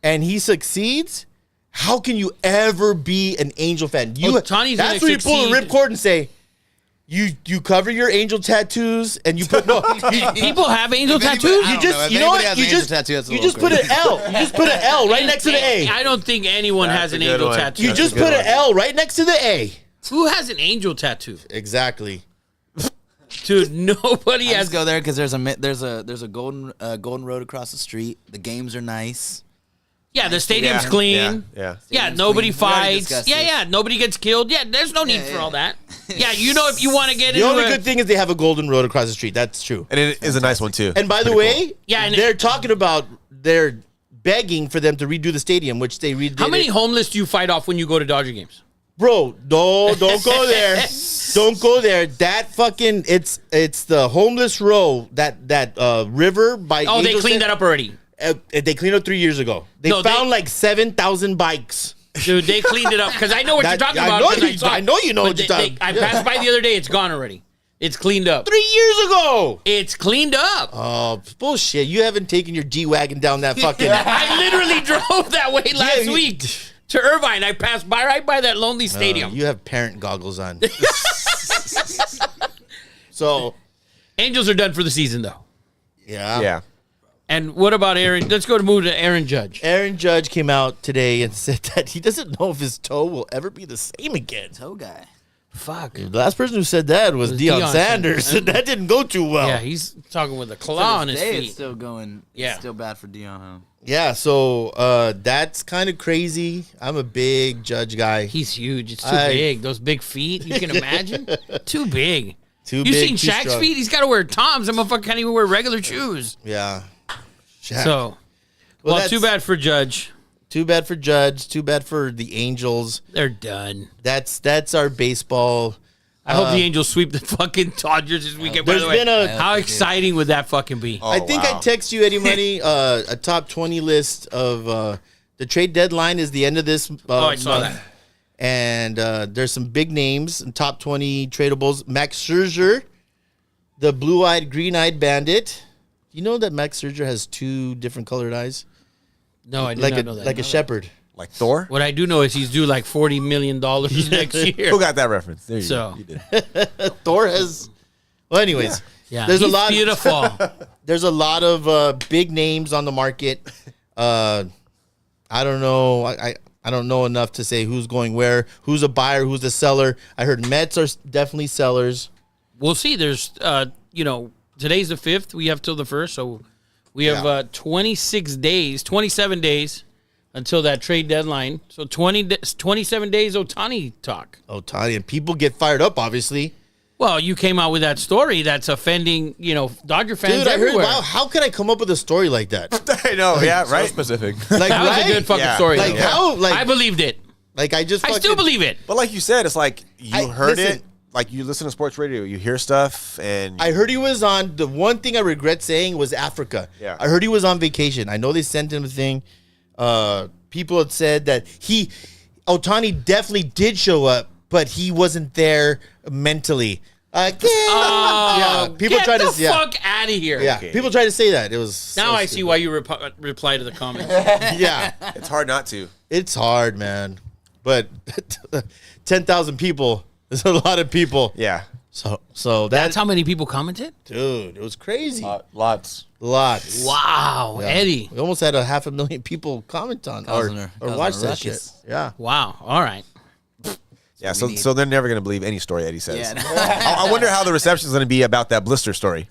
B: and he succeeds, how can you ever be an Angel fan?
A: Ohtani's
B: that's
A: gonna
B: where you pull the
A: succeed.
B: ripcord and say, you cover your Angel tattoos and you put
A: People have Angel
E: If anybody-
A: tattoos.
E: I
B: you
E: don't
B: just
E: know. If
B: you know what
E: anybody has
B: you
E: an Angel
B: just
E: tattoo, that's a
B: you
E: little
B: just put an L. You just put an L right next to the A.
A: I don't think anyone has
C: That's
A: an
C: a good
A: Angel
C: one.
A: tattoo.
B: You
C: That's
B: just
C: a good
B: put an
C: one.
B: L right next to the A.
A: Who has an Angel tattoo?
B: Exactly.
A: Dude, nobody
E: I
A: has.
E: just go there because there's a golden road across the street. The games are nice.
A: Yeah, the stadium's clean.
C: Yeah.
A: Yeah,
E: Stadium's
A: nobody
E: clean. We already
A: fights.
E: discussed
A: Yeah,
E: this.
A: yeah, nobody gets killed. Yeah, there's no need for all that. Yeah, you know, if you want to get
B: The
A: into
B: only
A: a,
B: good thing is they have a golden road across the street. That's true.
C: And it is a nice one too.
B: And by the
C: Pretty
B: way,
C: cool.
A: Yeah, and
B: they're talking about they're begging for them to redo the stadium, which they redid.
A: how many
B: it.
A: homeless do you fight off when you go to Dodger games?
B: Bro, don't go there. Don't go there. That fucking it's the homeless row, that river by
A: Oh, they
B: Angel
A: cleaned
B: Center.
A: that up already.
B: They cleaned up 3 years ago. They
A: No,
B: found like 7,000 bikes.
A: Dude, they cleaned it up because I know what you're talking about.
B: I know you know what you're talking.
A: I passed by the other day. It's gone already. It's cleaned up.
B: 3 years ago.
A: It's cleaned up.
B: Oh, bullshit. You haven't taken your G-Wagon down that fucking...
A: I literally drove that way last
B: you-
A: week to Irvine. I passed by right by that lonely stadium.
B: You have parent goggles on. So,
A: Angels are done for the season, though.
B: yeah.
C: Yeah.
A: And what about Aaron? Let's go to move to Aaron Judge.
B: Aaron Judge came out today and said that he doesn't know if his toe will ever be the same again.
E: Toe guy.
A: Fuck.
B: The last person who said that was Deion Sanders, and that didn't go too well.
A: Yeah, he's talking with a claw on his
E: It's
A: feet.
E: still going.
A: Yeah.
E: It's still bad for Dion. Huh?
B: Yeah, so that's kind of crazy. I'm a big Judge guy.
A: He's huge. It's too big. Those big feet. You can imagine. Too big.
B: Too
A: You
B: big,
A: seen
B: too
A: Shaq's
B: strong.
A: feet? He's got to wear Toms. That motherfucker can't even wear regular shoes.
B: Yeah. Shaq.
A: So, well,
B: that's-
A: too bad for Judge.
B: Too bad for Judge. Too bad for the Angels.
A: They're done.
B: That's our baseball.
A: I hope the Angels sweep the fucking Dodgers this weekend. By
B: There's
A: the way,
B: been a-
A: how exciting would that fucking be?
C: Oh,
B: I think
C: wow.
B: I text you, Eddie Money, a top 20 list of the trade deadline is the end of this.
A: I saw
B: month.
A: that.
B: And there's some big names in top 20 tradables. Max Scherzer, the blue-eyed, green-eyed bandit. You know that Max Scherzer has 2 different colored eyes?
A: No, I did
B: Like
A: not
B: a
A: know that.
B: like a shepherd.
C: Like Thor?
A: What I do know is he's due like $40 million next year.
C: Who got that reference? There you
A: So.
C: go. You did.
B: Thor has. Well, anyways,
A: Yeah,
B: there's
A: he's
B: a lot.
A: beautiful.
B: There's a lot of big names on the market. I don't know. I don't know enough to say who's going where, who's a buyer, who's a seller. I heard Mets are definitely sellers.
A: We'll see. There's, today's the 5th. We have till the 1st. So we have 27 days until that trade deadline. So 27 days Ohtani talk.
B: Ohtani, and people get fired up, obviously.
A: Well, you came out with that story that's offending, Dodger fans
B: Dude, I heard.
A: everywhere.
B: Wow, how could I come up with a story like that?
C: I know, yeah,
D: So
C: right?
D: specific.
B: Like,
A: that was
B: right?
A: a good fucking
C: Yeah.
A: story.
B: Like
A: though.
B: how? Like
A: I believed it.
B: Like I just.
A: I still
B: fucking-
A: believe it.
C: But like you said, it's like you heard
B: listen.
C: it. Like you listen to sports radio, you hear stuff, and
B: I heard he was on. The one thing I regret saying was Africa.
C: Yeah.
B: I heard he was on vacation. I know they sent him a thing. People had said that Ohtani definitely did show up, but he wasn't there mentally. Yeah. People
A: Get
B: try
A: the
B: to. Yeah.
A: fuck out of here.
B: Yeah.
C: Okay.
B: People try to say that. It was.
A: Now
B: so
A: I see
B: stupid.
A: why you reply to the comments.
B: Yeah.
C: it's hard not to.
B: It's hard, man. But 10,000 people is a lot of people.
C: Yeah.
B: So
A: That's how many people commented?
B: dude, it was crazy.
D: Lots.
B: Lots.
A: Wow,
B: Yeah.
A: Eddie.
B: We almost had 500,000 people comment on
E: Causing
B: or
E: a
B: watch that
E: ruckus.
B: shit. Yeah.
A: Wow. All right.
C: Yeah,
E: we need.
C: so they're never going to believe any story Eddie says.
E: Yeah.
C: I wonder how the reception is going to be about that blister story.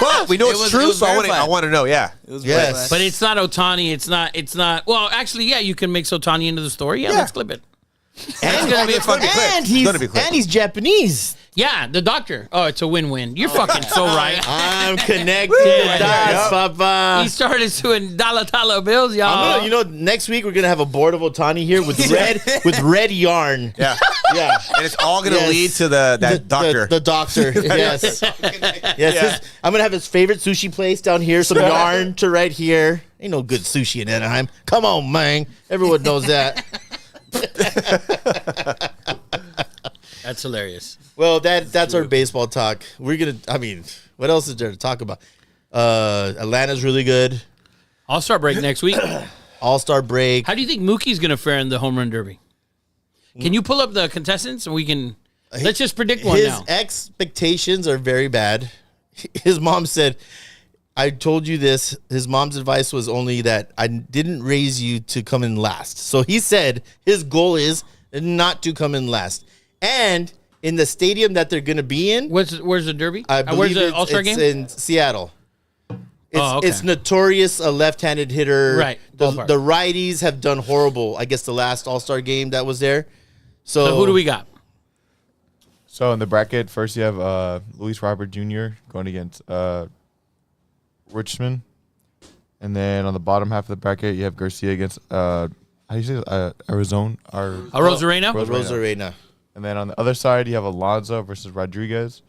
C: Well, we know
E: It
C: it's
E: was-
C: true,
E: it was
C: so I
E: verified.
C: want to know. Yeah,
E: It was
B: Yes.
E: verified.
A: But it's not Ohtani. It's not. Well, actually, yeah, you can mix Ohtani into the story. Yeah,
C: Yeah.
A: let's clip it.
B: And,
A: gonna be a fucking
C: clip.
B: and
C: It's
B: he's
C: gonna be clip.
B: and he's Japanese.
A: Yeah, the doctor. Oh, it's a win-win. You're fucking so right.
B: I'm connected.
A: Yeah.
B: Dots, Papa.
A: He started doing dollar bills, y'all.
B: Next week we're gonna have a board of Ohtani here with red yarn.
C: yeah,
B: Yeah.
C: and it's all going to
B: Yes.
C: lead to that doctor.
B: The doctor. Yes. Yes. I'm gonna have his favorite sushi place down here. Some yarn to right here. Ain't no good sushi in Anaheim. Come on, man. Everyone knows that.
A: That's hilarious.
B: Well, that's our baseball talk. We're gonna. I mean, what else is there to talk about? Atlanta's really good.
A: All-Star break next week.
B: All-Star break.
A: How do you think Mookie's going to fare in the home run derby? Can you pull up the contestants and we can let's just predict one
B: His
A: now.
B: expectations are very bad. His mom said, I told you this. His mom's advice was only that I didn't raise you to come in last. So he said his goal is not to come in last. And in the stadium that they're going to be in,
A: Where's the derby?
B: I
A: Where's
B: believe
A: the All-Star
B: it's
A: game?
B: in Seattle. It's,
A: Oh, okay.
B: it's notorious a left-handed hitter.
A: Right,
B: The
A: ballpark.
B: righties have done horrible. I guess the last All-Star game that was there. So
A: So who do we got?
D: So in the bracket, first you have Luis Robert Jr. going against Richmond. And then on the bottom half of the bracket, you have Garcia against, how do you say it? Arizona?
A: Rosarena?
B: Rosarena.
D: And then on the other side, you have Alonso versus Rodriguez.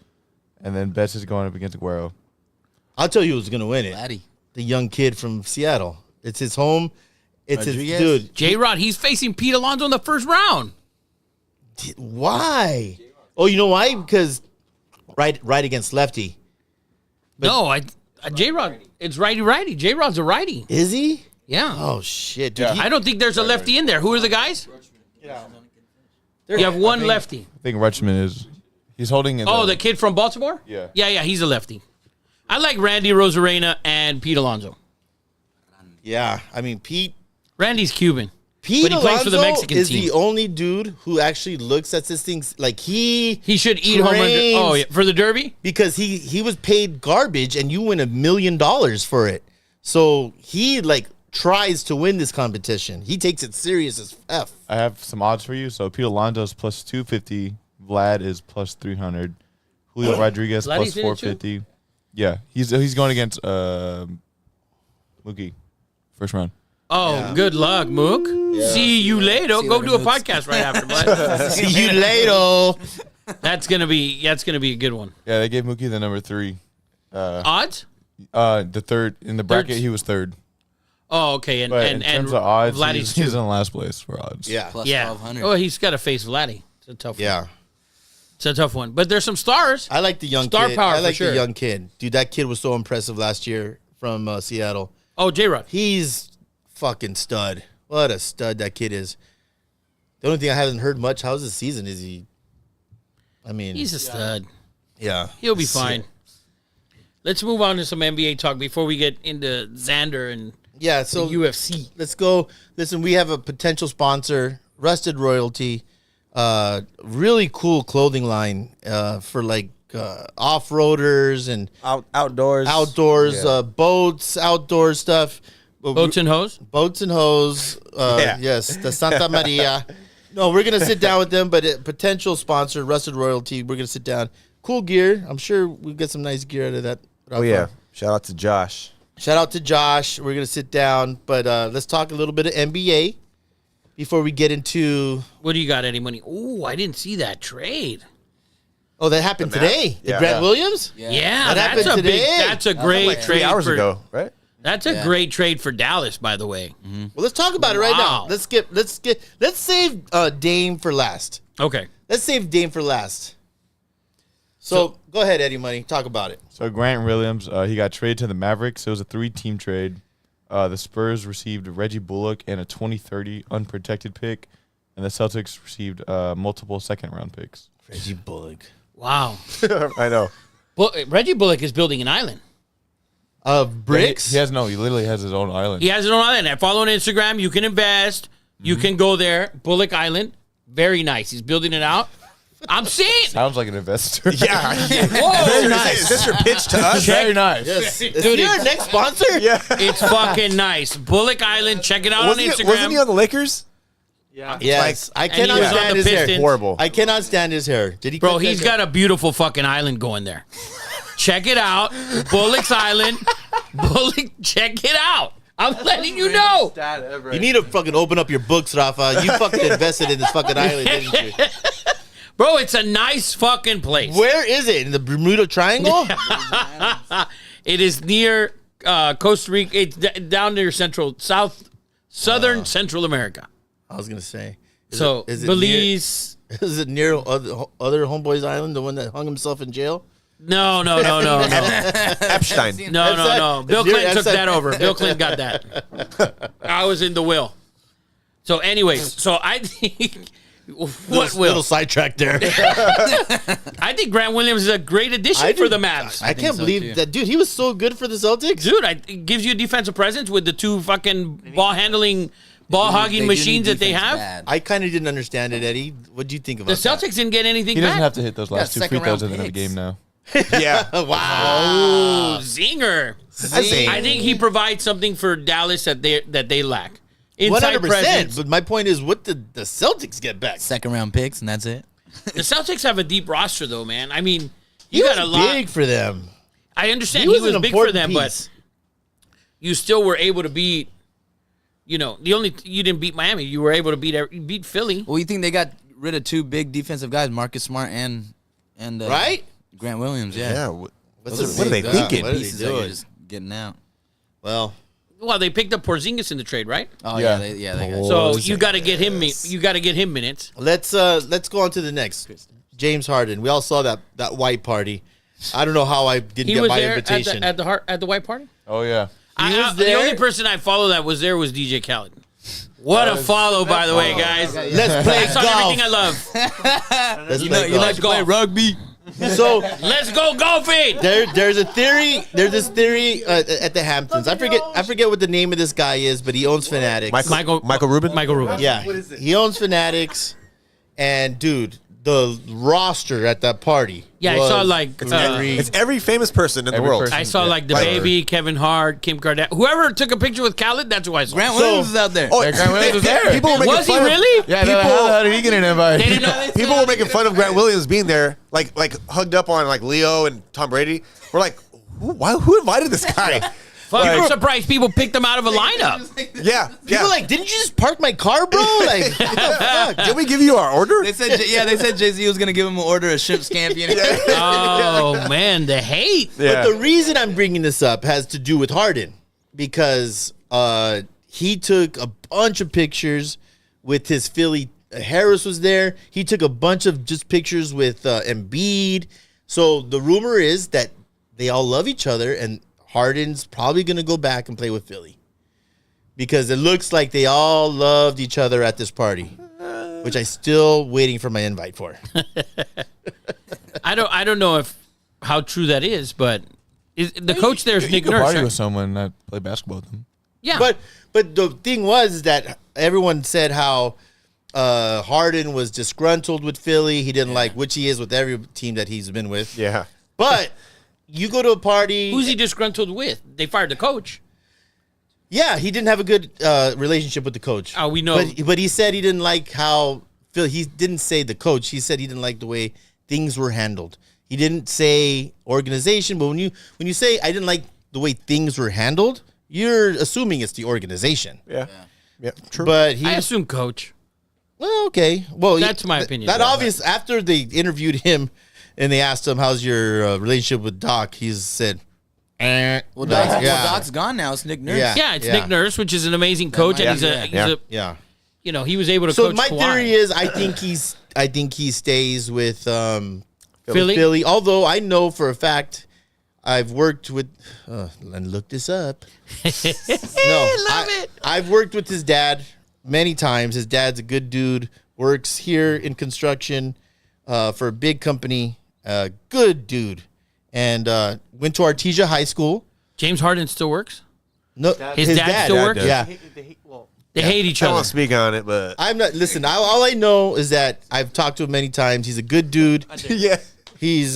D: And then Betts is going up against Aguero.
B: I'll tell you who's going to win it.
E: Laddie.
B: The young kid from Seattle. It's his home. It's his
E: Rodriguez?
B: dude.
A: J-Rod, he's facing Pete Alonso in the first round.
B: Why? Oh, you know why? Because right against lefty.
A: No, J-Rod, it's righty-righty. J-Rod's a righty.
B: Is he?
A: Yeah.
B: Oh shit, dude.
D: Yeah.
A: I don't think there's a lefty in there. Who are the guys? You have one lefty.
D: I think Rutschman is. He's holding.
A: Oh, the kid from Baltimore?
D: Yeah.
A: Yeah, he's a lefty. I like Randy Rosarena and Pete Alonso.
B: Yeah, I mean Pete
A: Randy's Cuban.
B: Pete
A: But he plays for the
B: Alonso
A: Mexican
B: is
A: team.
B: the only dude who actually looks at this thing like he
A: He should eat home run.
B: trains
A: Oh, yeah. For the Derby?
B: because he was paid garbage and you win $1 million for it. So he like tries to win this competition. He takes it serious as F.
D: I have some odds for you. So Pete Alonso is plus 250. Vlad is plus 300. Julio Rodriguez
A: Vladdy's
D: plus
A: in it too?
D: 450. Yeah, he's going against Mookie, first round.
A: Oh, good luck, Mook. See you later.
E: See you
A: Go
E: later,
A: do a
E: Mooks.
A: podcast right after, bud.
B: See you later.
A: That's gonna be a good one.
D: Yeah, they gave Mookie the number 3.
A: Odds?
D: The third in the bracket,
A: Third.
D: he was third.
A: Oh, okay. And
D: But
A: and
D: in terms
A: and
D: of odds,
A: Vladdy's
D: he's in last place for odds.
B: Yeah.
E: Plus
A: yeah.
E: 1,200.
A: Oh, he's got to face Vladdy. It's a tough one.
B: Yeah.
A: It's a tough one. But there's some stars.
B: I like the young
A: Star
B: kid.
A: power
B: I
A: for
B: like
A: sure.
B: the young kid. Dude, that kid was so impressive last year from Seattle.
A: Oh, J-Rod.
B: He's fucking stud. What a stud that kid is. The only thing I haven't heard much, how's his season? Is he I mean
A: He's a stud.
B: yeah.
A: He'll be fine. Let's move on to some NBA talk before we get into Xander and
B: Yeah,
A: the
B: so
A: UFC.
B: let's go. Listen, we have a potential sponsor, Rusted Royalty. Really cool clothing line for like off-roaders and
C: Outdoors. Yeah.
B: boats, outdoor stuff.
A: Boats and hose?
B: Boats and hose.
C: Yeah.
B: Yes, the Santa Maria. No, we're going to sit down with them, but potential sponsor, Rusted Royalty. We're going to sit down. Cool gear. I'm sure we'll get some nice gear out of that.
C: Oh, yeah. Shout out to Josh.
B: Shout out to Josh. We're going to sit down, but let's talk a little bit of NBA before we get into...
A: What do you got, Eddie Money? Ooh, I didn't see that trade.
B: Oh, that happened today. The
C: Yeah.
B: Grant
C: Yeah.
B: Williams?
A: Yeah,
B: That
A: that's
B: happened
A: a
B: today.
A: that's a great
C: Like 3
A: trade
C: hours
A: for,
C: ago, right?
A: That's a
E: Yeah.
A: great trade for Dallas, by the way.
B: Well, let's talk about it right now.
A: Wow.
B: Let's save Dame for last.
A: Okay.
B: Let's save Dame for last. So go ahead, Eddie Money. Talk about it.
D: So Grant Williams, he got traded to the Mavericks. It was a 3-team trade. The Spurs received Reggie Bullock and a 2030 unprotected pick, and the Celtics received multiple second-round picks.
B: Reggie Bullock.
A: Wow.
C: I know.
A: Reggie Bullock is building an island.
B: Of bricks?
D: He literally has his own island.
A: He has his own island. I follow on Instagram. You can invest. You can go there. Bullock Island. Very nice. He's building it out. I'm saying.
D: Sounds like an investor.
C: Yeah.
A: Whoa.
C: Very nice. Is this your pitch to us?
D: Very nice.
B: Yes. Is
A: Dude,
B: he our next sponsor?
C: Yeah.
A: It's fucking nice. Bullock Island. Check it out on Instagram.
C: Wasn't he on the Lakers?
B: Yes. I
A: he
B: cannot
A: was on
B: stand
A: the
B: his hair.
A: Pistons.
C: Horrible.
B: I cannot stand his hair. Did he?
A: Bro,
B: cut that
A: he's
B: hair?
A: got a beautiful fucking island going there. Check it out. Bullock's Island. Bullock, check it out. I'm letting you know.
B: You need to fucking open up your books, Rafa. You fucking invested in this fucking island, didn't you?
A: Bro, it's a nice fucking place.
B: Where is it? In the Bermuda Triangle?
A: It is near Costa Rica. It's down near southern Central America.
B: I was gonna say. Is it
A: Belize.
B: Is it near other homeboy's island, the one that hung himself in jail?
A: No.
C: Epstein.
A: No. Bill
B: It's near-
A: Clinton took
B: that's
A: that over. Bill Clinton got that. I was in the will. So, anyways, I think what will
B: Little sidetrack there.
A: I think Grant Williams is a great addition for the Mavs.
B: I can't
E: so,
B: believe
E: too.
B: that, dude. He was so good for the Celtics.
A: Dude, it gives you a defensive presence with the two fucking ball handling, ball hogging machines that they have.
B: I kind of didn't understand it, Eddie. What do you think
A: The
B: about
A: Celtics didn't get anything
D: He doesn't
A: back.
D: have to hit those last two free
E: second-round
D: throws at the end of the
E: picks.
D: game now.
C: Yeah.
B: that? Wow.
A: Oh, zinger!
B: Zing.
A: I think he provides something for Dallas that they lack. Inside
B: 100%.
A: presence.
B: But my point is, what did the Celtics get back?
E: Second round picks, and that's it.
A: The Celtics have a deep roster, though, man. I mean,
B: He
A: you
B: was
A: got a lot.
B: big for them.
A: I understand
B: He
A: he
B: was
A: was
B: an
A: big for
B: important
A: them,
B: piece.
A: but you still were able to beat. You didn't beat Miami. You were able to beat Philly.
E: Well, you think they got rid of two big defensive guys, Marcus Smart and
B: Right?
E: Grant Williams? Yeah.
C: Yeah.
B: What's
C: What are they thinking?
B: What are they
E: Pieces that you're
B: doing?
E: just getting out.
B: Well,
A: Well, they picked up Porzingis in the trade, right?
E: Oh
D: Yeah.
E: yeah, they got.
A: So you got to get him. You got to get him minutes.
B: Let's go on to the next. James Harden. We all saw that white party. I don't know how I didn't
A: He
B: get
A: was
B: my
A: there
B: invitation.
A: at the white party.
D: Oh yeah.
B: was
A: The
B: there.
A: only person I follow that was there was DJ Khaled. What a follow, by the way, guys.
B: Let's play
A: I saw everything I
B: golf.
A: love.
B: Let's
E: You
B: play
E: know, you
B: golf.
E: like to play rugby.
B: So
A: Let's go golfing.
B: there's a theory. There's this theory at the Hamptons. I forget what the name of this guy is, but he owns Fanatics.
C: Michael Rubin.
A: Michael Rubin.
B: Yeah, he owns Fanatics, and dude, the roster at that party.
A: Yeah, I
B: was
A: saw like
B: very-
C: It's every famous person in the
D: Every
C: world.
D: person.
A: I saw like the
C: Like-
A: baby, Kevin Hart, Kim Kardashian, whoever took a picture with Khaled. That's who I saw.
E: Grant
B: So-
E: Williams is out there.
C: Oh,
D: Yeah, Grant Williams was there.
C: People were making
A: Was he
C: fun of-
A: really?
D: Yeah,
C: People-
D: how did he get an invite?
A: They didn't know.
C: People were making fun of Grant Williams being there, like hugged up on like Leo and Tom Brady. We're like, who invited this guy?
A: Fuck, I'm surprised people picked him out of a lineup.
C: Yeah,
B: People are like, didn't you just park my car, bro? Like, what the fuck?
C: did we give you our order?
E: They said Jay-Z was gonna give him an order of shrimp scampi.
A: Oh man, the hate.
B: But the reason I'm bringing this up has to do with Harden because he took a bunch of pictures with his Philly. Harris was there. He took a bunch of just pictures with Embiid. So the rumor is that they all love each other, and Harden's probably going to go back and play with Philly because it looks like they all loved each other at this party, which I still waiting for my invite for.
A: I don't know how true that is, but the coach there is
D: You
A: Nick
D: could
A: Nurse.
D: party
A: Right?
D: with someone that played basketball with them.
A: Yeah,
B: But the thing was that everyone said how Harden was disgruntled with Philly. He didn't like, which he is with every team that he's been with.
C: Yeah.
B: But you go to a party.
A: who's he disgruntled with? They fired the coach.
B: Yeah, he didn't have a good relationship with the coach.
A: Oh, we know.
B: But he said he didn't like how Phil. He didn't say the coach. He said he didn't like the way things were handled. He didn't say organization. But when you say I didn't like the way things were handled, you're assuming it's the organization.
C: Yeah. True.
B: But he
A: I assume coach.
B: Well, okay. Well,
A: That's my opinion.
B: That obvious. After they interviewed him and they asked him, "How's your relationship with Doc?" He said,
E: Well, Doc's gone now. It's Nick Nurse.
B: Yeah.
A: Yeah, it's Nick Nurse, which is an amazing coach, and
B: Yeah.
A: you know, he was able to
B: So
A: coach
B: my
A: Kawhi.
B: theory is, I think he stays with
A: Philly?
B: Philly. Although I know for a fact, I've worked with. And look this up. I've worked with his dad many times. His dad's a good dude. Works here in construction for a big company. Good dude, and went to Artesia High School.
A: James Harden still works.
B: No,
A: His dad still works?
B: Yeah,
A: They hate each
C: I don't
A: other.
C: want to speak on it, but
B: I'm not. Listen, all I know is that I've talked to him many times. He's a good dude.
C: yeah.
B: He's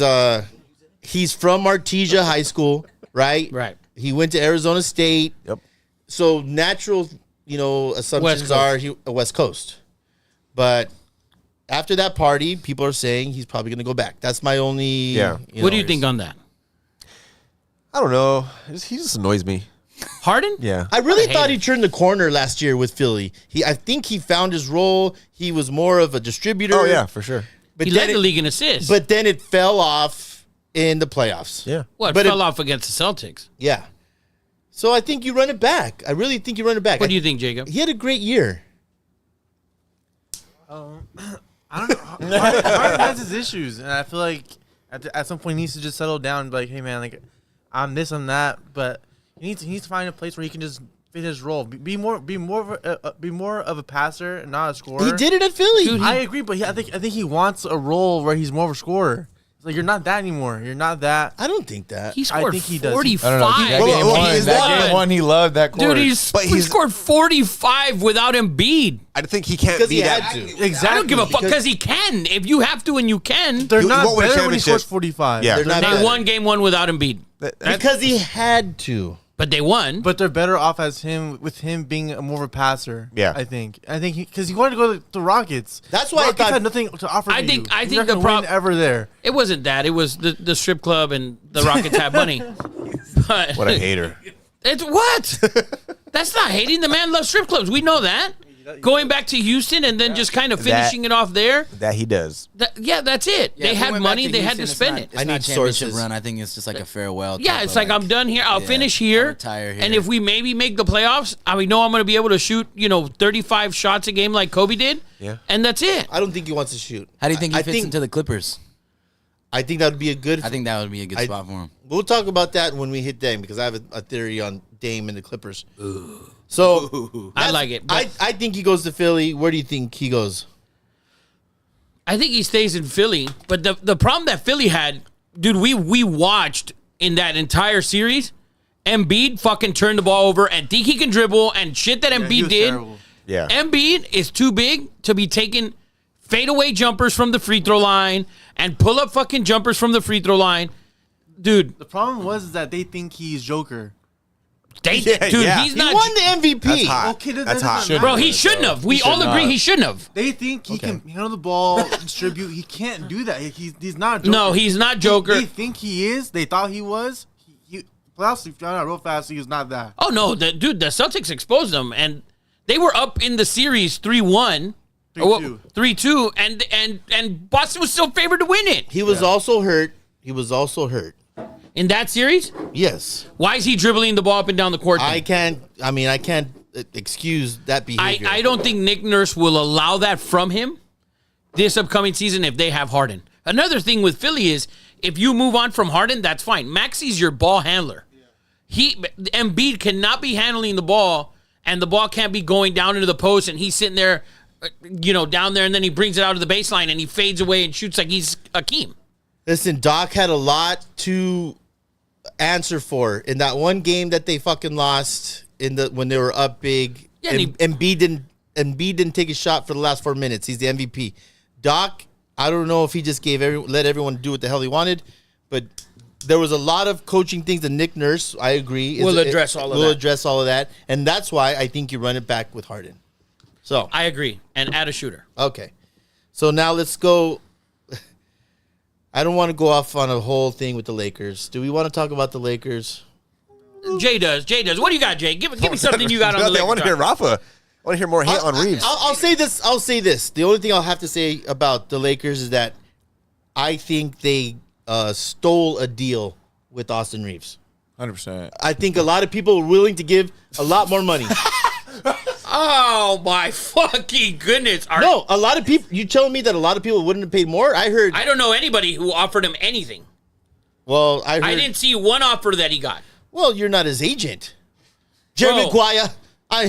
B: from Artesia High School, right?
A: Right.
B: He went to Arizona State.
C: Yep.
B: So natural, assumptions
A: West
B: are he West Coast. But after that party, people are saying he's probably going to go back. That's my only.
C: Yeah.
A: What do you think on that?
C: I don't know. He just annoys me.
A: Harden?
C: Yeah.
B: I really
A: hate
B: thought
A: it.
B: he turned the corner last year with Philly. I think he found his role. He was more of a distributor.
C: Oh yeah, for sure.
B: But
A: He
B: then
A: led the
B: it-
A: league in assists.
B: But then it fell off in the playoffs.
C: Yeah.
A: What,
B: but
A: fell off against the Celtics.
B: Yeah. So I think you run it back. I really think you run it back.
A: What do you think, Jacob?
B: He had a great year.
F: I don't know. Harden has his issues, and I feel like at some point he needs to just settle down and be like, "Hey man, like I'm this, I'm that," but he needs to find a place where he can just fit his role. Be more of a passer and not a scorer.
B: He did it at Philly.
A: Dude,
F: I agree, but I think he wants a role where he's more of a scorer. It's like you're not that anymore. You're not that.
B: I don't think that.
A: He scored
F: think he does.
A: 45.
D: I don't know. That
C: Well,
D: game
C: well,
D: one,
C: he is
D: that
C: that
D: game one, he loved that court.
A: Dude, he
C: he's-
A: scored 45 without Embiid.
C: I think he can't
B: Because
C: be
B: he
C: that.
B: had to.
F: Exactly.
A: I don't give a fuck because he can. If you have to and you can.
F: They're
C: You
F: not
C: won't win a
F: better when he
C: championship.
F: scores 45.
C: Yeah.
B: They're not
A: They
B: better.
A: won game one without Embiid.
B: Because he had to.
A: But they won.
F: But they're better off as him with him being more of a passer.
C: Yeah.
F: I think because he wanted to go to the Rockets.
B: That's why I
F: Rockets
B: thought-
F: had nothing to offer.
A: I
F: to
A: think-
F: you.
A: I
F: You're
A: think
F: not
A: the
F: gonna
A: prob-
F: win ever there.
A: It wasn't that. It was the strip club and the Rockets have money. But
C: What a hater.
A: it's what? That's not hating. The man loves strip clubs. We know that. going back to Houston and then just kind of finishing it off there.
C: That he does.
A: Yeah, that's it.
E: Yeah,
A: they
E: if we
A: had
E: went back
A: money. They had to
E: Houston,
A: spend
E: it's
A: it.
E: not- It's
B: I
E: not
B: need
E: championship
B: sources.
E: run. I think it's just like a farewell.
A: Yeah,
E: type
A: it's
E: of,
A: like I'm done here. I'll
E: yeah,
A: finish
E: I'll
A: here.
E: retire here.
A: And if we maybe make the playoffs, I know I'm going to be able to shoot, 35 shots a game like Kobe did.
C: Yeah.
A: And that's it.
B: I don't think he wants to shoot.
E: How do you think he
B: I
E: fits into the Clippers?
B: I think that would be a good.
E: I think that would be a good spot for him.
B: We'll talk about that when we hit Dame because I have a theory on Dame and the Clippers. So
A: I like it.
B: I think he goes to Philly. Where do you think he goes?
A: I think he stays in Philly. But the problem that Philly had, dude, we watched in that entire series, Embiid fucking turned the ball over and think he can dribble and shit that
F: he
A: Embiid
F: was
A: did.
F: terrible.
C: Yeah.
A: Embiid is too big to be taking fadeaway jumpers from the free throw line and pull up fucking jumpers from the free throw line. Dude,
F: The problem was that they think he's Joker.
A: he's
B: He
A: not.
B: won the MVP.
C: That's hot.
F: Okay,
C: That's hot.
F: matter.
A: Bro, he shouldn't have. We all agree he shouldn't have.
F: They think he can handle the ball, distribute. He can't do that. He's not. A Joker.
A: No, he's not Joker.
F: They think he is. They thought he was. Playoffs, he found out real fast he was not that.
A: Oh no, the Celtics exposed them, and they were up in the series 3-1,
F: 3-2.
A: 3-2, and Boston was still favored to win it
B: He was also hurt.
A: in that series.
B: Yes.
A: Why is he dribbling the ball up and down the court? then?
B: I can't excuse that behavior.
A: I don't think Nick Nurse will allow that from him this upcoming season if they have Harden. Another thing with Philly is if you move on from Harden, that's fine. Maxi's your ball handler. Embiid cannot be handling the ball, and the ball can't be going down into the post, and he's sitting there, down there, and then he brings it out of the baseline, and he fades away and shoots like he's Akeem.
B: Listen, Doc had a lot to answer for in that one game that they fucking lost when they were up big.
A: Yeah, and
B: Embiid didn't take a shot for the last 4 minutes. He's the MVP. Doc, I don't know if he just let everyone do what the hell he wanted, but there was a lot of coaching things that Nick Nurse, I agree,
A: Will address all of that.
B: And that's why I think you run it back with Harden. So
A: I agree, and add a shooter.
B: okay, so now let's go. I don't want to go off on a whole thing with the Lakers. Do we want to talk about the Lakers?
A: Jay does. What do you got, Jay? Give me something you got on the Lakers.
C: I want to hear Rafa. I want to hear more hate on Reeves.
B: I'll say this. The only thing I'll have to say about the Lakers is that I think they stole a deal with Austin Reeves.
D: 100%.
B: I think a lot of people are willing to give a lot more money.
A: Oh my fucking goodness!
B: No, a lot of people. You telling me that a lot of people wouldn't have paid more? I heard.
A: I don't know anybody who offered him anything.
B: Well, I heard.
A: I didn't see one offer that he got.
B: Well, you're not his agent, Jerry
A: Bro.
B: Maguire. My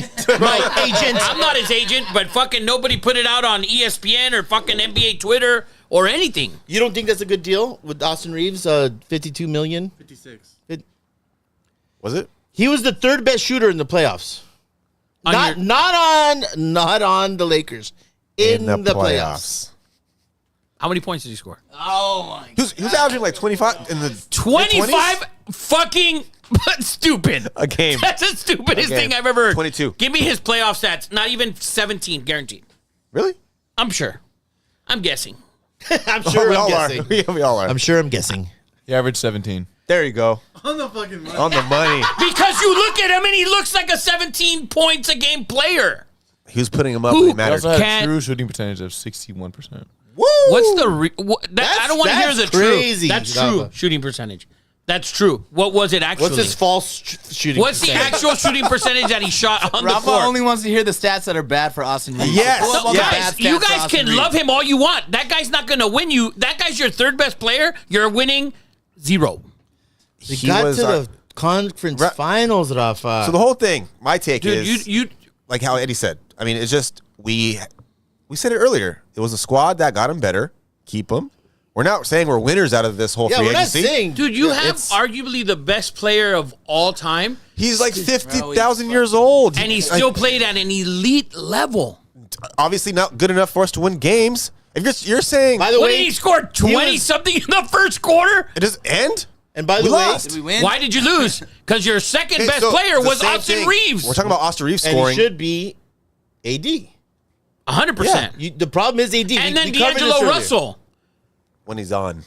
B: agent.
A: I'm not his agent, but fucking nobody put it out on ESPN or fucking NBA Twitter or anything.
B: You don't think that's a good deal with Austin Reeves? $52 million.
F: 56.
C: Was it?
B: He was the third best shooter in the playoffs. Not on the Lakers. In the playoffs.
A: How many points did he score?
C: He was averaging like 25 in the
A: 25
C: mid-20s?
A: fucking stupid.
C: A game.
A: That's the stupidest
C: Okay.
A: thing I've ever heard.
C: 22.
A: Give me his playoff stats. Not even 17 guaranteed.
C: Really?
A: I'm sure. I'm guessing.
B: I'm sure
C: we
B: I'm
C: all
B: guessing.
C: are. We all are.
B: I'm sure I'm guessing.
D: He averaged 17.
C: There you go.
F: On the fucking money.
C: On the money.
A: Because you look at him and he looks like a 17 points a game player.
C: He was putting him up
A: Who-
C: when it
D: He
C: mattered.
D: also had
A: Can't-
D: a true shooting percentage of 61%.
C: Woo!
A: What's the I don't want to hear the
B: That's crazy,
A: true. That's true
B: Rafa.
A: shooting percentage. That's true. What was it actually?
B: What's his false shooting?
A: What's the
B: percentage?
A: actual shooting percentage that he shot on the
E: Rafa
A: court?
E: only wants to hear the stats that are bad for Austin Reeves.
C: Yes.
E: Pull up all the
A: Guys,
E: bad
A: you
E: stats for
A: guys
E: Austin
A: can
E: Reeves.
A: love him all you want. That guy's not going to win you. That guy's your third best player. You're winning 0.
B: They
C: He
B: got
C: was,
B: to the conference finals, Rafa.
C: So the whole thing, my take
A: Dude,
C: is,
A: you
C: like how Eddie said. I mean, it's just we said it earlier. It was a squad that got him better. Keep him. We're not saying we're winners out of this whole
B: yeah,
C: free
B: we're not
C: agency.
B: saying,
A: dude, you
B: Yeah,
A: have
B: it's-
A: arguably the best player of all time,
C: He's like 50,000 years old.
A: and he still played at an elite level.
C: obviously not good enough for us to win games. If you're saying,
B: By the
A: What
B: way,
A: did he score? 20 something in the first quarter?
C: it doesn't end.
B: and by the
C: We
B: way,
C: lost.
E: Did we win?
A: Why did you lose? Because your second
C: Okay,
A: best
C: so
A: player
C: the
A: was
C: same
A: Austin
C: thing.
A: Reeves.
C: We're talking about Austin Reeves
B: and
C: scoring.
B: it should be AD.
A: 100%.
B: The problem is AD.
A: And
B: We
A: then
B: covered this
A: D'Angelo
B: earlier.
A: Russell.
C: when he's on.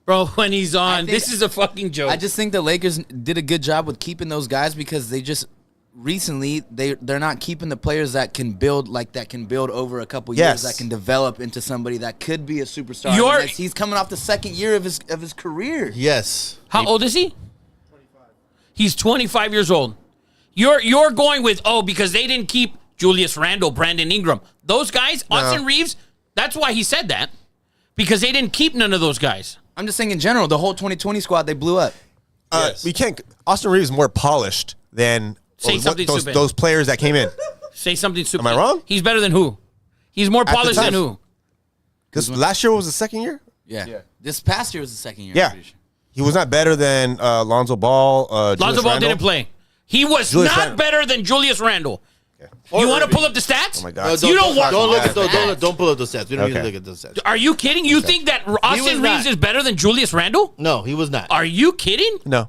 A: Bro, when he's on,
E: think-
A: this is a fucking joke.
E: I just think the Lakers did a good job with keeping those guys because they just recently they're not keeping the players that can build over a couple years, that can develop into somebody that could be a superstar. He's coming off the second year of his career.
B: Yes.
A: How old is he? 25. He's 25 years old. You're going with because they didn't keep Julius Randle, Brandon Ingram, those guys. Austin Reeves. That's why he said that, because they didn't keep none of those guys.
E: I'm just saying in general, the whole 2020 squad they blew up.
C: We can't. Austin Reeves is more polished than those players that came in.
A: Say something stupid.
C: Am I wrong?
A: He's better than who? He's more polished than who?
C: Because last year was the second year.
E: Yeah. This past year was the second year.
C: Yeah, he was not better than Lonzo Ball.
A: Lonzo Ball didn't play. He was not better than Julius Randle. You want to pull up the stats?
C: Oh my God!
A: You don't want.
B: Don't pull up the stats. We don't need to look at those stats.
A: Are you kidding? You think that Austin Reeves is better than Julius Randle?
B: No, he was not.
A: Are you kidding?
C: No,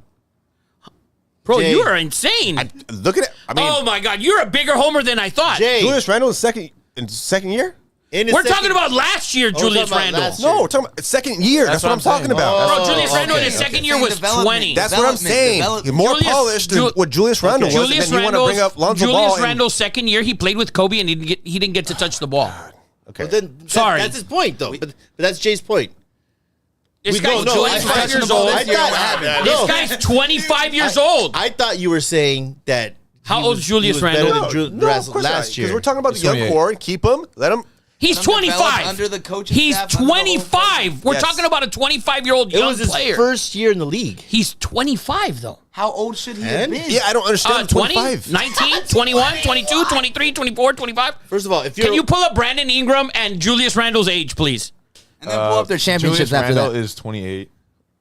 A: bro,
B: Jay,
A: you are insane.
C: look at it. I mean,
A: oh my God, you're a bigger homer than I thought.
B: Jay,
C: Julius Randle is second year.
A: We're talking about last year, Julius Randle.
C: No, we're talking about second year. That's what I'm talking about.
A: Bro, Julius Randle in his second year was 20.
C: That's what I'm saying. He's more polished than what Julius Randle was. And then you want to bring up Lonzo Ball.
A: Julius Randle's second year, he played with Kobe and he didn't get to touch the ball.
C: Okay.
B: But then,
A: Sorry.
B: That's his point, though. But that's Jay's point.
A: This guy's 25 years old. This guy's 25 years old.
B: I thought you were saying that.
A: How old is Julius Randle?
C: No, of course
B: last year.
C: Because we're talking about the young core and keep them. Let them.
A: He's 25.
E: Under the coaching
A: He's
E: staff,
A: 25. We're
C: Yes.
A: talking about a 25-year-old young
B: It was his
A: player.
B: first year in the league.
A: He's 25, though.
E: How old should he have been?
C: Yeah, I don't understand.
A: 20,
C: 25.
A: 19, 21, 22, 23, 24, 25.
B: First of all, if you're
A: Can you pull up Brandon Ingram and Julius Randle's age, please?
E: And then pull up their championships
D: Julius
E: after
D: Randle
E: that.
D: is 28.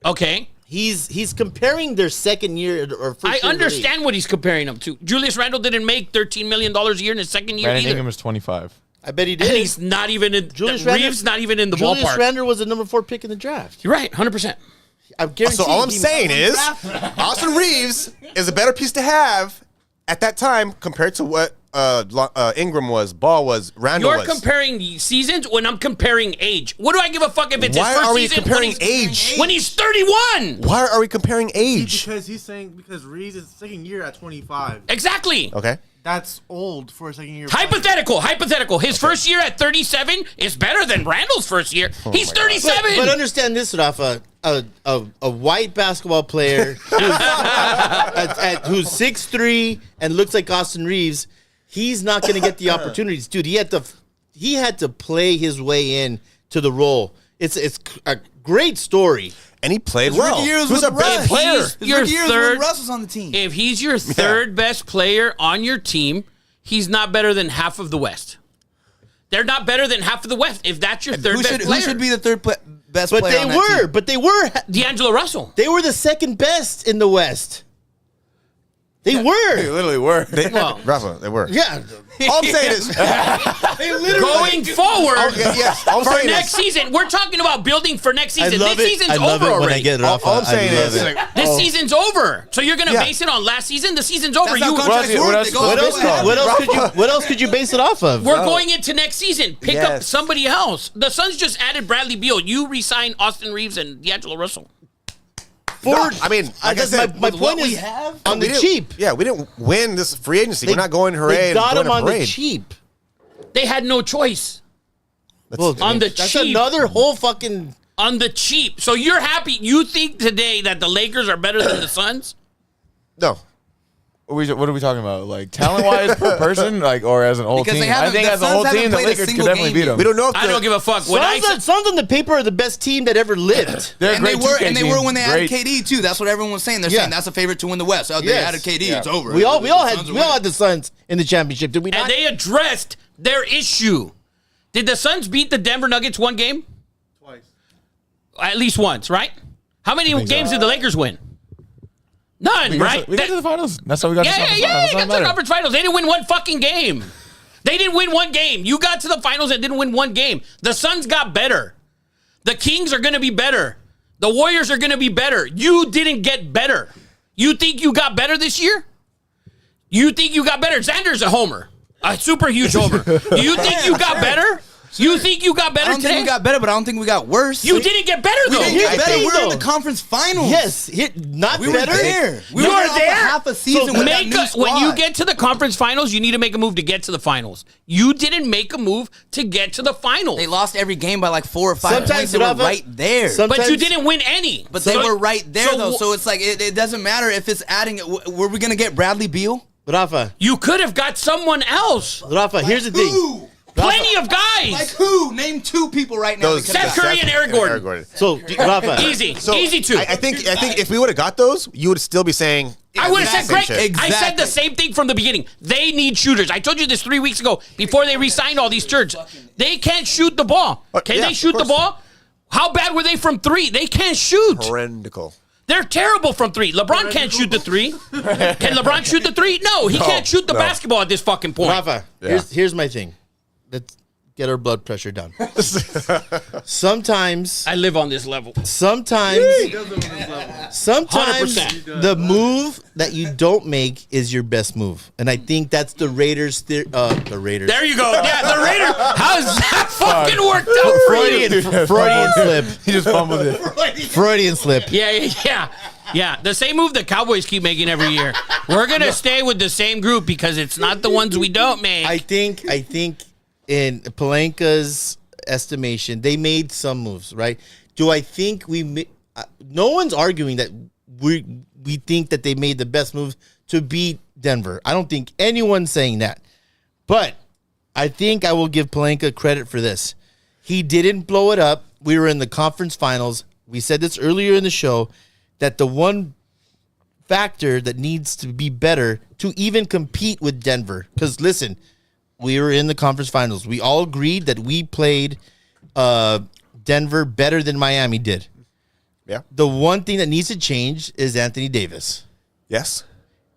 A: Okay.
B: he's comparing their second year or first year
A: I
B: in the
A: understand what he's comparing them to. Julius Randle didn't make $13 million a year in his second year
D: Brandon
A: either.
D: Ingram is 25.
B: league. I bet he did.
A: And he's not even in.
B: Julius
A: Reeves not even in the
B: Julius
A: ballpark.
B: Randle was the number 4 pick in the draft.
A: You're right, 100%.
B: I guarantee.
C: So all I'm saying is, Austin Reeves is a better piece to have at that time compared to what Ingram was, Ball was, Randle
A: You're
C: was.
A: comparing seasons when I'm comparing age. What do I give a fuck if it's
C: Why
A: his first
C: are we
A: season
C: comparing
A: when he's,
C: age?
A: when he's 31?
C: Why are we comparing age?
F: Because he's saying Reeves is second year at 25.
A: Exactly.
C: Okay.
F: That's old for a second year.
A: Hypothetical. His first year at 37 is better than Randall's first year. He's 37.
B: But understand this, Rafa. A white basketball player who's 6'3" and looks like Austin Reeves, he's not going to get the opportunities, dude. He had to play his way in to the role. It's a great story.
C: And he played well.
E: rookie year was
C: Who's
E: with
C: a best
E: Russ.
C: player?
E: His
A: Your
E: rookie year was
A: third-
E: when Russ was on the team.
A: If he's your third best player on your team, he's not better than half of the West. They're not better than half of the West. If that's your third best player.
E: Who should be the third best
B: But
E: player
B: they
E: on that
B: were.
E: team?
B: But they were.
A: D'Angelo Russell.
B: They were the second best in the West. They
D: They
B: were.
D: literally were.
C: Rafa, they were.
B: Yeah.
C: All I'm saying is,
A: Going forward
C: yes, all I'm
A: for
C: saying
A: next
C: is,
A: season, we're talking about building for next
B: I
A: season.
B: love
A: This
B: it.
A: season's
B: I love
A: over
B: it when
A: already.
B: I get it
C: all,
B: off.
C: all I'm saying
B: I love
C: is,
B: it.
A: This season's over. So you're gonna
C: Yeah.
A: base it on last season? The season's over.
E: That's how contracts
D: what
E: work.
D: else-
E: They go
D: what
E: up
D: else-
E: and down.
B: What else could you base it off of?
A: We're going into next season. Pick up
C: Yes.
A: somebody else. The Suns just added Bradley Beal. You re-signed Austin Reeves and D'Angelo Russell.
C: no, I mean, like I said,
B: my
E: With
B: point
E: what we
B: is
E: have?
B: on
C: we
B: the
C: didn't-
B: cheap.
C: Yeah, we didn't win this free agency. We're not going hooray.
B: They got
C: and
B: him
C: going
B: on
C: to
B: the
C: parade.
B: cheap.
A: They had no choice.
B: Well,
A: On the
B: that's
A: cheap.
B: another whole fucking.
A: On the cheap. So you're happy. You think today that the Lakers are better than the Suns?
C: No,
D: What are we talking about? Like talent-wise per person, like or as an whole
E: Because
D: team?
E: they haven't-
D: I think
E: the
D: as a
E: Suns
D: whole
E: haven't
D: team, the
E: played a
D: Lakers could
E: single
D: definitely
E: game
D: beat
E: yet.
D: them.
C: we don't know if
A: I don't give a fuck. When I
B: Suns on the paper are the best team that ever lived.
D: They're a
E: And they
D: great
E: were,
D: 2K
E: and they
D: team.
E: were when they added
D: Great.
E: KD too. That's what everyone was saying. They're
B: Yeah.
E: saying that's a favorite to win the West. Oh, they
B: Yes.
E: added KD.
D: Yeah.
E: It's over.
B: We all
E: The
B: had
E: Suns are
B: we all
E: winning.
B: had the Suns in the championship. Did we not?
A: and they addressed their issue. Did the Suns beat the Denver Nuggets one game?
F: Twice.
A: At least once, right? How many games did the Lakers win? None,
D: We got
A: right?
D: to the finals. That's how we got to the
A: Yeah,
D: finals.
A: they
D: That's
A: got
D: not
A: to the
D: matter.
A: conference finals. They didn't win one fucking game. They didn't win one game. You got to the finals and didn't win one game. The Suns got better. The Kings are going to be better. The Warriors are going to be better. You didn't get better. You think you got better this year? You think you got better? Xander's a homer. A super huge homer. Do you think you got better? You think you got
E: I
A: better
E: don't
A: today?
E: think we got better, but I don't think we got worse.
A: You didn't get better
E: We
A: though.
E: didn't get better.
B: think
E: We're in
B: though.
E: the conference finals.
B: Yes, not
E: we were
B: better.
E: there. We
A: You
E: were
A: were
E: off a
A: there?
E: half a season
B: So
E: with that
A: Make
E: new
A: a, when you
E: squad.
A: get to the conference finals, you need to make a move to get to the finals. You didn't make a move to get to the finals.
E: They lost every game by like 4 or 5
B: Sometimes,
E: points. They were
B: Rafa,
E: right there.
B: sometimes-
A: but you didn't win any.
E: But they were right there, though. So it's like, it doesn't matter if it's adding. Were we going to get Bradley Beal?
B: Rafa,
A: you could have got someone else.
B: here's the thing.
E: Who?
A: Plenty of guys.
E: Like who? Name 2 people right now.
C: Those-
E: that could've
A: Seth
E: got-
A: Curry and Eric Gordon.
B: So, Rafa,
A: Easy.
C: So
A: Easy too.
C: I think if we would have got those, you would still be saying.
A: I would have said
C: Same
A: great.
C: shit.
A: I said the
E: Exactly.
A: same thing from the beginning. They need shooters. I told you this 3 weeks ago before they re-signed all these turds. They can't shoot the ball. Can
C: yeah,
A: they shoot
C: of
A: the
C: course.
A: ball? How bad were they from 3? They can't shoot.
C: Horrendical.
A: They're terrible from 3. LeBron can't shoot the 3. Can LeBron shoot the 3? No, he can't shoot the
C: no.
A: basketball at this fucking point.
B: Rafa, here's my thing. Let's get our blood pressure down. Sometimes
A: I live on this level.
B: Sometimes
A: 100%.
B: the move that you don't make is your best move, and I think that's the Raiders. The Raiders.
A: There you go. Yeah, the Raiders. How's that fucking worked out for you?
B: Freudian slip.
D: He just fumbled it.
B: Freudian slip.
A: Yeah. The same move the Cowboys keep making every year. We're gonna stay with the same group because it's not the ones we don't make.
B: I think in Palenka's estimation, they made some moves, right? Do I think no one's arguing that we think that they made the best move to beat Denver. I don't think anyone's saying that. But I think I will give Palenka credit for this. He didn't blow it up. We were in the conference finals. We said this earlier in the show that the one factor that needs to be better to even compete with Denver, because listen, we were in the conference finals. We all agreed that we played Denver better than Miami did.
C: Yeah.
B: The one thing that needs to change is Anthony Davis.
C: Yes.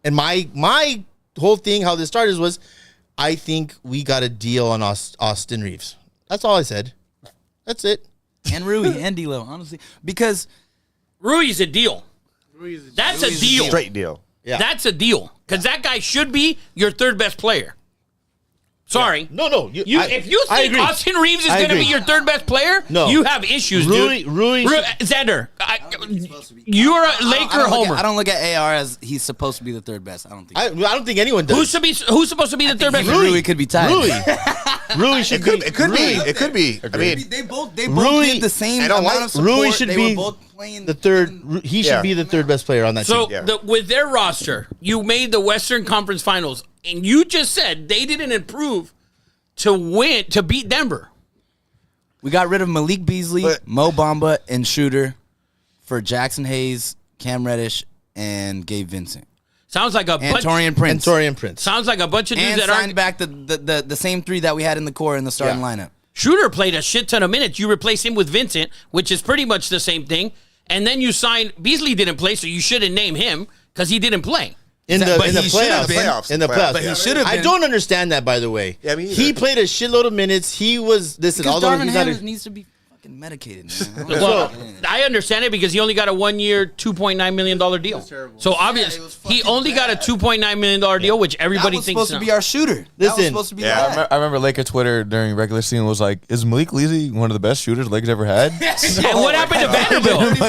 B: And my whole thing, how this started was, I think we got a deal on Austin Reeves. That's all I said. That's it.
E: And Rui and D'Lo, honestly, because
A: Rui's a deal. That's a deal.
C: Straight deal.
B: Yeah.
A: That's a deal. Because that guy should be your third best player. Sorry.
B: No.
A: If you
B: I
A: think
B: agree.
A: Austin Reeves is
B: I
A: going to be
B: agree.
A: your third best player,
B: No.
A: you have issues, dude.
B: Rui
A: Xander, you're a Laker homer.
E: I don't look at AR as he's supposed to be the third best. I don't think.
B: I don't think anyone does.
A: Who's supposed to be the third best?
E: Rui could be tied.
B: Rui should
C: It could
B: be.
C: it could
B: Rui,
C: be. It could be. I mean,
E: They both
B: Rui-
E: did the same
C: and I
E: amount
C: like-
E: of support.
B: Rui should
E: they
B: be
E: were both playing
B: the third. He should
C: Yeah.
B: be the third best player on that
A: So
B: team.
C: Yeah.
A: with their roster, you made the Western Conference Finals, and you just said they didn't improve to beat Denver.
E: We got rid of Malik Beasley,
C: But-
E: Mo Bamba, and Shooter for Jackson Hayes, Cam Reddish, and Gabe Vincent.
A: Sounds like a
E: And
A: bunch.
E: Torian Prince.
B: And Torian Prince.
A: Sounds like a bunch of dudes
E: And
A: that
E: signed
A: aren't.
E: back the same 3 that we had in the core in the starting lineup.
A: Shooter played a shit ton of minutes. You replace him with Vincent, which is pretty much the same thing. And then you signed Beasley didn't play, so you shouldn't name him because he didn't play.
B: In the
E: But he should
B: playoffs.
E: have been.
B: In the playoffs.
E: But he should have
B: I
E: been.
B: don't understand that, by the way.
C: Yeah, me either.
B: He played a shitload of minutes. He was listen.
E: Because
B: Although
E: Darvin
B: he's not
E: Ham
B: a,
E: needs to be fucking medicated, man.
A: Well, I understand it because he only got a 1 year, $2.9 million deal. So obviously,
E: it was
A: he
E: fucking
A: only got a
E: bad.
A: $2.9 million deal, which
E: That
A: everybody
E: was
A: thinks
E: supposed to be our shooter. That was
B: Listen,
E: supposed to be
C: yeah,
E: that.
D: I remember Laker Twitter during regular season was like, "Is Malik Beasley one of the best shooters Lakers ever had?"
A: And what happened to Vanderbilt?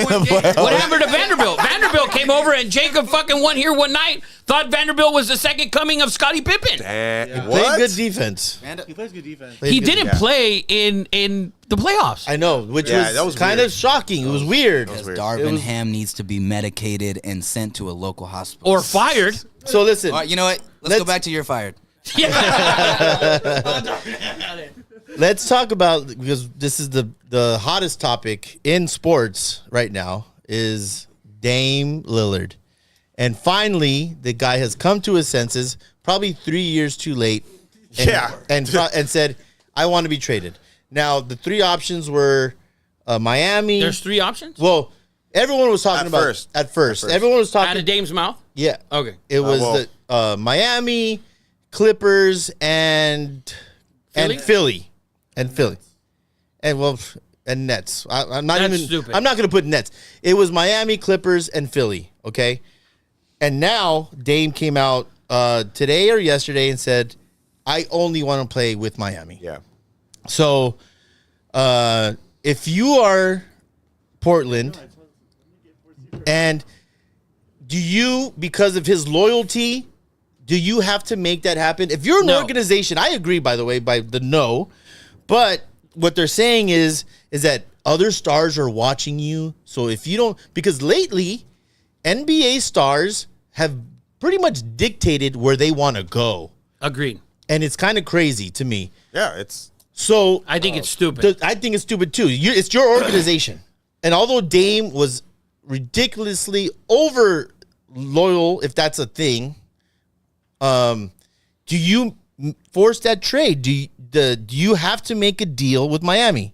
A: What happened to Vanderbilt? Vanderbilt came over and Jacob fucking won here one night. Thought Vanderbilt was the second coming of Scottie Pippen.
B: played
C: what?
B: good defense.
F: He plays good defense.
A: He
B: good
A: didn't play in the playoffs.
B: I know, which
C: Yeah,
B: was,
C: that was
B: kind
C: weird.
B: of shocking. It was weird.
E: Because
C: weird.
E: Darvin
B: It was-
E: Ham needs to be medicated and sent to a local hospital.
A: Or fired.
B: So listen,
E: All right, you know what? Let's
B: Let's-
E: go back to you're fired.
B: let's talk about, because this is the hottest topic in sports right now, is Dame Lillard. And finally, the guy has come to his senses, probably 3 years too late. And,
C: Yeah.
B: and said, I want to be traded. Now, the 3 options were Miami.
A: There's 3 options
B: Well, everyone was talking
C: At
B: about
C: first.
B: at first.
C: At first.
B: Everyone was
A: out
B: talking.
A: of Dame's mouth.
B: Yeah.
A: Okay.
B: It was
C: well-
B: the Miami, Clippers, and Philly, and Nets. I'm not
A: That's
B: even.
A: stupid.
B: I'm not going to put Nets. It was Miami, Clippers, and Philly. Okay. And now Dame came out today or yesterday and said, "I only want to play with Miami."
C: Yeah.
B: So, if you are Portland, and do you, because of his loyalty, do you have to make that happen? If you're an
A: No.
B: organization, I agree, by the way, by the no, but what they're saying is that other stars are watching you. So if you don't, because lately, NBA stars have pretty much dictated where they want to go.
A: Agreed.
B: And it's kind of crazy to me.
C: Yeah, it's
B: So
A: I think it's stupid.
B: I think it's stupid too. It's your organization. And although Dame was ridiculously over loyal, if that's a thing, do you force that trade? Do you have to make a deal with Miami?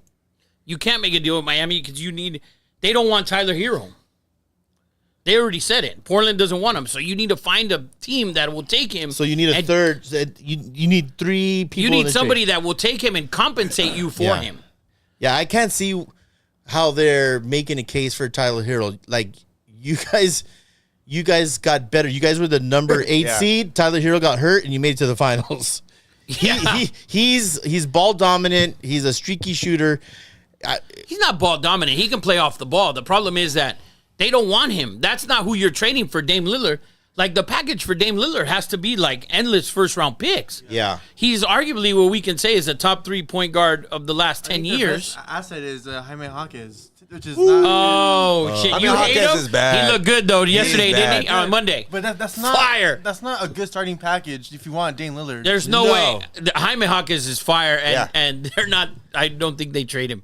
A: You can't make a deal with Miami because they don't want Tyler Hero. They already said it. Portland doesn't want him, so you need to find a team that will take him.
B: So you need a third. You need three people.
A: You
B: in
A: need
B: the
A: somebody
B: trade.
A: that will take him and compensate you for
B: Yeah.
A: him.
B: Yeah, I can't see how they're making a case for Tyler Hero. Like you guys got better. You guys were the number 8
C: Yeah.
B: seed. Tyler Hero got hurt, and you made it to the finals.
A: Yeah.
B: He's ball dominant. He's a streaky shooter.
A: He's not ball dominant. He can play off the ball. The problem is that they don't want him. That's not who you're trading for Dame Lillard. Like, the package for Dame Lillard has to be like endless first-round picks.
B: Yeah.
A: He's arguably what we can say is a top 3 point guard of the last 10 years.
F: The best asset is Jaime Hawkins, which is
A: Oh, shit.
C: Jaime
A: You hate
C: Hawkins
A: him?
C: is bad.
A: He looked good, though, yesterday,
C: is
A: didn't he?
C: bad.
A: On Monday.
F: But that's not
A: Fire.
F: That's not a good starting package if you want Dame Lillard.
A: There's no,
B: No.
A: way. Jaime Hawkins is fire,
C: Yeah.
A: and they're not – I don't think they trade him.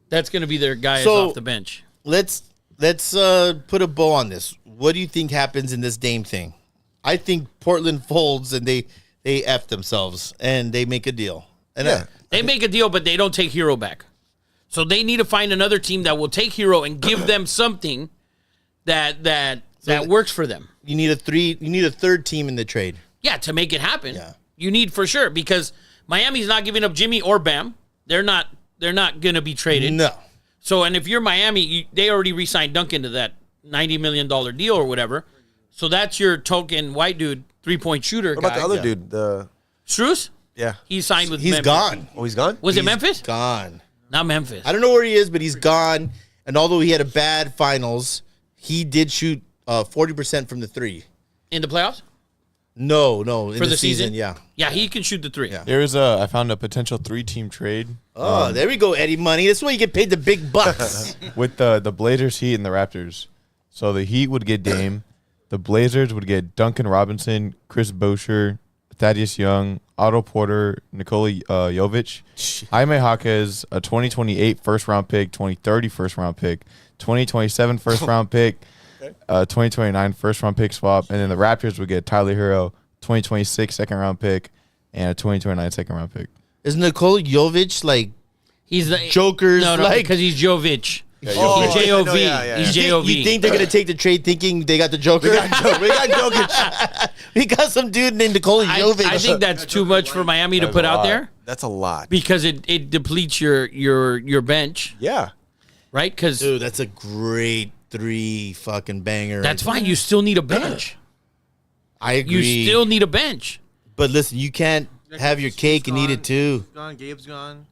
A: That's going to be their guy
B: So-
A: off the bench.
B: Let's put a bow on this. What do you think happens in this Dame thing? I think Portland folds and they F themselves and they make a deal. And
C: Yeah.
A: They make a deal, but they don't take Hero back. So they need to find another team that will take Hero and give them something that works for them.
B: you need a third team in the trade.
A: Yeah, to make it happen.
B: Yeah.
A: You need for sure because Miami's not giving up Jimmy or Bam. They're not going to be traded.
B: No.
A: So, and if you're Miami, they already re-signed Duncan to that $90 million deal or whatever. So that's your token white dude, 3-point shooter
C: What
A: guy.
C: about the other dude?
A: Struce?
C: Yeah.
A: He signed with
B: He's
A: Memphis.
B: gone.
C: Oh, he's gone?
A: Was it
B: He's
A: Memphis?
B: Gone.
A: Not Memphis.
B: I don't know where he is, but he's gone. And although he had a bad finals, he did shoot 40% from the three.
A: In the playoffs?
B: No, in
A: For
B: the
A: the season?
B: yeah.
A: Yeah, he can shoot the three.
B: Yeah.
D: I found a potential 3-team trade
B: Oh, there we go, Eddie Money. That's why you get paid the big bucks.
D: with the Blazers, Heat, and the Raptors. So the Heat would get Dame. The Blazers would get Duncan Robinson, Chris Boucher, Thaddeus Young, Otto Porter, Nikola Jovic, Jaime Jaquez, a 2028 first-round pick, 2030 first-round pick, 2027 first-round pick, 2029 first-round pick swap, and then the Raptors would get Tyler Hero, 2026 second-round pick, and a 2029 second-round pick.
B: Is Nikola Jovic like
A: He's the
B: Joker's
A: No,
B: like
A: because he's Jovic.
C: Oh,
A: He's J-O-V.
C: no, yeah.
A: He's
B: You
A: J-O-V.
B: think they're gonna take the trade thinking they got the Joker?
C: We got Jokic.
B: We got some dude named Nikola Jovic.
A: I think that's too much for Miami to
D: That's
A: put
D: a
A: out
D: lot.
A: there
C: That's a lot.
A: because it depletes your bench,
C: Yeah.
A: right? Because
B: dude, that's a great 3 fucking banger.
A: that's fine. You still need a bench.
B: I agree.
A: You still need a bench.
B: But listen, you can't have your cake and eat it too.
F: Gone, Gabe's gone,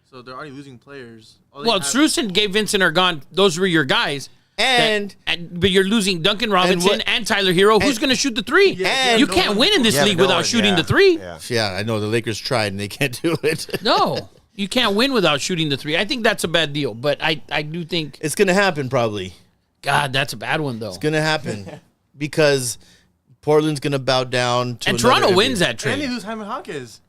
F: so they're already losing players. All they
A: Well,
F: have-
A: Strus and Gabe Vincent are gone. Those were your guys.
B: And
A: But you're losing Duncan Robinson and Tyler Hero. Who's going to shoot the three?
B: and-
A: You can't win in this
C: Yeah,
A: league
C: no
A: without
C: one,
A: shooting
C: yeah.
A: the three.
C: Yeah.
B: yeah, I know the Lakers tried and they can't do it.
A: No, you can't win without shooting the three. I think that's a bad deal. But I do think,
B: It's gonna happen probably.
A: God, that's a bad one, though.
B: It's gonna happen because Portland's gonna bow down to
A: And
B: another
A: Toronto
B: MVP.
A: wins that
F: and they
A: trade.
F: lose Jaime Hawkins.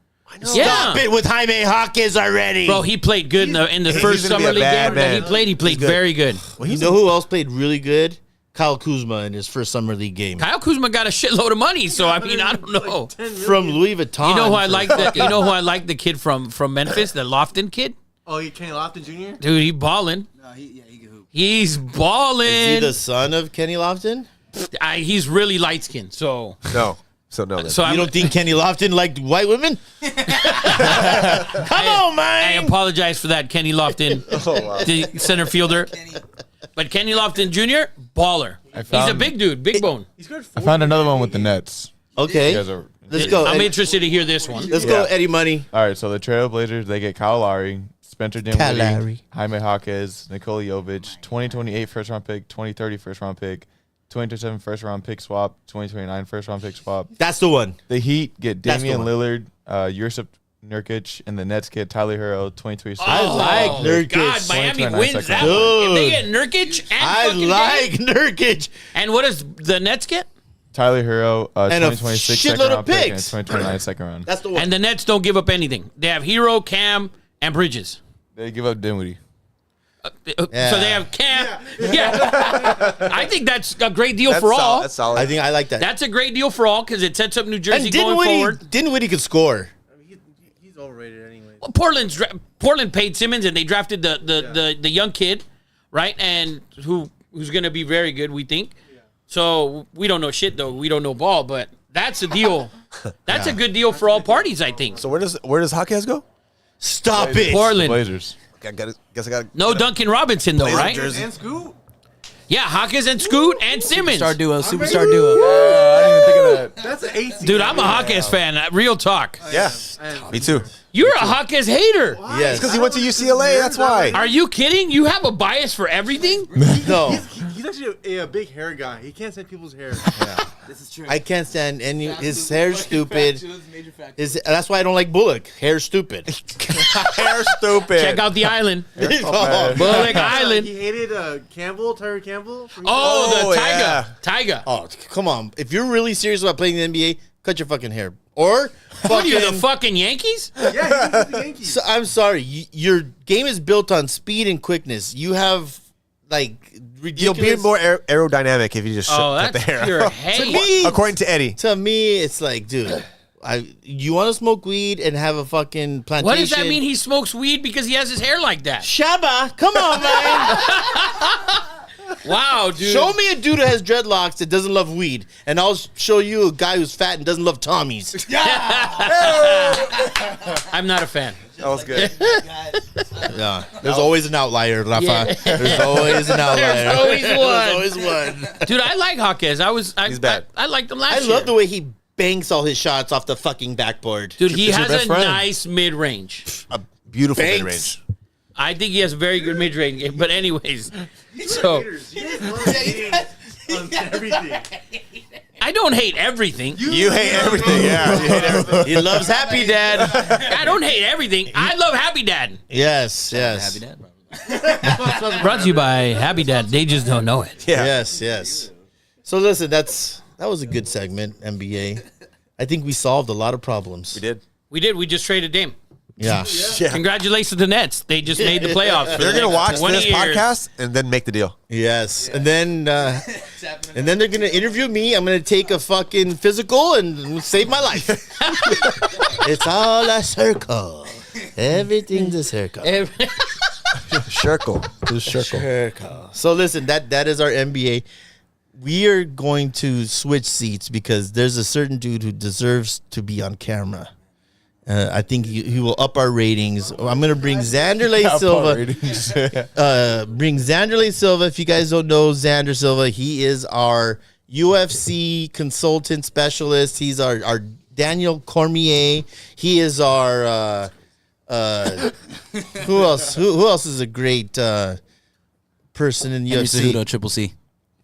A: Yeah.
B: Stop it with Jaime Hawkins already.
A: Bro, he played good in the
C: He's
A: first
C: gonna be
A: summer
C: a
A: league
C: bad
A: game that he
C: man.
A: played. He played
B: good.
A: very good.
B: you know who else played really good? Kyle Kuzma in his first summer league game
A: Kyle Kuzma got a shitload of money, so I mean, I don't know.
B: from Louis Vuitton.
A: You know who I
B: for
A: like? You know who I like? The kid from Memphis, the Lofton kid.
F: Oh, you Kenny Lofton Jr.
A: Dude, he balling.
E: No, he can hoop.
A: He's
B: Is he
A: balling.
B: the son of Kenny Lofton?
A: He's really light skinned. So
C: No. So no. Then.
A: So
B: You
A: I'm,
B: don't think Kenny Lofton liked white women? Come on,
A: I
B: man.
A: apologize for that, Kenny Lofton, the center fielder. But Kenny Lofton Jr., baller. He's a
D: found-
A: big dude, big bone.
F: He scored
D: I found another one with the Nets. He
B: Okay.
D: has a
B: Let's go.
A: I'm
B: Eddie.
A: interested to hear this one.
B: Let's go, Eddie Money.
D: All right, so the Trailblazers, they get Kyle Lowry, Spencer
B: Lowry.
D: Dinwiddie, Jaime Jaquez, Nikola Jovic, 2028 first-round pick, 2030 first-round pick, 2027 first-round pick swap, 2029 first-round pick swap.
B: That's the one.
D: The Heat get
B: That's the
D: Damian
B: one.
D: Lillard, Yusuf Nurkic, and the Nets get Tyler Hero, 2026.
B: I like Nurkic.
A: God, Miami
D: 2029
A: wins that
D: second
A: one.
B: round.
A: If they get Nurkic and
B: I
A: fucking
B: like
A: Dame,
B: Nurkic.
A: and what does the Nets get?
D: Tyler Hero,
B: And a
D: 2026
B: shitload
D: second
B: of
D: round pick, and a
B: picks.
D: 2029 second round.
B: That's the one.
A: And the Nets don't give up anything. They have Hero, Cam, and Bridges.
D: They give up Dinwiddie.
A: So they have Cam. Yeah. I think that's a great deal
C: That's
A: for
C: solid.
A: all.
C: That's solid.
B: I think I like that.
A: That's a great deal for all because it sets up New Jersey
B: and
A: going forward.
B: Dinwiddie could score.
F: He's overrated anyway.
A: Well, Portland paid Simmons and they drafted the young kid, right? And who's going to be very good, we think. So we don't know shit though. We don't know ball, but that's a deal. That's a good deal for all parties, I think.
C: So where does Jaquez go?
B: Stop it.
A: Portland.
D: Blazers.
C: Guess I got.
A: No Duncan Robinson though,
C: Blazer
A: right?
C: jersey.
F: And Scoot.
A: Yeah, Hawkins and Scoot and Simmons.
E: Superstar duo. Superstar duo.
D: I didn't even think of that.
F: That's an AC.
A: Dude, I'm a Hawkins fan. Real talk.
C: Yeah, me too.
A: You're a Hawkins hater.
B: Yes.
C: Because he went to UCLA. That's why.
A: Are you kidding? You have a bias for everything?
B: No.
F: He's actually a big hair guy. He can't stand people's hair.
E: This is true.
B: I can't stand any. His hair's stupid. That's why I don't like Bullock. Hair's stupid.
C: Hair stupid.
A: Check out the island.
B: Oh,
A: Bullock Island.
F: He hated Tyler Campbell.
A: Oh, the Tyga.
C: yeah.
A: Tyga.
B: Oh, come on. If you're really serious about playing in the NBA, cut your fucking hair. Or
A: What are you, the
B: fucking.
A: fucking Yankees?
F: Yeah, he was the Yankees.
B: So, I'm sorry. Your game is built on speed and quickness. You have like
C: You'll
B: ridiculous.
C: be more aerodynamic if you just
A: Oh,
C: cut the
A: that's
C: hair.
A: pure
C: off.
A: hate.
B: me,
C: According to Eddie.
B: to me, it's like, dude, you want to smoke weed and have a fucking plantation?
A: What does that mean? He smokes weed because he has his hair like that?
B: Shabba, come on, man.
A: Wow, dude.
B: Show me a dude who has dreadlocks that doesn't love weed, and I'll show you a guy who's fat and doesn't love Tommies.
A: I'm not a fan.
C: That was good.
B: Yeah, there's always an outlier, Rafa.
A: Yeah.
B: There's always an outlier.
A: There's always one.
B: There's always one.
A: Dude, I like Hawkins.
C: He's bad.
A: I liked him
B: I
A: last year.
B: love the way he banks all his shots off the fucking backboard.
A: Dude, he
C: He's your
A: has
C: best
A: a
C: friend.
A: nice mid-range.
C: A beautiful
B: Banks.
C: mid-range.
A: I think he has a very good mid-range game. But anyways, so
F: Everything.
A: I don't hate everything.
C: You hate everything. Yeah, you hate everything.
B: He loves Happy Dad.
A: I don't hate everything. I love Happy Dad.
B: Yes, yes.
E: Happy dad.
A: Brought to you by Happy Dad. They just don't know it.
C: Yeah.
B: Yes, yes. So listen, that was a good segment, NBA. I think we solved a lot of problems.
C: We did.
A: We did. We just traded Dame.
B: Yeah.
C: Yeah.
A: Congratulations to the Nets. They just made the playoffs. for
C: They're
A: the
C: gonna
A: next
C: watch
A: 20
C: this
A: years.
C: podcast and then make the deal.
B: Yes. And then they're gonna interview me. I'm gonna take a fucking physical and save my life. It's all a circle. Everything's a circle.
C: Circle. Circle.
B: Circle. So listen, that is our NBA. We are going to switch seats because there's a certain dude who deserves to be on camera. I think he will up our ratings. I'm going to bring Xanderley Silva. Bring Xanderley Silva. If you guys don't know Xander Silva, he is our UFC consultant specialist. He's our Daniel Cormier. He is our who else? Who else is a great person in
E: Henry
B: UFC?
E: Cejudo, Triple C.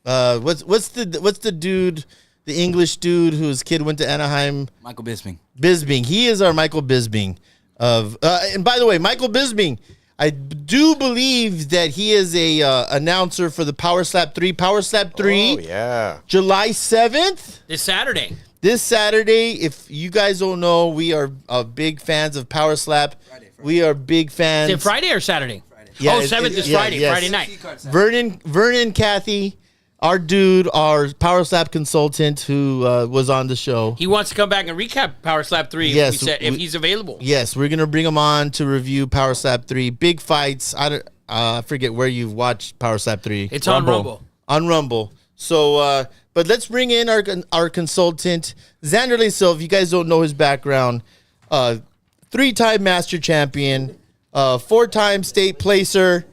B: What's the dude? The English dude whose kid went to Anaheim.
E: Michael Bisping.
B: Bisbing. He is our Michael Bisbing of. And by the way, Michael Bisbing, I do believe that he is a announcer for the Power Slap 3. Power Slap 3,
C: Oh, yeah.
B: July 7th.
A: This Saturday.
B: This Saturday, if you guys don't know, we are big fans of Power Slap.
E: Friday.
B: We are big fans.
A: Is it Friday or Saturday?
B: Yeah,
A: oh,
B: it-
A: 7th
B: it-
A: is
B: yeah,
A: Friday.
B: yes.
A: Friday night.
B: Vernon, Kathy, our dude, our Power Slap consultant who was on the show.
A: He wants to come back and recap Power Slap 3
B: Yes,
A: if he's available.
B: Yes, we're gonna bring him on to review Power Slap 3. Big fights. I forget where you've watched Power Slap 3.
A: It's on Rumble.
B: On Rumble. So, but let's bring in our consultant, Xanderley Silva. If you guys don't know his background, 3-time master champion, 4-time state placer,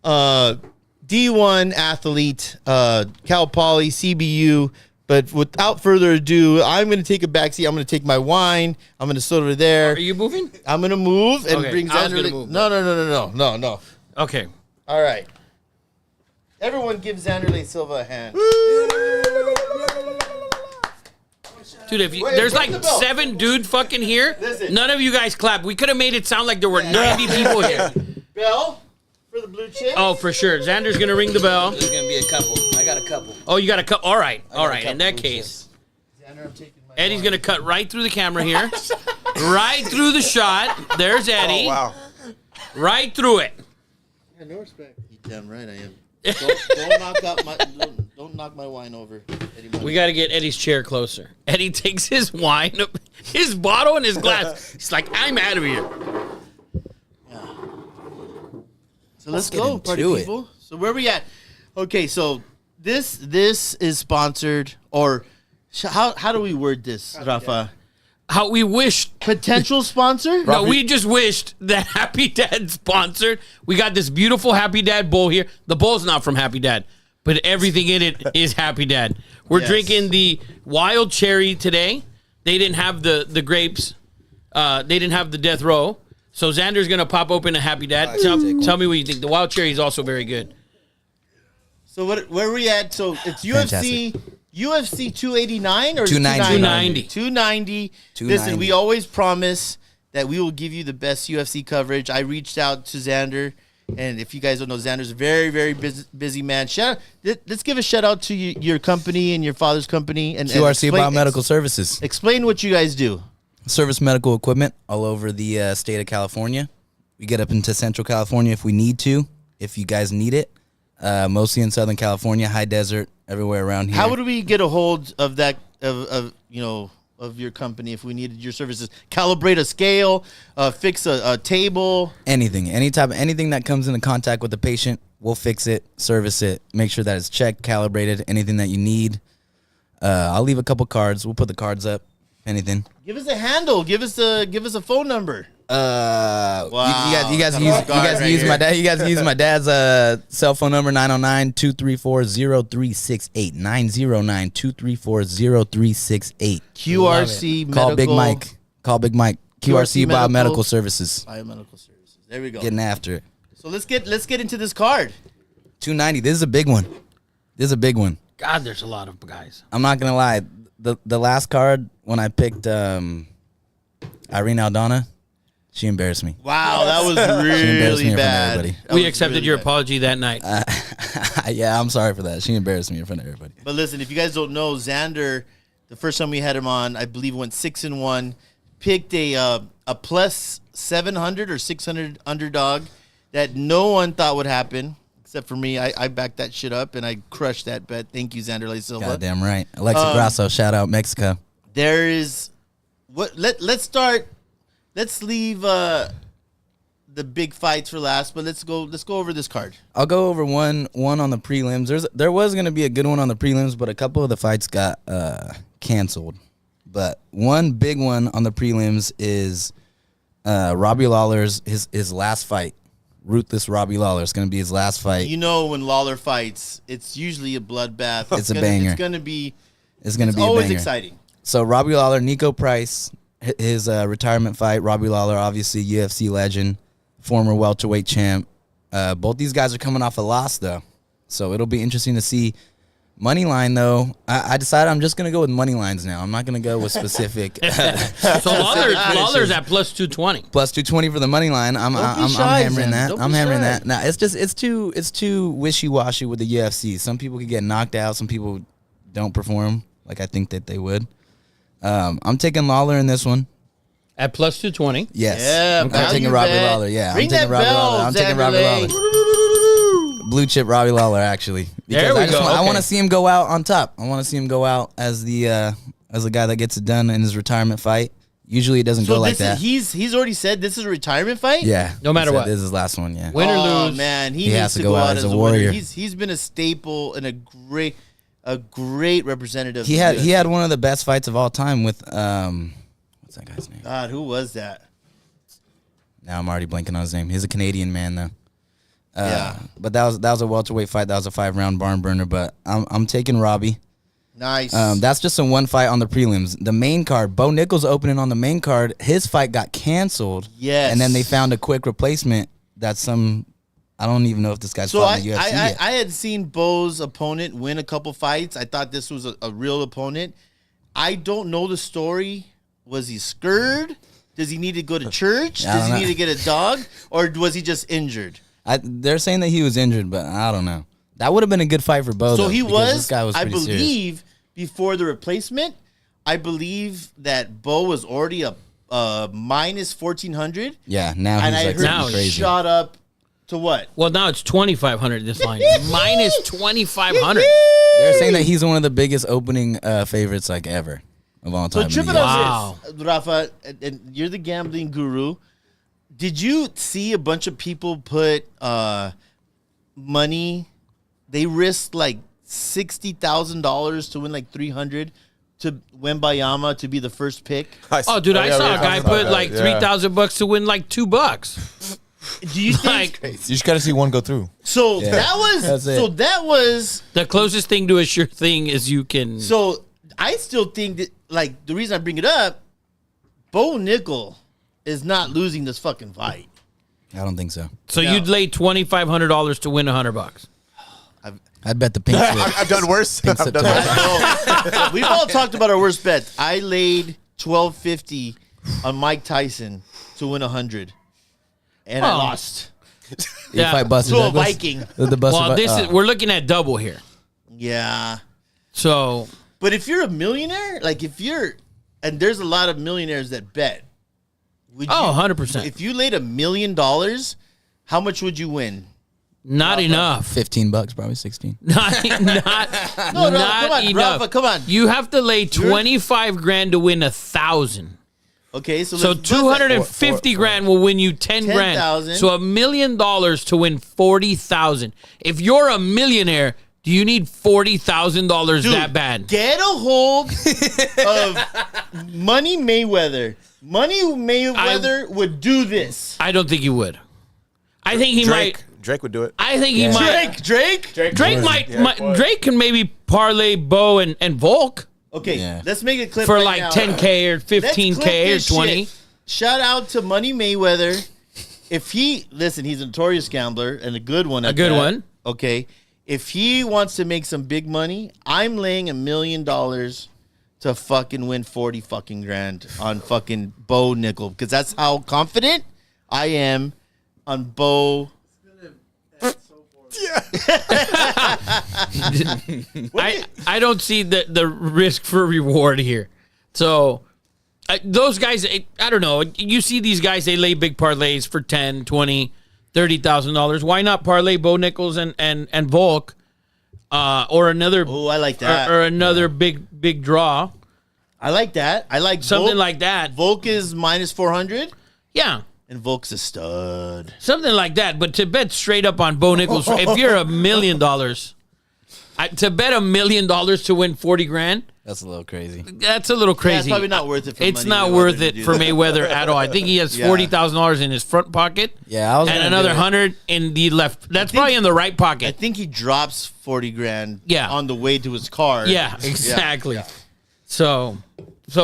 B: D1 athlete, Cal Poly, CBU, But without further ado, I'm going to take a backseat. I'm going to take my wine. I'm going to sit over there.
A: Are you moving?
B: I'm going to move and
A: Okay,
B: bring
A: I was
B: Xander.
A: gonna move,
B: No.
A: Okay.
B: All right. Everyone give Xanderley Silva a hand.
A: Dude, if you,
B: Wait,
A: there's
B: ring
A: like
B: the bell.
A: 7 dude fucking here.
B: Listen.
A: None of you guys clap. We could have made it sound like there were 90 people here.
B: Bell for the blue chip.
A: Oh, for sure. Xander's gonna ring the bell.
E: There's gonna be a couple. I got a couple.
A: Oh, you got to cut. All right.
E: got
A: All
E: a
A: right. In
E: couple
A: that
E: blue
A: case,
B: Xander, I'm taking my
A: Eddie's
B: wine.
A: gonna cut right through the camera here. Right through the shot. There's Eddie.
C: Oh, wow.
A: Right through it.
B: Yeah, no respect. You damn right I am. Don't knock my wine over. Eddie
A: We got to get Eddie's chair closer. Eddie takes his wine, his bottle, and his glass. He's like, I'm out of here.
B: So let's
E: get
B: go,
E: into
B: party
E: it.
B: people. So where we at? Okay, so this is sponsored, or how do we word this, Rafa?
A: How we wished.
B: Potential sponsor?
A: No, we just wished that Happy Dad sponsored. We got this beautiful Happy Dad bowl here. The bowl's not from Happy Dad, but everything in it is Happy Dad. We're
B: Yes.
A: drinking the wild cherry today. They didn't have the grapes. They didn't have the death row. So Xander's going to pop open a Happy Dad. Tell me what you think. The wild cherry is also very good.
B: So where are we at? So it's UFC 289 or
E: 290.
B: 290. Listen, we always promise that we will give you the best UFC coverage. I reached out to Xander, and if you guys don't know, Xander's a very, very busy man. Let's give a shout out to your company and your father's company. And
E: QRC
B: explain-
E: Biomedical Services.
B: Explain what you guys do.
E: Service medical equipment all over the state of California. We get up into Central California if we need to, if you guys need it. Mostly in Southern California, high desert, everywhere around here.
B: How would we get a hold of that of your company if we needed your services? Calibrate a scale, fix a table.
E: anything that comes into contact with the patient, we'll fix it, service it, make sure that it's checked, calibrated, anything that you need. I'll leave a couple cards. We'll put the cards up. Anything.
B: Give us a handle. Give us a phone number.
E: You guys
B: Come
E: use
B: on, guard right
E: use my
B: here.
E: dad. You guys use my dad's cell phone number 909-234-0368. 909-234-0368.
B: QRC Medical.
E: Call Big Mike. QRC
B: Medical.
E: Biomedical Services.
B: Biomedical Services. There we go.
E: Getting after it.
B: So let's get into this card.
E: 290. This is a big one.
A: God, there's a lot of guys.
E: I'm not gonna lie. The last card when I picked Irene Aldana, she embarrassed me.
B: Wow, that was
E: She embarrassed me
B: really
E: in front of
B: bad.
E: everybody.
B: That
A: We
B: was
A: accepted
B: really
A: your
B: bad.
A: apology that night.
E: Yeah, I'm sorry for that. She embarrassed me in front of everybody.
B: But listen, if you guys don't know, Xander, the first time we had him on, I believe went 6-1. Picked a plus 700 or 600 underdog that no one thought would happen. Except for me, I backed that shit up and I crushed that bet. Thank you, Xander Silva.
E: Goddamn right. Alexa Grasso, shout out Mexico.
B: There is let's start. Let's leave the big fights for last, but let's go over this card.
E: I'll go over one on the prelims. There was gonna be a good one on the prelims, but a couple of the fights got canceled. But one big one on the prelims is Robbie Lawler's his last fight. Ruthless Robbie Lawler. It's going to be his last fight.
B: You know, when Lawler fights, it's usually a bloodbath.
E: It's a banger.
B: It's going to be.
E: It's going to be a
B: always
E: banger.
B: exciting.
E: So Robbie Lawler, Nico Price, his retirement fight. Robbie Lawler, obviously UFC legend, former welterweight champ. Both these guys are coming off a loss though, so it'll be interesting to see. Money line though, I decided I'm just gonna go with money lines now. I'm not gonna go with specific.
A: So Lawler's at plus 220.
E: Plus 220 for the money line. I'm
B: shy,
E: hammering
B: Zen.
E: that.
B: Don't
E: I'm
B: be
E: hammering
B: shy.
E: that. Now it's too wishy-washy with the UFC. Some people could get knocked out. Some people don't perform like I think that they would. I'm taking Lawler in this one.
A: At plus 220.
E: Yes.
B: Yeah,
E: I'm
B: value
E: taking Robbie
B: bet.
E: Lawler. Yeah,
B: Ring
E: I'm taking
B: that
E: Robbie
B: bell,
E: Lawler. I'm taking Robbie
B: Xanderley.
E: Lawler. Blue chip Robbie Lawler actually.
A: There we go,
E: I
A: okay.
E: want to see him go out on top. I want to see him go out as the guy that gets it done in his retirement fight. Usually it doesn't
B: So
E: go like that.
B: he's already said this is a retirement fight.
E: Yeah.
A: No matter
E: He said
A: what.
E: This is his last one. Yeah.
A: Win or
B: Oh
A: lose.
B: man, he
E: He
B: needs
E: has
B: to go out as a
E: warrior.
B: winner. He's been a staple and a great representative.
E: He
B: of the
E: had
B: UFC.
E: one of the best fights of all time with what's that guy's name?
B: God, who was that?
E: Now I'm already blanking on his name. He's a Canadian man though.
B: Yeah.
E: But that was a welterweight fight. That was a 5-round barn burner. But I'm taking Robbie.
B: Nice.
E: That's just a one fight on the prelims. The main card, Bo Nichols opening on the main card. His fight got canceled.
B: Yes.
E: And then they found a quick replacement. That's some. I don't even know if this guy's
B: So
E: fought in the UFC yet.
B: I had seen Bo's opponent win a couple fights. I thought this was a real opponent. I don't know the story. Was he scared? Does he need to go to church?
E: I
B: Does
E: don't
B: he
E: know.
B: need to get a dog? Or was he just injured?
E: They're saying that he was injured, but I don't know. That would have been a good fight for Bo.
B: So
E: though,
B: he
E: because
B: was,
E: This guy was
B: I
E: pretty serious.
B: believe, before the replacement, I believe that Bo was already a minus 1,400.
E: Yeah, now
B: And
E: he's
B: I
E: like
B: heard
A: now
E: something
B: he
E: crazy.
B: shot up to what?
A: Well, now it's 2,500 this line. Minus 2,500.
E: They're saying that he's one of the biggest opening favorites like ever of all
B: So
E: time.
B: trip
E: in
B: it
E: the
A: Wow.
B: up this, Rafa, and you're the gambling guru. Did you see a bunch of people put money? They risked like $60,000 to win like 300 to Wembayama to be the first pick.
A: Oh, dude, I
D: yeah,
A: saw
D: we
A: a guy
D: talked about
A: put
D: that,
A: like
D: yeah.
A: $3,000 to win like $2.
B: Do you think
A: Like
D: You just got to see one go through.
B: so?
E: Yeah.
B: That was
E: That's it.
B: so. That was
A: the closest thing to a sure thing is you can.
B: so. I still think that like the reason I bring it up, Bo Nickel is not losing this fucking fight.
E: I don't think so.
A: So
B: No.
A: you'd lay $2,500 to win $100.
E: I'd bet the pink slip.
C: I've done worse.
E: Pink slip twice.
B: We've all talked about our worst bets. I laid $12.50 on Mike Tyson to win 100, and I
A: Oh.
B: lost
E: You
A: Yeah.
E: fight Buster
B: to a
E: Douglas?
B: Viking.
E: The Buster
A: Well, this is we're looking at double here.
B: Yeah,
A: So
B: but if you're a millionaire, like if you're, and there's a lot of millionaires that bet. Would you,
A: 100%.
B: If you laid $1 million, how much would you win?
A: Not enough.
E: $15, probably 16.
A: Not
B: No,
A: not
B: come on,
A: enough.
B: Rafa, come on.
A: You have to lay 25 grand to win 1,000.
B: Okay, so
A: So
B: let's bust that.
A: 250 grand will win you 10 grand.
B: 10,000.
A: So $1 million to win 40,000. If you're a millionaire, do you need $40,000
B: Dude,
A: that bad?
B: Get a hold of Money Mayweather. Money Mayweather would do this.
A: I don't think he would. I think he might.
C: Drake would do it.
A: I think he might.
B: Drake.
A: Drake might. Drake can maybe parlay Bo and Volk
B: Okay,
E: Yeah.
B: let's make a clip
A: for
B: right
A: like
B: now.
A: 10K or
B: Let's clip
A: 15K or
B: this
A: 20.
B: shit. Shout out to Money Mayweather. If he listen, he's a notorious gambler and a good one.
A: A
B: at
A: good
B: that.
A: one.
B: Okay, if he wants to make some big money, I'm laying $1 million to fucking win 40 fucking grand on fucking Bo Nickel because that's how confident I am on Bo.
A: I don't see the risk for reward here. So those guys, I don't know. You see these guys, they lay big parlays for 10, 20, $30,000. Why not parlay Bo Nichols and Volk or another
B: Oh, I like that.
A: or another big draw,
B: I like that. I like
A: something
B: Volk.
A: like that.
B: Volk is minus 400
A: Yeah.
B: and Volk's a stud.
A: Something like that, but to bet straight up on Bo Nichols, if you're $1 million, to bet $1 million to win 40 grand,
E: That's a little crazy.
A: that's a little
B: Yeah,
A: crazy.
B: it's probably not worth it for
A: It's
B: Money
A: not
B: Mayweather
A: worth
B: to
A: it
B: do
A: for
B: that.
A: Mayweather at all. I think he has
B: Yeah.
A: $40,000 in his front pocket.
E: Yeah, I was
A: And
E: gonna
A: another
E: do it.
A: 100 in the left. That's probably in the right
B: I
A: pocket.
B: think he drops 40 grand
A: Yeah.
B: on the way to his car.
A: Yeah, exactly. So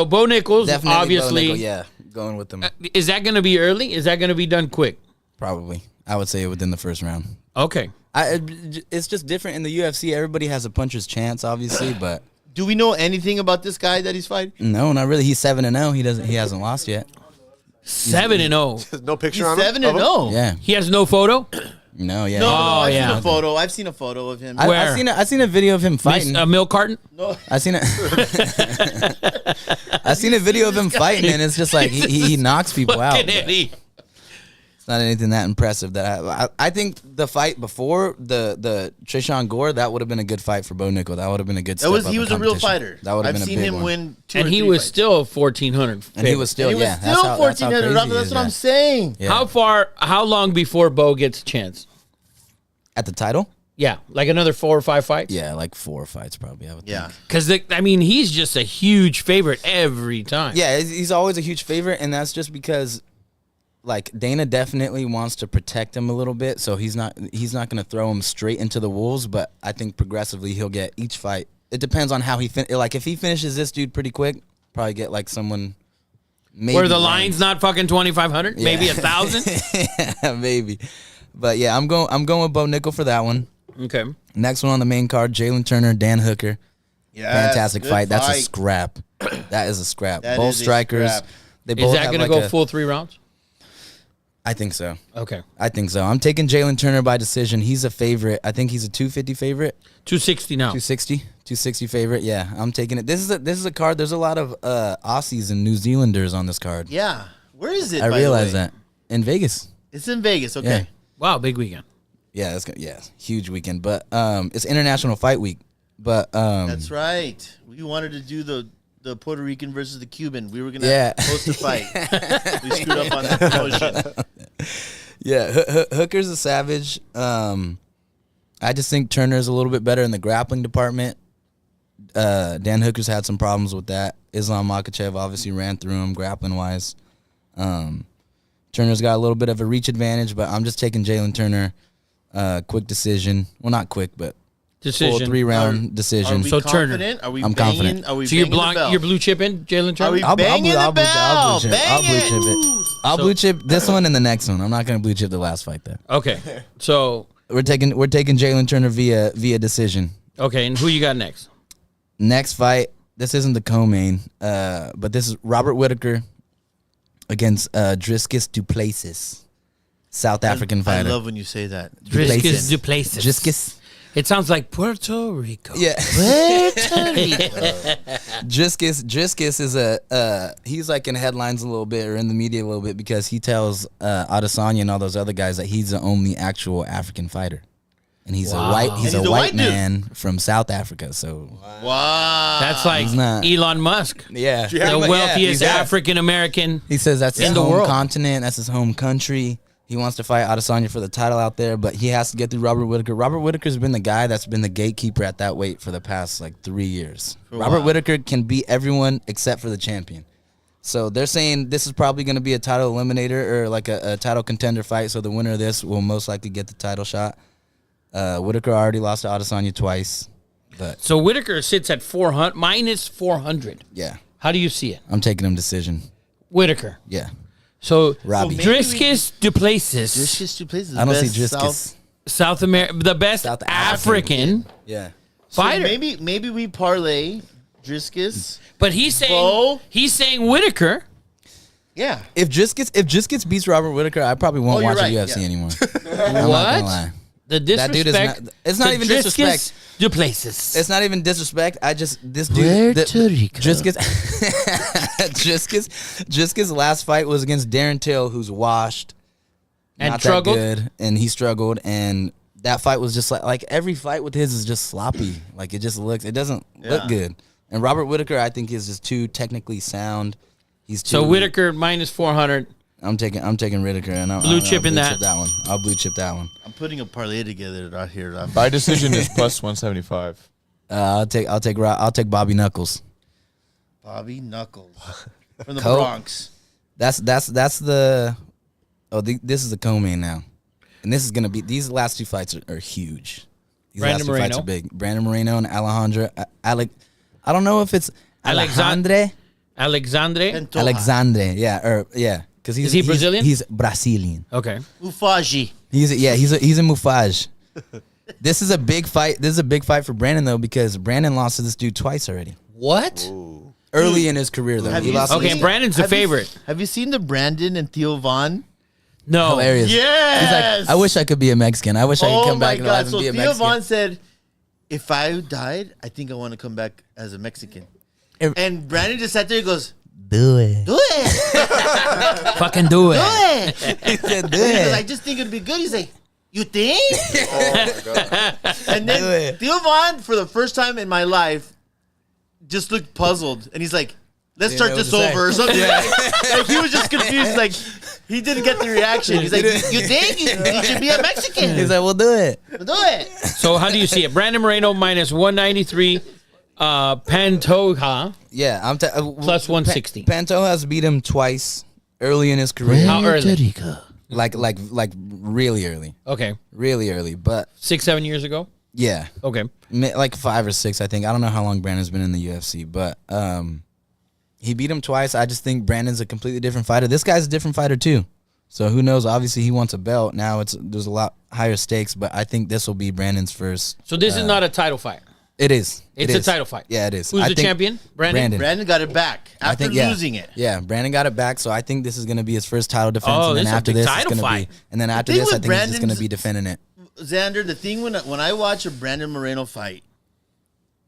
A: Bo Nichols,
E: Definitely Bo
A: obviously,
E: Nickel, yeah, going with them.
A: is that going to be early? Is that going to be done quick?
E: Probably. I would say within the first round.
A: Okay.
E: It's just different in the UFC. Everybody has a puncher's chance, obviously, but
B: Do we know anything about this guy that he's fighting?
E: no, not really. He's 7-0. He hasn't lost yet.
A: 7-0.
C: There's no picture
B: He's
C: on him.
B: 7-0.
E: Yeah.
A: He has no photo.
E: No, yeah.
B: No,
A: Oh,
B: I've
A: yeah.
B: seen a photo. I've seen a photo of him.
A: Where?
E: I seen a video of him fighting.
A: A milk carton.
B: no,
E: I seen it. I seen a video of him fighting, and it's just like he knocks people out.
A: Fucking
E: but
A: Eddie.
E: It's not anything that impressive. That I think the fight before the Trishan Gore, that would have been a good fight for Bo Nickel. That would have been a good.
B: that was
E: step
B: he
E: up
B: was
E: in
B: a real
E: competition.
B: fighter.
E: That would have
B: I've
E: been a
B: seen
E: big
B: him
E: one.
B: win 2
A: And
B: or
A: he
B: 3
A: was
B: fights.
A: still 1,400.
E: And he was still
B: And he
E: yeah.
B: was
E: That's
B: still
E: how, that's how
B: 1,400.
E: crazy he
B: That's
E: is,
B: what I'm
E: yeah.
B: saying.
E: Yeah.
A: How long before Bo gets a chance?
E: At the title?
A: Yeah, like another 4 or 5 fights.
E: Yeah, like 4 fights probably. I would
B: Yeah.
E: think.
A: Because he's just a huge favorite every time.
E: Yeah, he's always a huge favorite, and that's just because, like, Dana definitely wants to protect him a little bit, so he's not going to throw him straight into the wolves. But I think progressively he'll get each fight it depends on how he like if he finishes this dude pretty quick, probably get like someone. Maybe
A: Where the
E: ranked.
A: line's not fucking 2,500, maybe
E: Yeah.
A: 1,000.
E: Maybe. But yeah, I'm going with Bo Nickel for that one.
A: Okay.
E: Next one on the main card, Jalen Turner, Dan Hooker.
B: Yes,
E: Fantastic
B: good
E: fight. That's a scrap. That is a scrap.
B: That
E: Both
B: is a
E: strikers.
B: scrap.
E: They
A: Is
E: both
A: that
E: have
A: going to
E: like
A: go
E: a-
A: full 3 rounds?
E: I think so.
A: Okay.
E: I think so. I'm taking Jalen Turner by decision. He's a favorite. I think he's a 250 favorite.
A: 260 now.
E: 260 favorite. Yeah, I'm taking it. This is a card. There's a lot of Aussies and New Zealanders on this card.
B: Yeah. Where is it?
E: I
B: by the
E: realize
B: way?
E: that in Vegas.
B: It's in Vegas. Okay.
E: Yeah.
A: Wow, big weekend.
E: Yeah, huge weekend. But it's International Fight Week. But
B: That's right. We wanted to do the Puerto Rican versus the Cuban. We were gonna
E: Yeah.
B: host a fight. We screwed up on that promotion.
E: yeah, Hooker's a savage. I just think Turner's a little bit better in the grappling department. Dan Hooker's had some problems with that. Islam Makhachev obviously ran through him grappling wise. Turner's got a little bit of a reach advantage, but I'm just taking Jalen Turner. Quick decision. Well, not quick, but full
A: Decision.
E: 3-round
B: Are
E: decision.
B: we
A: So Turner.
B: confident? Are we
E: I'm
B: banging?
E: confident.
B: Are we
A: So you're,
B: banging the bell?
A: you're blue chipping Jalen
B: Are
A: Turner?
B: we banging the bell?
E: I'll blue
B: Bang
E: chip it. I'll
A: So-
E: blue chip this one and the next one. I'm not gonna blue chip the last fight though.
A: Okay. So,
E: We're taking Jalen Turner via decision.
A: okay, and who you got next?
E: Next fight. This isn't the co-main, but this is Robert Whitaker against Driscus Duplessis, South African
B: I
E: fighter.
B: love when you say that.
A: Driscus Duplessis.
E: Driscus.
A: It sounds like Puerto Rico.
E: Yeah.
B: Puerto Rico.
E: Driscus is he's like in headlines a little bit or in the media a little bit because he tells Adesanya and all those other guys that he's the only actual African fighter. And he's
A: Wow.
E: a white
B: And he's a white
E: white
B: dude.
E: man from South Africa. So
B: Wow.
A: That's like
E: He's not.
A: Elon Musk,
E: yeah.
A: the wealthiest
E: African.
A: African-American.
E: He says that's his
A: in the
E: home
A: world.
E: continent, that's his home country. He wants to fight Adesanya for the title out there, but he has to get through Robert Whitaker. Robert Whitaker's been the guy that's been the gatekeeper at that weight for the past like 3 years. Robert Whitaker can beat everyone except for the champion. So they're saying this is probably going to be a title eliminator or like a title contender fight. So the winner of this will most likely get the title shot. Whitaker already lost to Adesanya twice, but
A: So Whitaker sits at 400 minus 400.
E: yeah,
A: How do you see it?
E: I'm taking him decision.
A: Whitaker.
E: Yeah,
A: So
E: Robbie.
B: maybe
A: Driscus Duplessis,
B: Driscus Duplessis.
E: I don't see
B: best
E: Driscus.
A: South America, the best
E: South
A: African
E: Yeah.
A: fighter.
B: Maybe we parlay Driscus.
A: But he's saying
B: Bo?
A: Whitaker.
B: Yeah.
E: If Driscus beats Robert Whitaker, I probably won't
B: you're
E: watch
B: right,
E: a UFC
B: yeah.
E: anymore. I'm not
A: What?
E: gonna lie.
A: The
E: That dude is
A: disrespect.
E: not- it's not
A: to
E: even
A: Driscus
E: disrespect.
A: Duplessis.
E: It's not even disrespect. I just this dude
B: Puerto Rico.
E: Driscus' last fight was against Darren Till, who's washed
A: And
E: not
A: struggled?
E: that good, and he struggled. And that fight was just like every fight with his is just sloppy. Like it doesn't look good. And Robert Whitaker, I think, is just too technically sound. He's too,
A: So Whitaker minus 400.
E: I'm taking Whitaker, and I'll
A: Blue chip in
E: blue
A: that.
E: chip that one. I'll blue chip that one.
B: I'm putting a parlay together out here.
D: By decision is plus 175.
E: I'll take Bobby Knuckles.
B: Bobby Knuckles from the
E: Coke.
B: Bronx.
E: This is the co-main now, and this is gonna be these last two fights are huge. These
A: Brandon
E: last two fights
A: Moreno.
E: are big. Brandon Moreno and Alejandro I don't know if it's
A: Alexandre.
E: Alexandre.
A: Alexandre.
B: Pentoja.
E: Yeah, because
A: Is he Brazilian?
E: He's Brazilian.
A: Okay.
B: Ufaji.
E: He's a Mufaj. This is a big fight. This is a big fight for Brandon though because Brandon lost to this dude twice already.
A: What?
E: Early in his career though,
B: Have
E: he
B: you
E: lost.
B: seen-
A: Okay, Brandon's the
B: Have you-
A: favorite.
B: Have you seen the Brandon and Theo Vaughn?
A: No.
E: Hilarious.
B: Yes.
E: He's like, I wish I could be a Mexican. I wish I could
B: Oh
E: come
B: my
E: back in
B: God!
E: life and
B: So
E: be a
B: Theo
E: Mexican.
B: Vaughn said, "If I died, I think I want to come back as a Mexican."
E: If-
B: And Brandon just sat there and goes,
E: Do it.
B: "Do it,
A: Fucking do
B: do
A: it.
B: it."
E: He said, do
B: He goes, I
E: it.
B: just think it'd be good. He's like, "You think?" And
E: Do
B: then
E: it.
B: Theo Vaughn, for the first time in my life, just looked puzzled, and he's like, "Let's
E: Didn't
B: start
E: know
B: this
E: what to say.
B: over," or something. Like he was just confused. Like he didn't get the reaction. He's like, "You think you should be a Mexican?
E: He's like, we'll do it.
B: Do it."
A: So how do you see it? Brandon Moreno minus 193. Pantoja.
E: Yeah, I'm
A: Plus 160.
E: Panto has beat him twice early in his career.
A: How early?
E: Like really early.
A: Okay.
E: Really early. But
A: 6-7 years ago.
E: Yeah,
A: Okay.
E: like 5 or 6, I think. I don't know how long Brandon's been in the UFC, but he beat him twice. I just think Brandon's a completely different fighter. This guy's a different fighter too. So who knows? Obviously, he wants a belt. Now there's a lot higher stakes, but I think this will be Brandon's first.
A: So this is not a title fight.
E: It is.
A: It's a title fight.
E: Yeah, it is.
A: Who's
E: I
A: the
E: think
A: champion? Brandon?
B: Brandon got it back
E: I
B: after
E: think, yeah.
B: losing it.
E: Yeah, Brandon got it back, so I think this is going to be his first title defense.
A: Oh,
E: And then
A: this is a
E: after
A: big
E: this, it's
A: title
E: going to
A: fight.
E: be. And then after
B: thing
E: this, I
B: with
E: think he's just going to
B: Brandon's-
E: be defending it.
B: Xander, the thing when I watch a Brandon Moreno fight,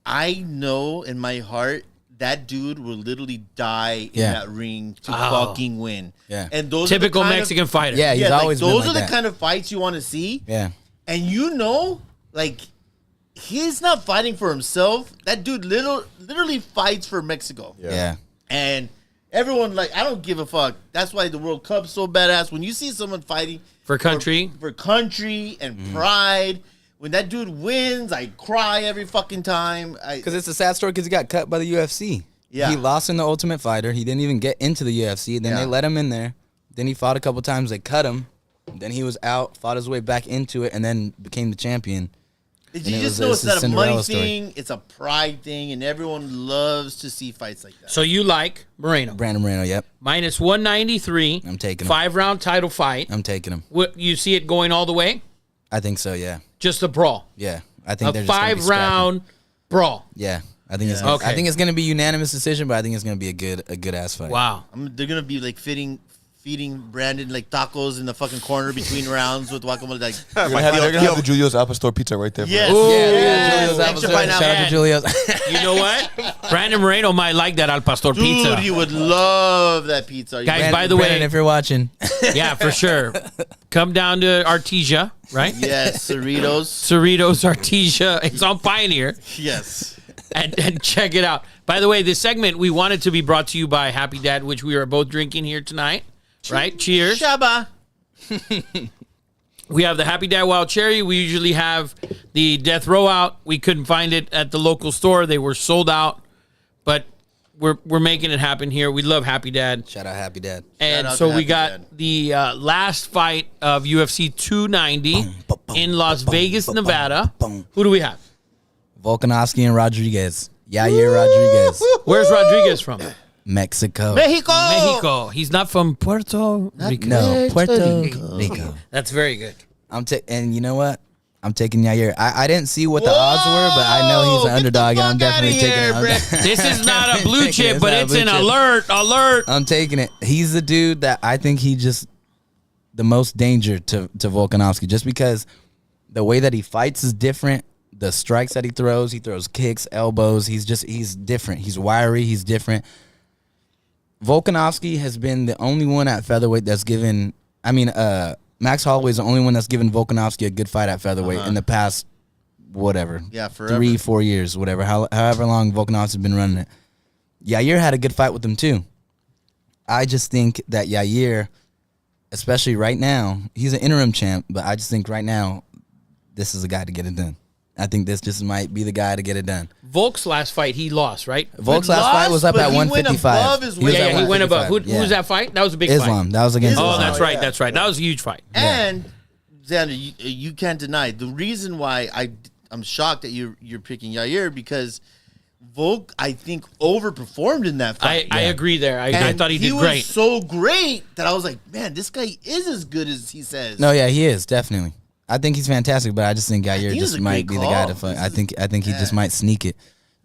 B: I know in my heart that dude will literally die in
E: Yeah.
B: that ring to
A: Oh.
B: fucking win.
E: Yeah.
B: And those
A: Typical
B: are the kind
A: Mexican
B: of,
A: fighter.
E: Yeah, he's
B: yeah, like,
E: always been
B: those
E: like
B: are the
E: that.
B: kind of fights you want to see.
E: Yeah.
B: And like he's not fighting for himself. That dude literally fights for Mexico.
E: Yeah.
B: And everyone, like, I don't give a fuck. That's why the World Cup's so badass. When you see someone fighting
A: For country.
B: for country and pride, when that dude wins, I cry every fucking time.
E: Because it's a sad story because he got cut by the UFC.
B: Yeah.
E: He lost in the Ultimate Fighter. He didn't even get into the UFC. Then
B: Yeah.
E: they let him in there. Then he fought a couple times. They cut him. Then he was out, fought his way back into it, and then became the champion.
B: You
E: it
B: just
E: was-
B: know
E: it's
B: it's
E: a
B: not a money
E: Cinderella story.
B: thing. It's a pride thing, and everyone loves to see fights like that.
A: So you like Moreno.
E: Brandon Moreno, yep.
A: Minus 193.
E: I'm taking him.
A: 5-round title fight.
E: I'm taking him.
A: What, you see it going all the way?
E: I think so, yeah.
A: Just a brawl.
E: Yeah. I think
A: A
E: they're just gonna be scrapping.
A: 5-round brawl.
E: Yeah. I think it's
A: Okay.
E: I think it's gonna be unanimous decision, but I think it's gonna be a good ass fight.
A: Wow.
B: They're gonna be like feeding Brandon like tacos in the fucking corner between rounds with guacamole. Like,
D: They're gonna have the Julio's Apple Store pizza right there.
B: yes,
A: Ooh.
E: Yeah,
B: yes.
E: Julio's
B: Extra
E: Apple Store.
B: pineapple.
E: Shout out to Julio's.
A: You know what? Brandon Moreno might like that al pastor
B: Dude,
A: pizza.
B: you would love that pizza.
A: Guys, by the way-
E: Brandon, if you're watching,
A: Yeah, for sure. Come down to Artesia, right?
B: yes, Cerritos.
A: Cerritos Artesia. It's on Pioneer.
B: Yes.
A: And check it out. By the way, this segment, we want it to be brought to you by Happy Dad, which we are both drinking here tonight. Right? Cheers.
B: Shaba.
A: We have the Happy Dad Wild Cherry. We usually have the Death Row out. We couldn't find it at the local store. They were sold out. But we're making it happen here. We love Happy Dad.
E: shout out Happy Dad.
A: And
B: out
A: so
B: to
A: we
B: Happy
A: got
B: Dad.
A: the last fight of UFC 290 in Las Vegas, Nevada. Who do we have?
E: Volkanovski and Rodriguez. Yair Rodriguez.
A: Where's Rodriguez from?
E: Mexico.
B: Mexico.
A: Mexico. He's not from Puerto Rico.
E: No, Puerto Rico.
A: That's very good.
E: And you know what? I'm taking Yair. I didn't see what the odds were, but I know he's
B: Whoa,
E: an underdog,
B: get the
E: and I'm
B: fuck outta
E: definitely taking
B: here,
E: it.
B: Brett.
A: This is not a blue chip,
E: It's
A: but
E: not a
A: it's
E: blue
A: an
E: chip.
A: alert.
E: I'm taking it. He's the dude that I think he just the most danger to Volkanovski, just because the way that he fights is different. The strikes that he throws kicks, elbows. He's different. He's wiry. He's different. Volkanovski has been the only one at featherweight that's given. Max Holloway is the only one that's given Volkanovski a good fight at featherweight in the past, whatever.
B: Yeah, forever.
E: 3-4 years, whatever. However long Volkanovski's been running it. Yair had a good fight with him too. I just think that Yair, especially right now, he's an interim champ, but I just think right now, this is a guy to get it done. I think this just might be the guy to get it done.
A: Volk's last fight, he lost, right?
E: Volk's
B: But
E: last fight was up
B: but
E: at
B: he went
E: 155.
B: above his
E: He was
B: weight.
E: at
A: Yeah, he went above. Who
E: 155,
A: was that fight? That was a big
E: Islam.
A: fight.
E: That was against
A: Oh,
E: Islam.
A: that's right.
B: yeah.
A: That's right. That was a huge fight.
B: And Xander, you can't deny the reason why I'm shocked that you're picking Yair because Volk I think overperformed in that fight.
A: I agree there. I
B: And
A: thought he did
B: was
A: great.
B: so great that I was like, man, this guy is as good as he says.
E: No, yeah, he is definitely. I think he's fantastic, but I just think Yair
B: think it's
E: just
B: a
E: might
B: great
E: be the guy
B: call.
E: to fight.
B: This
E: I think he just might sneak it,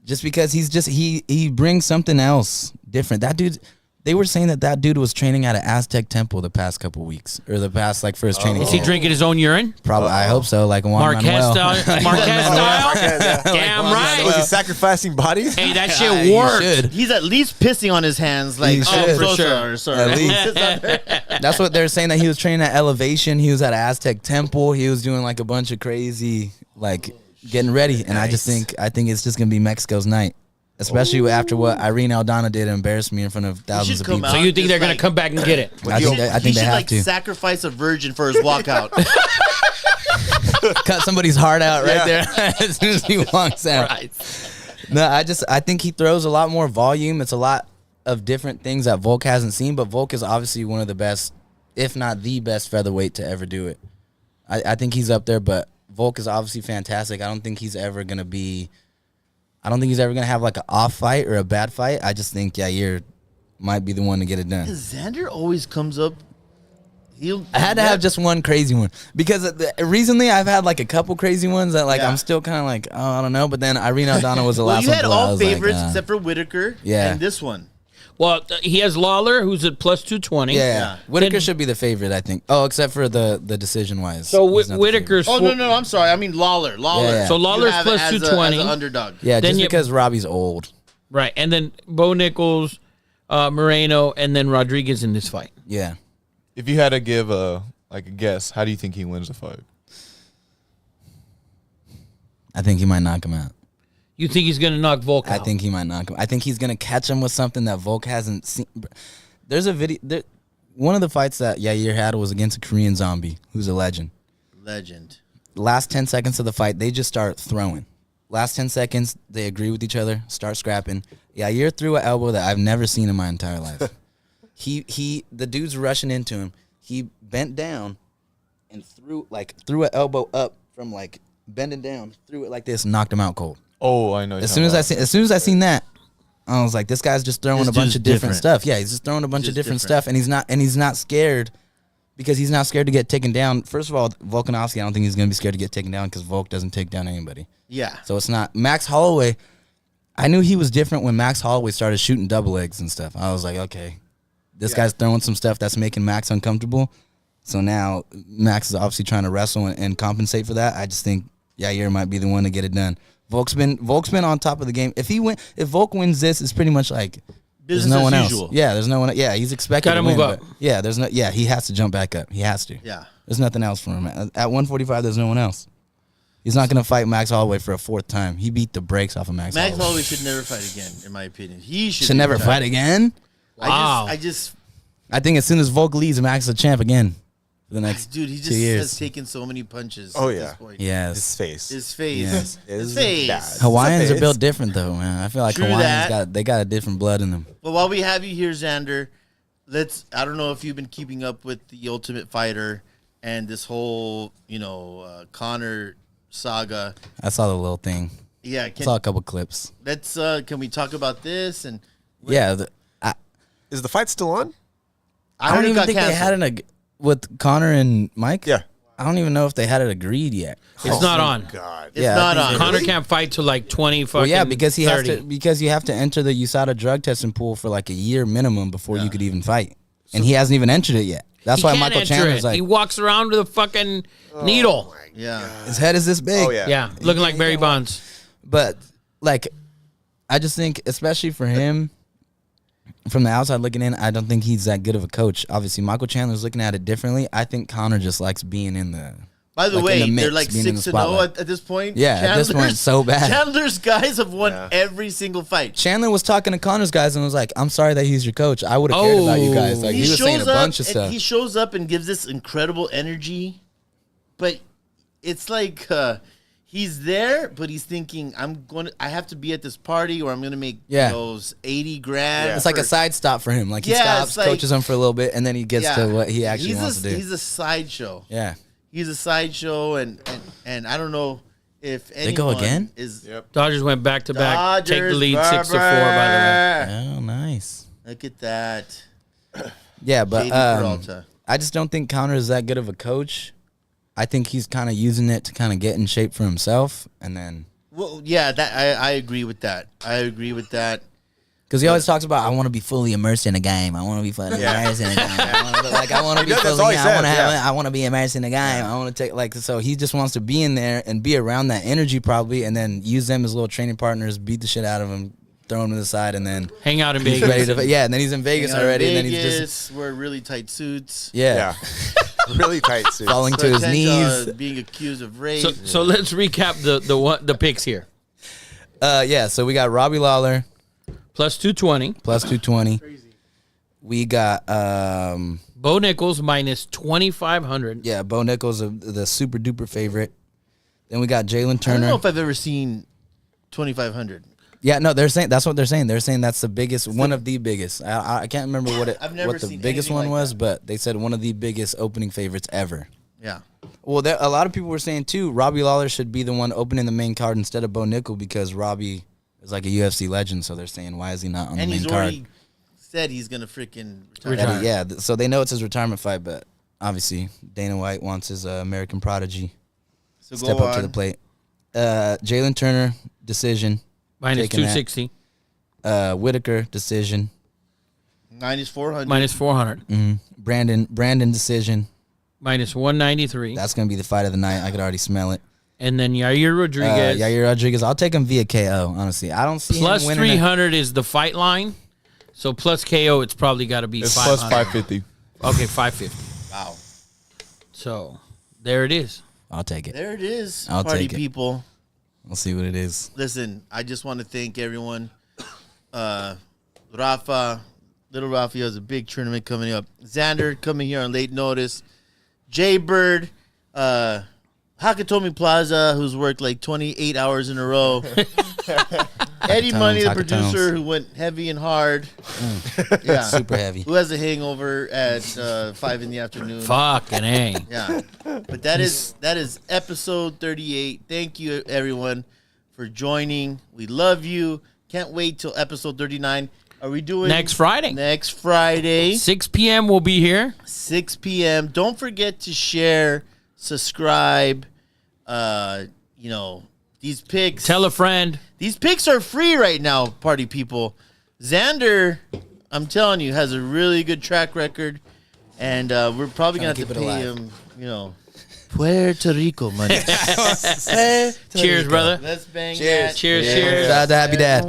E: just because he brings something else different. That dude, they were saying that dude was training at an Aztec temple the past couple weeks or the past first training.
A: Is he
E: camp.
A: drinking his own urine?
E: Probably, I hope so. Like Juan
A: Marquez
E: Manuel.
A: style? Marquez style? Damn right.
C: Was he sacrificing bodies?
A: Hey, that
E: Yeah,
A: shit
E: he
A: worked.
E: should.
B: He's at least pissing on his hands like
E: He
B: oh,
E: should.
A: For
B: so
A: sure.
B: sorry.
E: At least. That's what they're saying, that he was training at Elevation. He was at an Aztec temple. He was doing like a bunch of crazy, like getting ready. And I think it's just gonna be Mexico's night, especially after what Irene Aldana did, embarrass me in front of thousands of
B: come
E: people.
B: out.
A: So you think
B: Just
A: they're going
B: like-
A: to come back and get it?
E: I think
B: he
E: they
B: should
E: have
B: like
E: to
B: sacrifice a virgin for his walkout.
E: cut somebody's heart out right there as soon as he walks out. No, I think he throws a lot more volume. It's a lot of different things that Volk hasn't seen, but Volk is obviously one of the best, if not the best featherweight to ever do it. I think he's up there, but Volk is obviously fantastic. I don't think he's ever gonna have like an off fight or a bad fight. I just think Yair might be the one to get it done.
B: Xander always comes up.
E: I had to have just one crazy one because recently I've had like a couple crazy ones that like I'm still kind of like, oh, I don't know. But then Irene Aldana was the
B: Well,
E: last
B: you
E: one.
B: had
E: for that. I
B: all
E: was like,
B: favorites except for Whitaker.
E: Yeah.
B: And this one.
A: Well, he has Lawler, who's at plus 220.
E: Yeah, Whitaker
A: Then-
E: should be the favorite, I think. Oh, except for the decision wise.
A: So Whitaker's.
B: Oh, no, I'm sorry. I mean Lawler.
E: Yeah.
A: So Lawler's
B: You have
A: plus
B: it as
A: 220.
B: as an underdog.
E: Yeah,
A: then
E: just
A: you-
E: because Robbie's old.
A: Right, and then Bo Nichols, Moreno, and then Rodriguez in this fight.
E: Yeah.
D: If you had to give a guess, how do you think he wins the fight?
E: I think he might knock him out.
A: You think he's going to knock Volk out?
E: I think he might knock him. I think he's gonna catch him with something that Volk hasn't seen. There's a video. One of the fights that Yair had was against a Korean zombie who's a legend.
B: Legend.
E: Last 10 seconds of the fight, they just start throwing. Last 10 seconds, they agree with each other, start scrapping. Yair threw an elbow that I've never seen in my entire life. The dude's rushing into him. He bent down and threw an elbow up from like bending down, threw it like this, and knocked him out cold.
D: Oh, I know.
E: As soon as I seen that, I was like, this guy's just throwing
B: This
E: a bunch
B: dude's
E: of different
B: different.
E: stuff. Yeah, he's just throwing a bunch of
B: Just
E: different
B: different.
E: stuff, and he's not scared because he's not scared to get taken down. First of all, Volkanovski, I don't think he's gonna be scared to get taken down because Volk doesn't take down anybody.
B: Yeah.
E: So it's not Max Holloway. I knew he was different when Max Holloway started shooting double legs and stuff. I was like, okay, this guy's throwing some stuff that's making Max uncomfortable. So now Max is obviously trying to wrestle and compensate for that. I just think Yair might be the one to get it done. Volk's been on top of the game. If Volk wins this, it's pretty much like there's
B: Business
E: no
B: as
E: one else.
B: usual.
E: Yeah, there's no one. Yeah, he's expected
A: Gotta
E: to win,
A: move up.
E: but yeah, he has to jump back up. He has to.
B: Yeah.
E: There's nothing else for him. At 145, there's no one else. He's not going to fight Max Holloway for a fourth time. He beat the brakes off of Max
B: Max
E: Holloway.
B: Holloway should never fight again, in my opinion. He
E: Should never fight again?
A: Wow.
B: I just
E: I think as soon as Volk leaves, Max is a champ again for the next
B: dude, he
E: 2
B: just
E: years.
B: has taken so many punches.
C: Oh,
B: at
C: yeah.
B: this point.
C: His
E: Yes.
C: face.
B: His face.
E: Yes.
B: His
C: Is
B: face.
C: bad.
E: Hawaiians
C: His
E: are
C: face.
E: built different though, man. I feel like
B: True
E: Hawaiians
B: that.
E: got a different blood in them.
B: Well, while we have you here, Xander, I don't know if you've been keeping up with the Ultimate Fighter and this whole, Connor saga.
E: I saw the little thing.
B: Yeah,
E: I saw a couple clips.
B: can we talk about this? And
E: Yeah,
C: Is the fight still on?
E: I don't
B: heard it
E: even
B: got
E: think they
B: canceled.
E: had it with Connor and Mike.
C: Yeah.
E: I don't even know if they had it agreed yet.
A: It's not on.
C: God.
B: It's
E: Yeah, I
B: not
E: think
B: on.
E: they-
A: Connor can't fight till like 20 fucking
E: Well, yeah, because he
A: 30.
E: has to because you have to enter the USADA drug testing pool for like a year minimum before you could even fight, and he hasn't even entered it yet. That's
A: He
E: why
A: can't
E: Michael
A: enter
E: Chandler's
A: it.
E: like
A: He walks around with a fucking needle.
B: Yeah.
E: his head is this big.
C: Oh, yeah.
A: Yeah, looking like Barry Bonds.
E: But like, I just think, especially for him, from the outside looking in, I don't think he's that good of a coach. Obviously, Michael Chandler's looking at it differently. I think Connor just likes being in the.
B: By the
E: like,
B: way,
E: in the
B: they're
E: mix,
B: like
E: being in the
B: 6-0
E: spotlight.
B: at this point.
E: Yeah, at this point,
B: Chandler's-
E: so bad.
B: Chandler's guys have won every single fight.
E: Chandler was talking to Connor's guys and was like, "I'm sorry that he's your coach. I would have cared about you guys." Like he was saying a bunch of stuff.
B: He shows up and gives this incredible energy, but it's like he's there, but he's thinking, I have to be at this party, or I'm gonna make
E: Yeah.
B: those 80 grand.
E: It's like a
B: for-
E: side stop for him. Like he
B: Yeah,
E: stops,
B: it's like-
E: coaches him for a little bit, and then he gets to what he actually
B: he's
E: wants to do.
B: He's a sideshow.
E: Yeah.
B: He's a sideshow, and I don't know if anyone
E: They go again?
B: is
A: Dodgers went back to back. Take the
B: Dodgers,
A: lead 6-4, by the way.
E: Oh, nice.
B: Look at that.
E: Yeah, but
B: Katie Peralta.
E: I just don't think Connor is that good of a coach. I think he's kind of using it to kind of get in shape for himself, and then
B: Well, yeah, that I agree with that.
E: because he always talks about I want to be fully immersed in the game. I want to be fully immersed in the game. I want to be
C: That's
E: fully.
C: all he
E: I want to
C: says,
E: have.
C: yeah.
E: I want to be immersed in the game. I want to take so he just wants to be in there and be around that energy probably, and then use them as little training partners, beat the shit out of him, throw him to the side, and then
A: Hang out in
E: he's
A: Vegas.
E: ready to. Yeah, and then he's in Vegas
B: Hang out in
E: already, and then he's
B: Vegas,
E: just
B: wear really tight suits.
C: Yeah. Really tight suits.
E: falling to his
B: Pretend,
E: knees.
B: being accused of rape.
A: So let's recap the picks here.
E: Yeah, so we got Robbie Lawler
A: Plus 220.
E: plus 220. We got
A: Bo Nichols minus 2,500.
E: yeah, Bo Nichols, the super duper favorite. Then we got Jalen
B: I don't know
E: Turner.
B: if I've ever seen 2,500.
E: Yeah, no, they're saying that's what they're saying. They're saying that's the biggest, one of the biggest. I can't remember
B: I've never
E: what the
B: seen
E: biggest
B: anything
E: one
B: like
E: was,
B: that.
E: but they said one of the biggest opening favorites ever.
B: Yeah.
E: Well, a lot of people were saying too, Robbie Lawler should be the one opening the main card instead of Bo Nickel because Robbie is like a UFC legend. So they're saying, why is he not on
B: And
E: the main
B: he's
E: card?
B: already said he's gonna freaking retire.
A: Retire.
E: Yeah, so they know it's his retirement fight, but obviously Dana White wants his American prodigy
B: So
E: step
B: go
E: up to
B: on.
E: the plate. Jalen Turner decision.
A: Minus
E: Taking that.
A: 260.
E: Whitaker decision.
B: Minus 400.
A: Minus 400.
E: Brandon decision.
A: Minus 193.
E: That's gonna be the fight of the night. I could already smell it.
A: And then Yair Rodriguez.
E: Yair Rodriguez. I'll take him via KO. Honestly, I don't see
A: Plus
E: him winning.
A: 300 is the fight line. So plus KO, it's probably got to be
D: It's
A: 500.
D: plus 550.
A: Okay, 550.
B: Wow.
A: So there it is.
E: I'll take it.
B: There it is,
E: I'll
B: party
E: take it.
B: people.
E: We'll see what it is.
B: Listen, I just want to thank everyone. Rafa, little Rafa has a big tournament coming up. Xander coming here on late notice. Jay Bird, Hakatomi Plaza, who's worked like 28 hours in a row. Eddie Money, the
E: Hakatones.
B: producer, who went heavy and hard. Yeah.
E: Super heavy.
B: Who has a hangover at 5 in the afternoon.
A: Fucking A.
B: Yeah. But that is episode 38. Thank you, everyone, for joining. We love you. Can't wait till episode 39. Are we doing
A: Next Friday.
B: Next Friday,
A: 6 p.m. we'll be here.
B: 6 p.m. Don't forget to share, subscribe. These picks.
A: Tell a friend.
B: These picks are free right now, party people. Xander, I'm telling you, has a really good track record, and we're probably gonna have to
E: keep it
B: pay
E: alive.
B: him, Puerto Rico money.
A: Cheers, brother.
B: Let's bang
E: Cheers.
B: that.
A: Cheers,
B: Yeah.
A: cheers.
E: Shout out to Happy Dad.